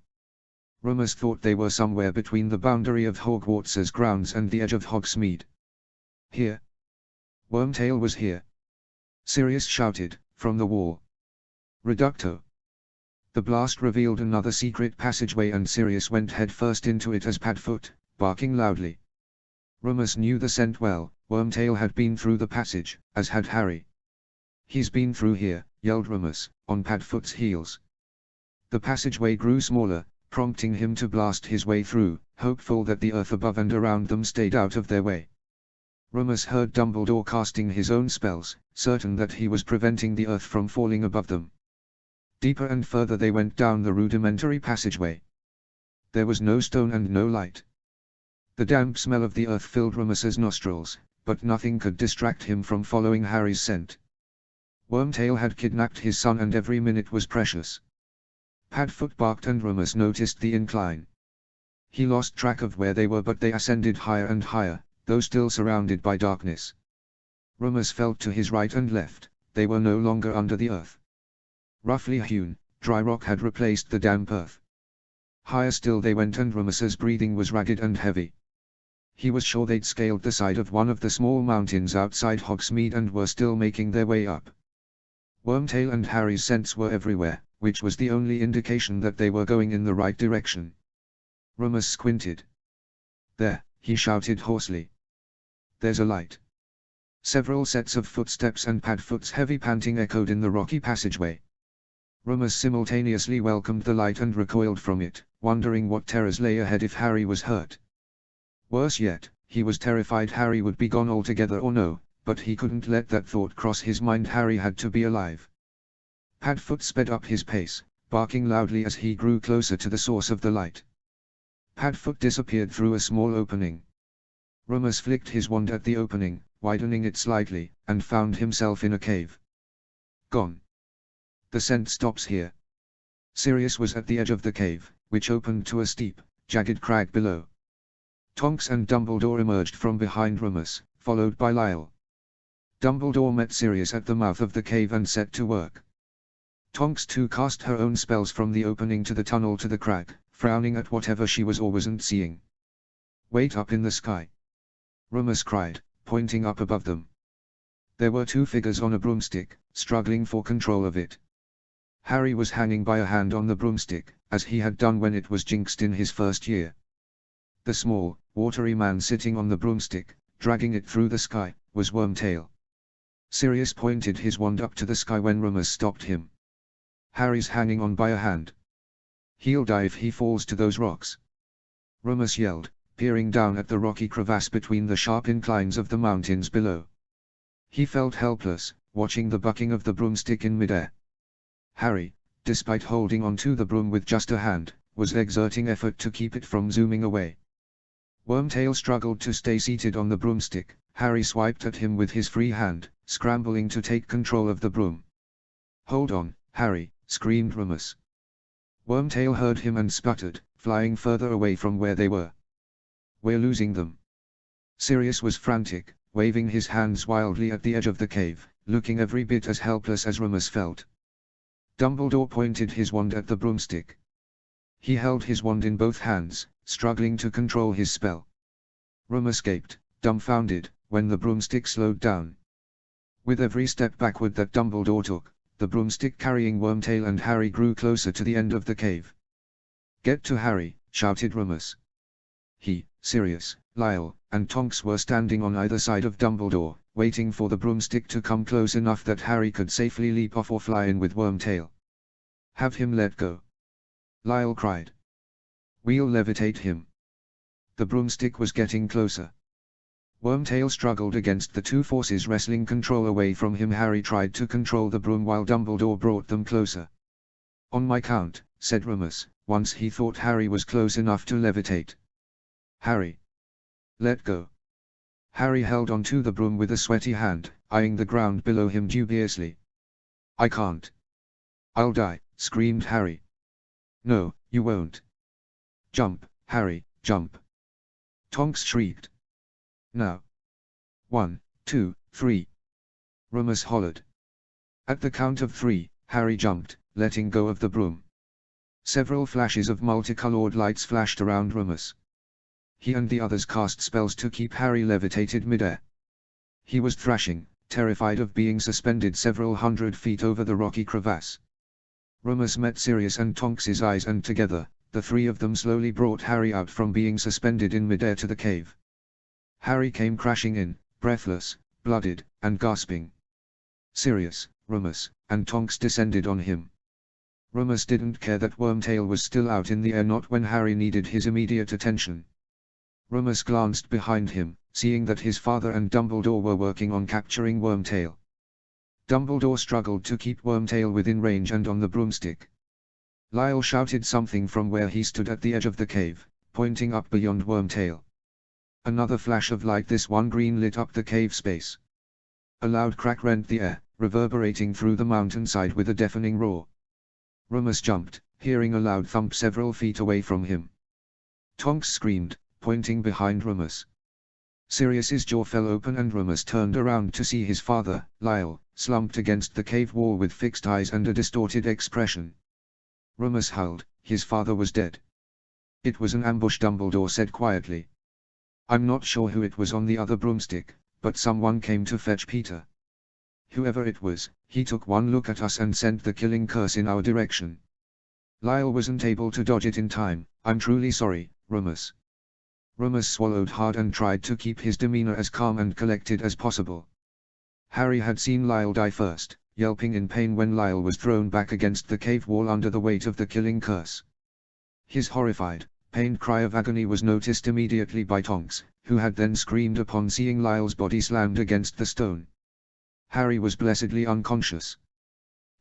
Remus thought they were somewhere between the boundary of Hogwarts's grounds and the edge of Hogsmeade. "Here." "Wormtail was here," Sirius shouted, from the wall. "Reducto." The blast revealed another secret passageway and Sirius went headfirst into it as Padfoot, barking loudly. Remus knew the scent well. Wormtail had been through the passage, as had Harry. "He's been through here," yelled Remus, on Padfoot's heels. The passageway grew smaller, prompting him to blast his way through, hopeful that the earth above and around them stayed out of their way. Remus heard Dumbledore casting his own spells, certain that he was preventing the earth from falling above them. Deeper and further they went down the rudimentary passageway. There was no stone and no light. The damp smell of the earth filled Remus's nostrils, but nothing could distract him from following Harry's scent. Wormtail had kidnapped his son and every minute was precious. Padfoot barked and Remus noticed the incline. He lost track of where they were, but they ascended higher and higher, though still surrounded by darkness. Remus felt to his right and left. They were no longer under the earth. Roughly hewn, dry rock had replaced the damp earth. Higher still they went and Remus's breathing was ragged and heavy. He was sure they'd scaled the side of one of the small mountains outside Hogsmeade and were still making their way up. Wormtail and Harry's scents were everywhere, which was the only indication that they were going in the right direction. Remus squinted. "There," he shouted hoarsely. "There's a light." Several sets of footsteps and Padfoot's heavy panting echoed in the rocky passageway. Remus simultaneously welcomed the light and recoiled from it, wondering what terrors lay ahead if Harry was hurt. Worse yet, he was terrified Harry would be gone altogether or no, but he couldn't let that thought cross his mind. Harry had to be alive. Padfoot sped up his pace, barking loudly as he grew closer to the source of the light. Padfoot disappeared through a small opening. Rummus flicked his wand at the opening, widening it slightly, and found himself in a cave. Gone. The scent stops here. Sirius was at the edge of the cave, which opened to a steep, jagged crag below. Tonks and Dumbledore emerged from behind Rummus, followed by Lyle. Dumbledore met Sirius at the mouth of the cave and set to work. Tonks too cast her own spells from the opening to the tunnel to the crag, frowning at whatever she was or wasn't seeing. "Wait up in the sky!" Rummus cried, pointing up above them. There were two figures on a broomstick, struggling for control of it. Harry was hanging by a hand on the broomstick, as he had done when it was jinxed in his first year. The small, watery man sitting on the broomstick, dragging it through the sky, was Wormtail. Sirius pointed his wand up to the sky when Rummus stopped him. "Harry's hanging on by a hand. He'll die if he falls to those rocks," Rummus yelled, peering down at the rocky crevasse between the sharp inclines of the mountains below. He felt helpless, watching the bucking of the broomstick in midair. Harry, despite holding onto the broom with just a hand, was exerting effort to keep it from zooming away. Wormtail struggled to stay seated on the broomstick. Harry swiped at him with his free hand, scrambling to take control of the broom. "Hold on, Harry," screamed Rummus. Wormtail heard him and sputtered, flying further away from where they were. "We're losing them." Sirius was frantic, waving his hands wildly at the edge of the cave, looking every bit as helpless as Rummus felt. Dumbledore pointed his wand at the broomstick. He held his wand in both hands, struggling to control his spell. Rummus gaped, dumbfounded, when the broomstick slowed down. With every step backward that Dumbledore took, the broomstick carrying Wormtail and Harry grew closer to the end of the cave. "Get to Harry," shouted Rummus. He, Sirius, Lyle, and Tonks were standing on either side of Dumbledore, waiting for the broomstick to come close enough that Harry could safely leap off or fly in with Wormtail. "Have him let go," Lyle cried. "We'll levitate him." The broomstick was getting closer. Wormtail struggled against the two forces wrestling control away from him. Harry tried to control the broom while Dumbledore brought them closer. "On my count," said Rummus, once he thought Harry was close enough to levitate. "Harry, let go." Harry held onto the broom with a sweaty hand, eyeing the ground below him dubiously. "I can't. I'll die," screamed Harry. "No, you won't. Jump, Harry, jump!" Tonks shrieked. "Now. 1, 2, 3. Rummus hollered. At the count of 3, Harry jumped, letting go of the broom. Several flashes of multicolored lights flashed around Rummus. He and the others cast spells to keep Harry levitated midair. He was thrashing, terrified of being suspended several hundred feet over the rocky crevasse. Rummus met Sirius and Tonks's eyes, and together, the three of them slowly brought Harry out from being suspended in midair to the cave. Harry came crashing in, breathless, blooded, and gasping. Sirius, Rummus, and Tonks descended on him. Rummus didn't care that Wormtail was still out in the air, not when Harry needed his immediate attention. Rummus glanced behind him, seeing that his father and Dumbledore were working on capturing Wormtail. Dumbledore struggled to keep Wormtail within range and on the broomstick. Lyle shouted something from where he stood at the edge of the cave, pointing up beyond Wormtail. Another flash of light, this one green, lit up the cave space. A loud crack rent the air, reverberating through the mountainside with a deafening roar. Rummus jumped, hearing a loud thump several feet away from him. Tonks screamed, pointing behind Rummus. Sirius's jaw fell open and Rummus turned around to see his father, Lyle, slumped against the cave wall with fixed eyes and a distorted expression. Rummus howled. His father was dead. "It was an ambush," Dumbledore said quietly. "I'm not sure who it was on the other broomstick, but someone came to fetch Peter. Whoever it was, he took one look at us and sent the killing curse in our direction. Lyle wasn't able to dodge it in time. I'm truly sorry, Rummus." Rummus swallowed hard and tried to keep his demeanor as calm and collected as possible. Harry had seen Lyle die first, yelping in pain when Lyle was thrown back against the cave wall under the weight of the killing curse. His horrified, pained cry of agony was noticed immediately by Tonks, who had then screamed upon seeing Lyle's body slammed against the stone. Harry was blessedly unconscious.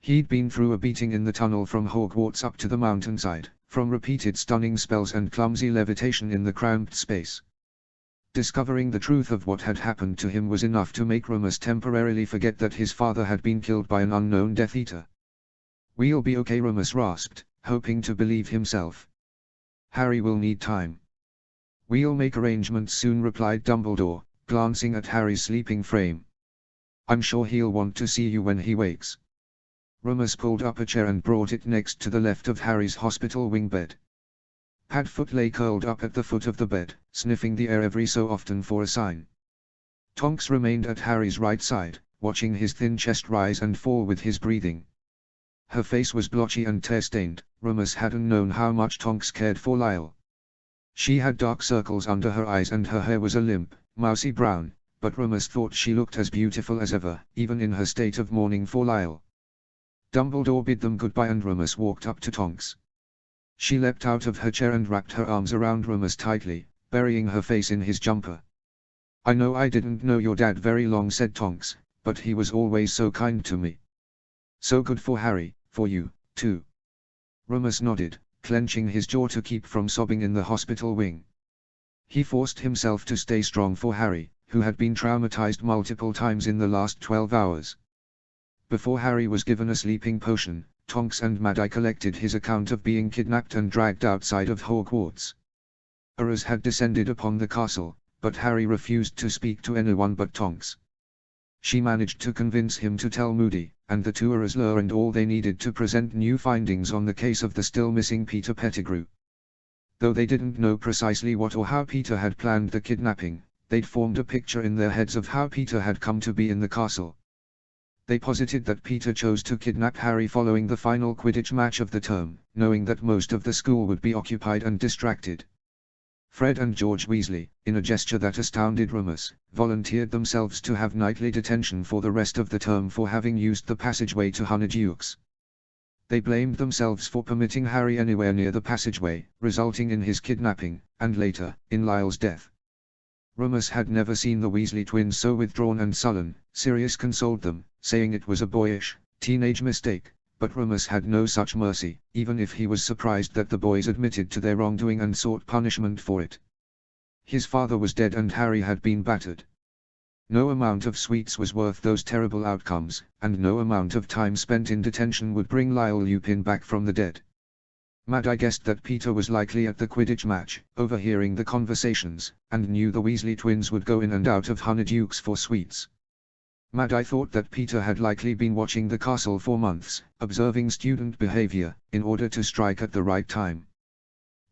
He'd been through a beating in the tunnel from Hogwarts up to the mountainside, from repeated stunning spells and clumsy levitation in the cramped space. Discovering the truth of what had happened to him was enough to make Remus temporarily forget that his father had been killed by an unknown Death Eater. "We'll be okay," Remus rasped, hoping to believe himself. "Harry will need time." "We'll make arrangements soon," replied Dumbledore, glancing at Harry's sleeping frame. "I'm sure he'll want to see you when he wakes." Remus pulled up a chair and brought it next to the left of Harry's hospital wing bed. Padfoot lay curled up at the foot of the bed, sniffing the air every so often for a sign. Tonks remained at Harry's right side, watching his thin chest rise and fall with his breathing. Her face was blotchy and tear-stained. Remus hadn't known how much Tonks cared for Lyle. She had dark circles under her eyes and her hair was a limp, mousy brown, but Remus thought she looked as beautiful as ever, even in her state of mourning for Lyle. Dumbledore bid them goodbye and Remus walked up to Tonks. She leapt out of her chair and wrapped her arms around Remus tightly, burying her face in his jumper. "I know I didn't know your dad very long," said Tonks, "but he was always so kind to me. So good for Harry, for you, too." Remus nodded, clenching his jaw to keep from sobbing in the hospital wing. He forced himself to stay strong for Harry, who had been traumatized multiple times in the last 12 hours. Before Harry was given a sleeping potion, Tonks and Mad-Eye collected his account of being kidnapped and dragged outside of Hogwarts. Horrors had descended upon the castle, but Harry refused to speak to anyone but Tonks. She managed to convince him to tell Moody, and the two horrors learned all they needed to present new findings on the case of the still missing Peter Pettigrew. Though they didn't know precisely what or how Peter had planned the kidnapping, they'd formed a picture in their heads of how Peter had come to be in the castle. They posited that Peter chose to kidnap Harry following the final Quidditch match of the term, knowing that most of the school would be occupied and distracted. Fred and George Weasley, in a gesture that astounded Remus, volunteered themselves to have nightly detention for the rest of the term for having used the passageway to Honeydukes. They blamed themselves for permitting Harry anywhere near the passageway, resulting in his kidnapping, and later, in Lyle's death. Remus had never seen the Weasley twins so withdrawn and sullen. Sirius consoled them, saying it was a boyish, teenage mistake, but Remus had no such mercy, even if he was surprised that the boys admitted to their wrongdoing and sought punishment for it. His father was dead and Harry had been battered. No amount of sweets was worth those terrible outcomes, and no amount of time spent in detention would bring Lyle Lupin back from the dead. Mad-Eye guessed that Peter was likely at the Quidditch match, overhearing the conversations, and knew the Weasley twins would go in and out of Honeydukes for sweets. Mad-Eye thought that Peter had likely been watching the castle for months, observing student behavior, in order to strike at the right time.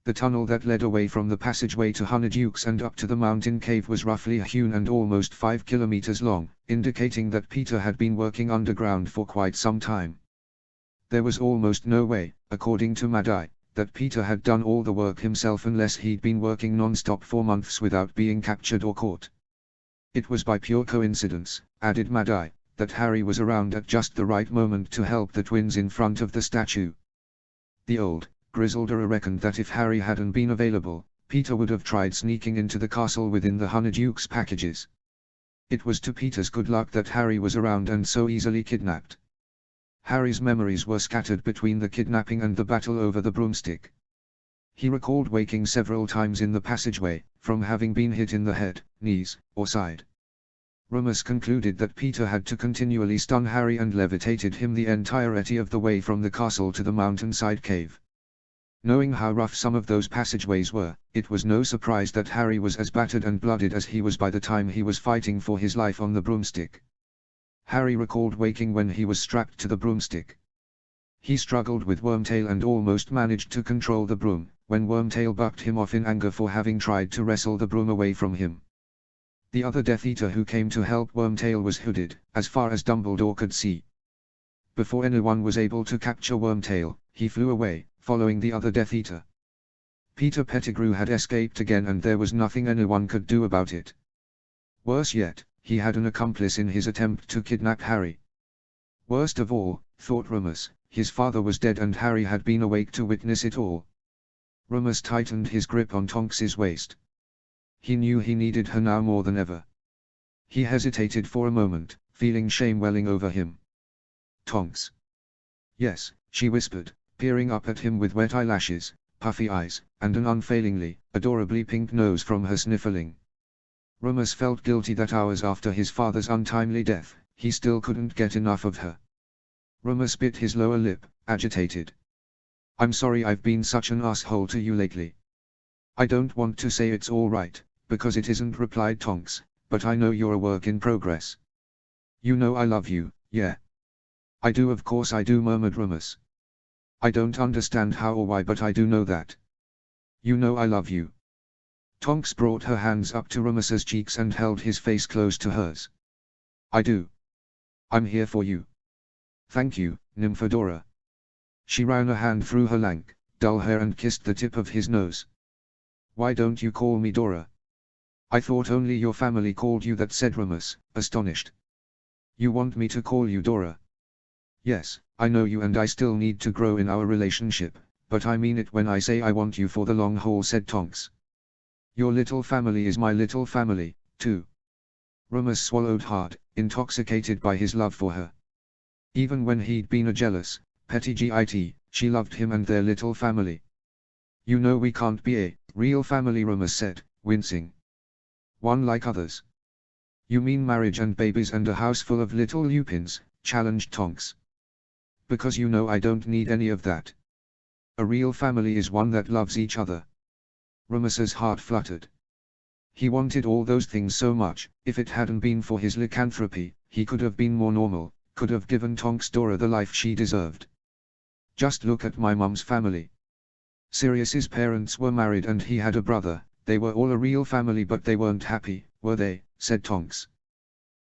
The tunnel that led away from the passageway to Honeydukes and up to the mountain cave was roughly hewn and almost 5 kilometers long, indicating that Peter had been working underground for quite some time. There was almost no way, according to Mad-Eye, that Peter had done all the work himself unless he'd been working non-stop for months without being captured or caught. It was by pure coincidence, added Mad-Eye, that Harry was around at just the right moment to help the twins in front of the statue. The old, grizzled Auror reckoned that if Harry hadn't been available, Peter would have tried sneaking into the castle within the Honeydukes packages. It was to Peter's good luck that Harry was around and so easily kidnapped. Harry's memories were scattered between the kidnapping and the battle over the broomstick. He recalled waking several times in the passageway, from having been hit in the head, knees, or side. Remus concluded that Peter had to continually stun Harry and levitated him the entirety of the way from the castle to the mountainside cave. Knowing how rough some of those passageways were, it was no surprise that Harry was as battered and blooded as he was by the time he was fighting for his life on the broomstick. Harry recalled waking when he was strapped to the broomstick. He struggled with Wormtail and almost managed to control the broom, when Wormtail bucked him off in anger for having tried to wrestle the broom away from him. The other Death Eater who came to help Wormtail was hooded, as far as Dumbledore could see. Before anyone was able to capture Wormtail, he flew away, following the other Death Eater. Peter Pettigrew had escaped again and there was nothing anyone could do about it. Worse yet, he had an accomplice in his attempt to kidnap Harry. Worst of all, thought Remus, his father was dead and Harry had been awake to witness it all. Remus tightened his grip on Tonks's waist. He knew he needed her now more than ever. He hesitated for a moment, feeling shame welling over him. "Tonks." "Yes," she whispered, peering up at him with wet eyelashes, puffy eyes, and an unfailingly, adorably pink nose from her sniffling. Rumus felt guilty that hours after his father's untimely death, he still couldn't get enough of her. Rumus bit his lower lip, agitated. I'm sorry I've been such an asshole to you lately. I don't want to say it's all right, because it isn't, replied Tonks, but I know you're a work in progress. You know I love you, yeah. I do, of course I do, murmured Rumus. I don't understand how or why, but I do know that. You know I love you. Tonks brought her hands up to Rumus's cheeks and held his face close to hers. I do. I'm here for you. Thank you, Nymphadora. She ran a hand through her lank, dull hair and kissed the tip of his nose. Why don't you call me Dora? I thought only your family called you that, said Rumus, astonished. You want me to call you Dora? Yes, I know you, and I still need to grow in our relationship, but I mean it when I say I want you for the long haul, said Tonks. Your little family is my little family, too. Rumus swallowed hard, intoxicated by his love for her. Even when he'd been a jealous, petty git, she loved him and their little family. You know we can't be a real family, Rumus said, wincing. One like others. You mean marriage and babies and a house full of little Lupins, challenged Tonks. Because you know I don't need any of that. A real family is one that loves each other. Rumus's heart fluttered. He wanted all those things so much. If it hadn't been for his lycanthropy, he could have been more normal, could have given Tonks Dora the life she deserved. Just look at my mum's family. Sirius's parents were married and he had a brother. They were all a real family, but they weren't happy, were they, said Tonks.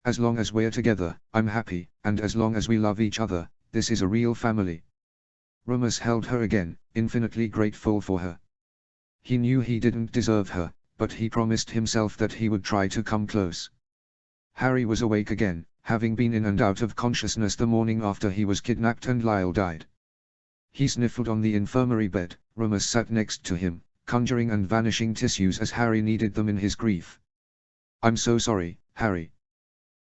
As long as we're together, I'm happy, and as long as we love each other, this is a real family. Rumus held her again, infinitely grateful for her. He knew he didn't deserve her, but he promised himself that he would try to come close. Harry was awake again, having been in and out of consciousness the morning after he was kidnapped and Lyle died. He sniffled on the infirmary bed. Rumus sat next to him, conjuring and vanishing tissues as Harry needed them in his grief. I'm so sorry, Harry.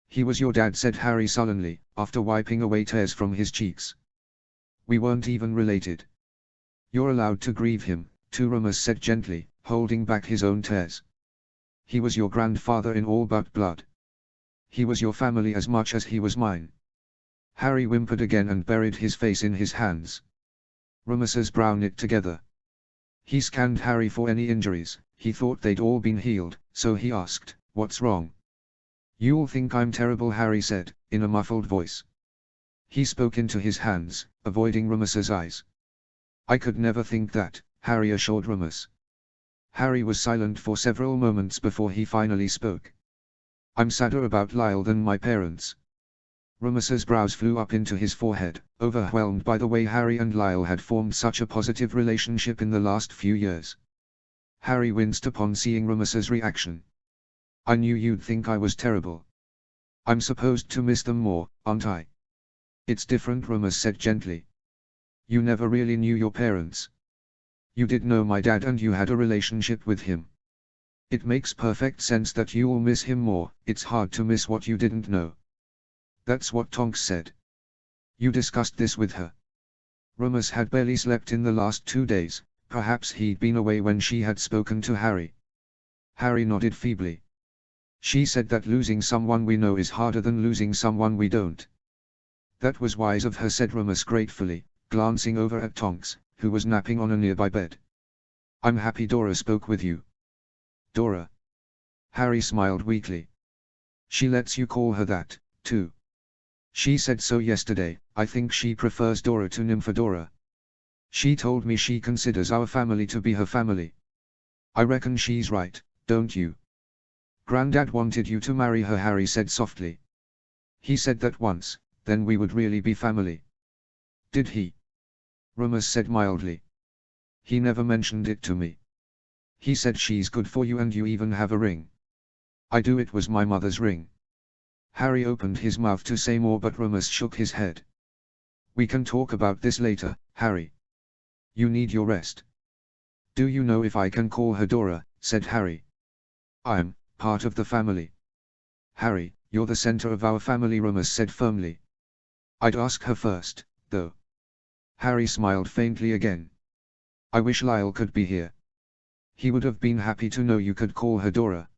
He was your dad, said Harry sullenly, after wiping away tears from his cheeks. We weren't even related. You're allowed to grieve him, too, Rumus said gently, holding back his own tears. He was your grandfather in all but blood. He was your family as much as he was mine. Harry whimpered again and buried his face in his hands. Rumus's brow knit together. He scanned Harry for any injuries. He thought they'd all been healed, so he asked, "What's wrong?" "You'll think I'm terrible," Harry said, in a muffled voice. He spoke into his hands, avoiding Rumus's eyes. "I could never think that," Harry assured Rumus. Harry was silent for several moments before he finally spoke. "I'm sadder about Lyle than my parents." Rumus's brows flew up into his forehead, overwhelmed by the way Harry and Lyle had formed such a positive relationship in the last few years. Harry winced upon seeing Rumus's reaction. "I knew you'd think I was terrible. I'm supposed to miss them more, aren't I?" "It's different," Rumus said gently. "You never really knew your parents. You did know my dad and you had a relationship with him. It makes perfect sense that you'll miss him more. It's hard to miss what you didn't know." "That's what Tonks said." "You discussed this with her?" Rumus had barely slept in the last 2 days, perhaps he'd been away when she had spoken to Harry. Harry nodded feebly. "She said that losing someone we know is harder than losing someone we don't." "That was wise of her," said Rumus gratefully, glancing over at Tonks, who was napping on a nearby bed. "I'm happy Dora spoke with you." "Dora?" Harry smiled weakly. "She lets you call her that, too." "She said so yesterday. I think she prefers Dora to Nymphadora. She told me she considers our family to be her family." "I reckon she's right, don't you?" "Grandad wanted you to marry her," Harry said softly. "He said that once, then we would really be family." "Did he?" Rumus said mildly. "He never mentioned it to me. He said she's good for you and you even have a ring." "I do, it was my mother's ring." Harry opened his mouth to say more, but Rumus shook his head. "We can talk about this later, Harry. You need your rest." "Do you know if I can call her Dora?" said Harry. "I'm part of the family." "Harry, you're the center of our family," Rumus said firmly. "I'd ask her first, though." Harry smiled faintly again. "I wish Lyle could be here. He would have been happy to know you could call her Dora."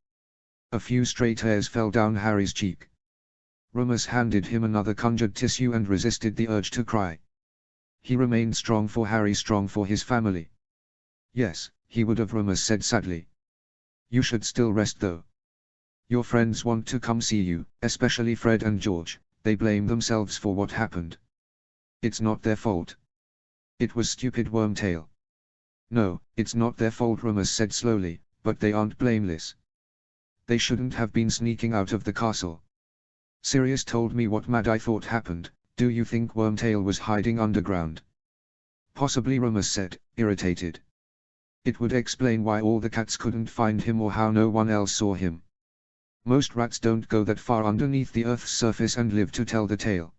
A few stray hairs fell down Harry's cheek. Remus handed him another conjured tissue and resisted the urge to cry. He remained strong for Harry, strong for his family. Yes, he would have, Remus said sadly. You should still rest though. Your friends want to come see you, especially Fred and George. They blame themselves for what happened. It's not their fault. It was stupid Wormtail. No, it's not their fault, Remus said slowly, but they aren't blameless. They shouldn't have been sneaking out of the castle. Sirius told me what Mad Eye thought happened. Do you think Wormtail was hiding underground? Possibly, Remus said, irritated. It would explain why all the cats couldn't find him or how no one else saw him. Most rats don't go that far underneath the Earth's surface and live to tell the tale.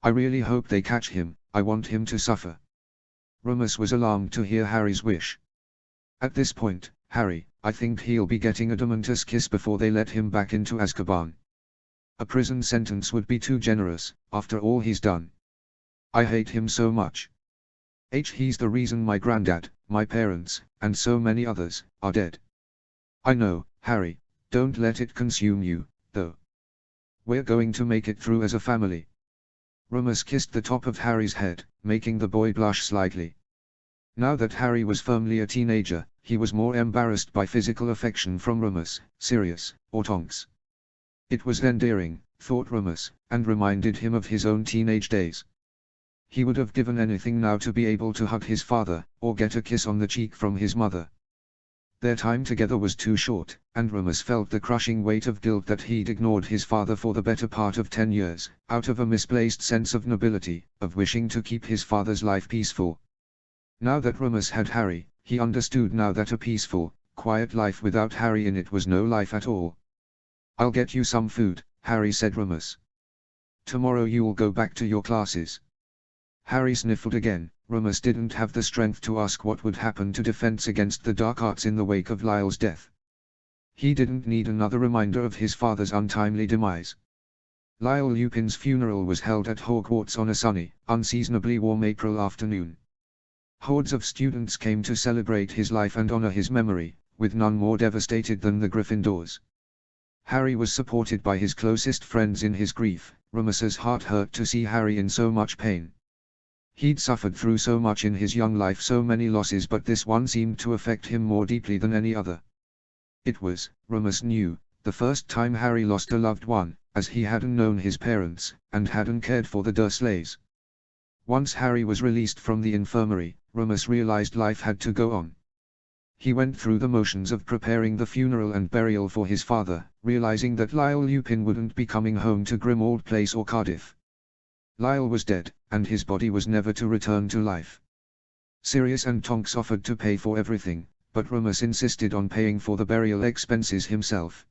I really hope they catch him. I want him to suffer. Remus was alarmed to hear Harry's wish. At this point, Harry, I think he'll be getting a Dementor's kiss before they let him back into Azkaban. A prison sentence would be too generous, after all he's done. I hate him so much. He's the reason my granddad, my parents, and so many others, are dead. I know, Harry, don't let it consume you, though. We're going to make it through as a family. Remus kissed the top of Harry's head, making the boy blush slightly. Now that Harry was firmly a teenager, he was more embarrassed by physical affection from Remus, Sirius, or Tonks. It was endearing, thought Remus, and reminded him of his own teenage days. He would have given anything now to be able to hug his father, or get a kiss on the cheek from his mother. Their time together was too short, and Remus felt the crushing weight of guilt that he'd ignored his father for the better part of 10 years, out of a misplaced sense of nobility, of wishing to keep his father's life peaceful. Now that Remus had Harry, he understood now that a peaceful, quiet life without Harry in it was no life at all. I'll get you some food, Harry said. Remus. Tomorrow you'll go back to your classes. Harry sniffled again. Remus didn't have the strength to ask what would happen to Defense Against the Dark Arts in the wake of Lyle's death. He didn't need another reminder of his father's untimely demise. Lyle Lupin's funeral was held at Hogwarts on a sunny, unseasonably warm April afternoon. Hordes of students came to celebrate his life and honor his memory, with none more devastated than the Gryffindors. Harry was supported by his closest friends in his grief. Remus's heart hurt to see Harry in so much pain. He'd suffered through so much in his young life, so many losses, but this one seemed to affect him more deeply than any other. It was, Remus knew, the first time Harry lost a loved one, as he hadn't known his parents, and hadn't cared for the Dursleys. Once Harry was released from the infirmary, Remus realized life had to go on. He went through the motions of preparing the funeral and burial for his father, realizing that Lyle Lupin wouldn't be coming home to Grimmauld Place or Cardiff. Lyle was dead, and his body was never to return to life. Sirius and Tonks offered to pay for everything, but Remus insisted on paying for the burial expenses himself.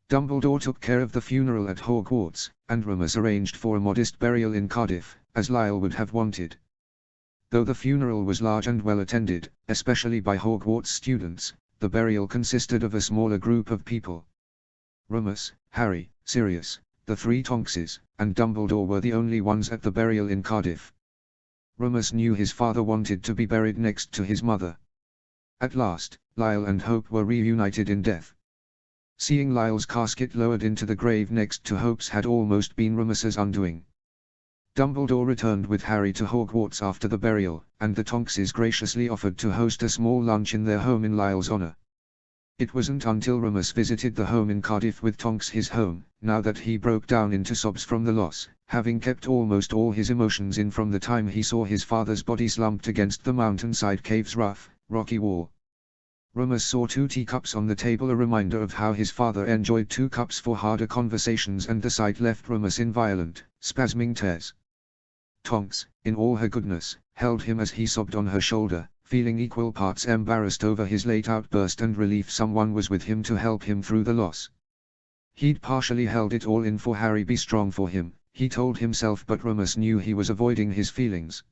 Dumbledore took care of the funeral at Hogwarts, and Remus arranged for a modest burial in Cardiff, as Lyle would have wanted. Though the funeral was large and well attended, especially by Hogwarts students, the burial consisted of a smaller group of people. Remus, Harry, Sirius, the 3 Tonkses, and Dumbledore were the only ones at the burial in Cardiff. Remus knew his father wanted to be buried next to his mother. At last, Lyle and Hope were reunited in death. Seeing Lyle's casket lowered into the grave next to Hope's had almost been Remus's undoing. Dumbledore returned with Harry to Hogwarts after the burial, and the Tonkses graciously offered to host a small lunch in their home in Lyle's honor. It wasn't until Remus visited the home in Cardiff with Tonks, his home, now that he broke down into sobs from the loss, having kept almost all his emotions in from the time he saw his father's body slumped against the mountainside cave's rough, rocky wall. Remus saw 2 teacups on the table, a reminder of how his father enjoyed 2 cups for harder conversations, and the sight left Remus in violent, spasming tears. Tonks, in all her goodness, held him as he sobbed on her shoulder, feeling equal parts embarrassed over his late outburst and relief someone was with him to help him through the loss. He'd partially held it all in for Harry, be strong for him, he told himself, but Remus knew he was avoiding his feelings.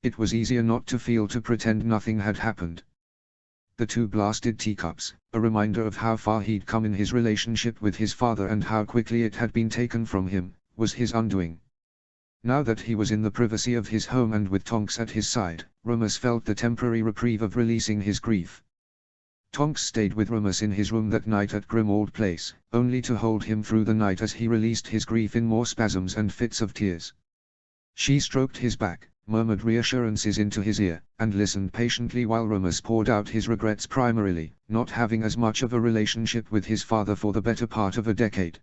It was easier not to feel, to pretend nothing had happened. The 2 blasted teacups, a reminder of how far he'd come in his relationship with his father and how quickly it had been taken from him, was his undoing. Now that he was in the privacy of his home and with Tonks at his side, Remus felt the temporary reprieve of releasing his grief. Tonks stayed with Rumus in his room that night at Grimmauld Place, only to hold him through the night as he released his grief in more spasms and fits of tears. She stroked his back, murmured reassurances into his ear, and listened patiently while Rumus poured out his regrets, primarily, not having as much of a relationship with his father for the better part of a decade.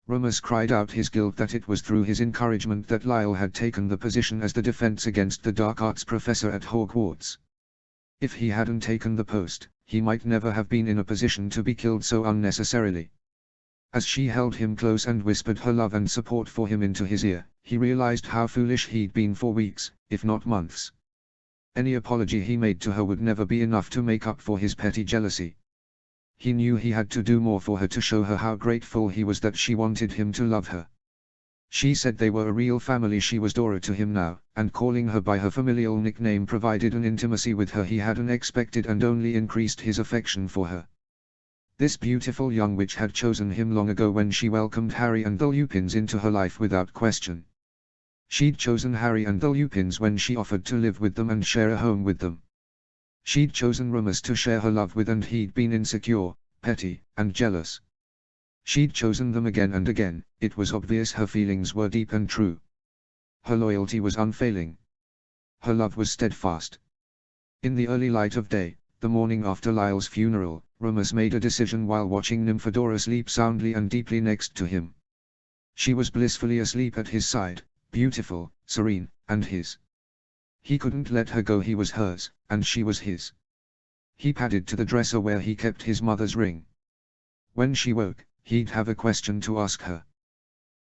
Rumus cried out his guilt that it was through his encouragement that Lyle had taken the position as the defense against the dark arts professor at Hogwarts. If he hadn't taken the post, he might never have been in a position to be killed so unnecessarily. As she held him close and whispered her love and support for him into his ear, he realized how foolish he'd been for weeks, if not months. Any apology he made to her would never be enough to make up for his petty jealousy. He knew he had to do more for her to show her how grateful he was that she wanted him to love her. She said they were a real family. She was Dora to him now, and calling her by her familial nickname provided an intimacy with her he hadn't expected and only increased his affection for her. This beautiful young witch had chosen him long ago when she welcomed Harry and the Lupins into her life without question. She'd chosen Harry and the Lupins when she offered to live with them and share a home with them. She'd chosen Remus to share her love with, and he'd been insecure, petty, and jealous. She'd chosen them again and again. It was obvious her feelings were deep and true. Her loyalty was unfailing. Her love was steadfast. In the early light of day, the morning after Lyle's funeral, Remus made a decision while watching Nymphadora sleep soundly and deeply next to him. She was blissfully asleep at his side, beautiful, serene, and his. He couldn't let her go. He was hers, and she was his. He padded to the dresser where he kept his mother's ring. When she woke, he'd have a question to ask her.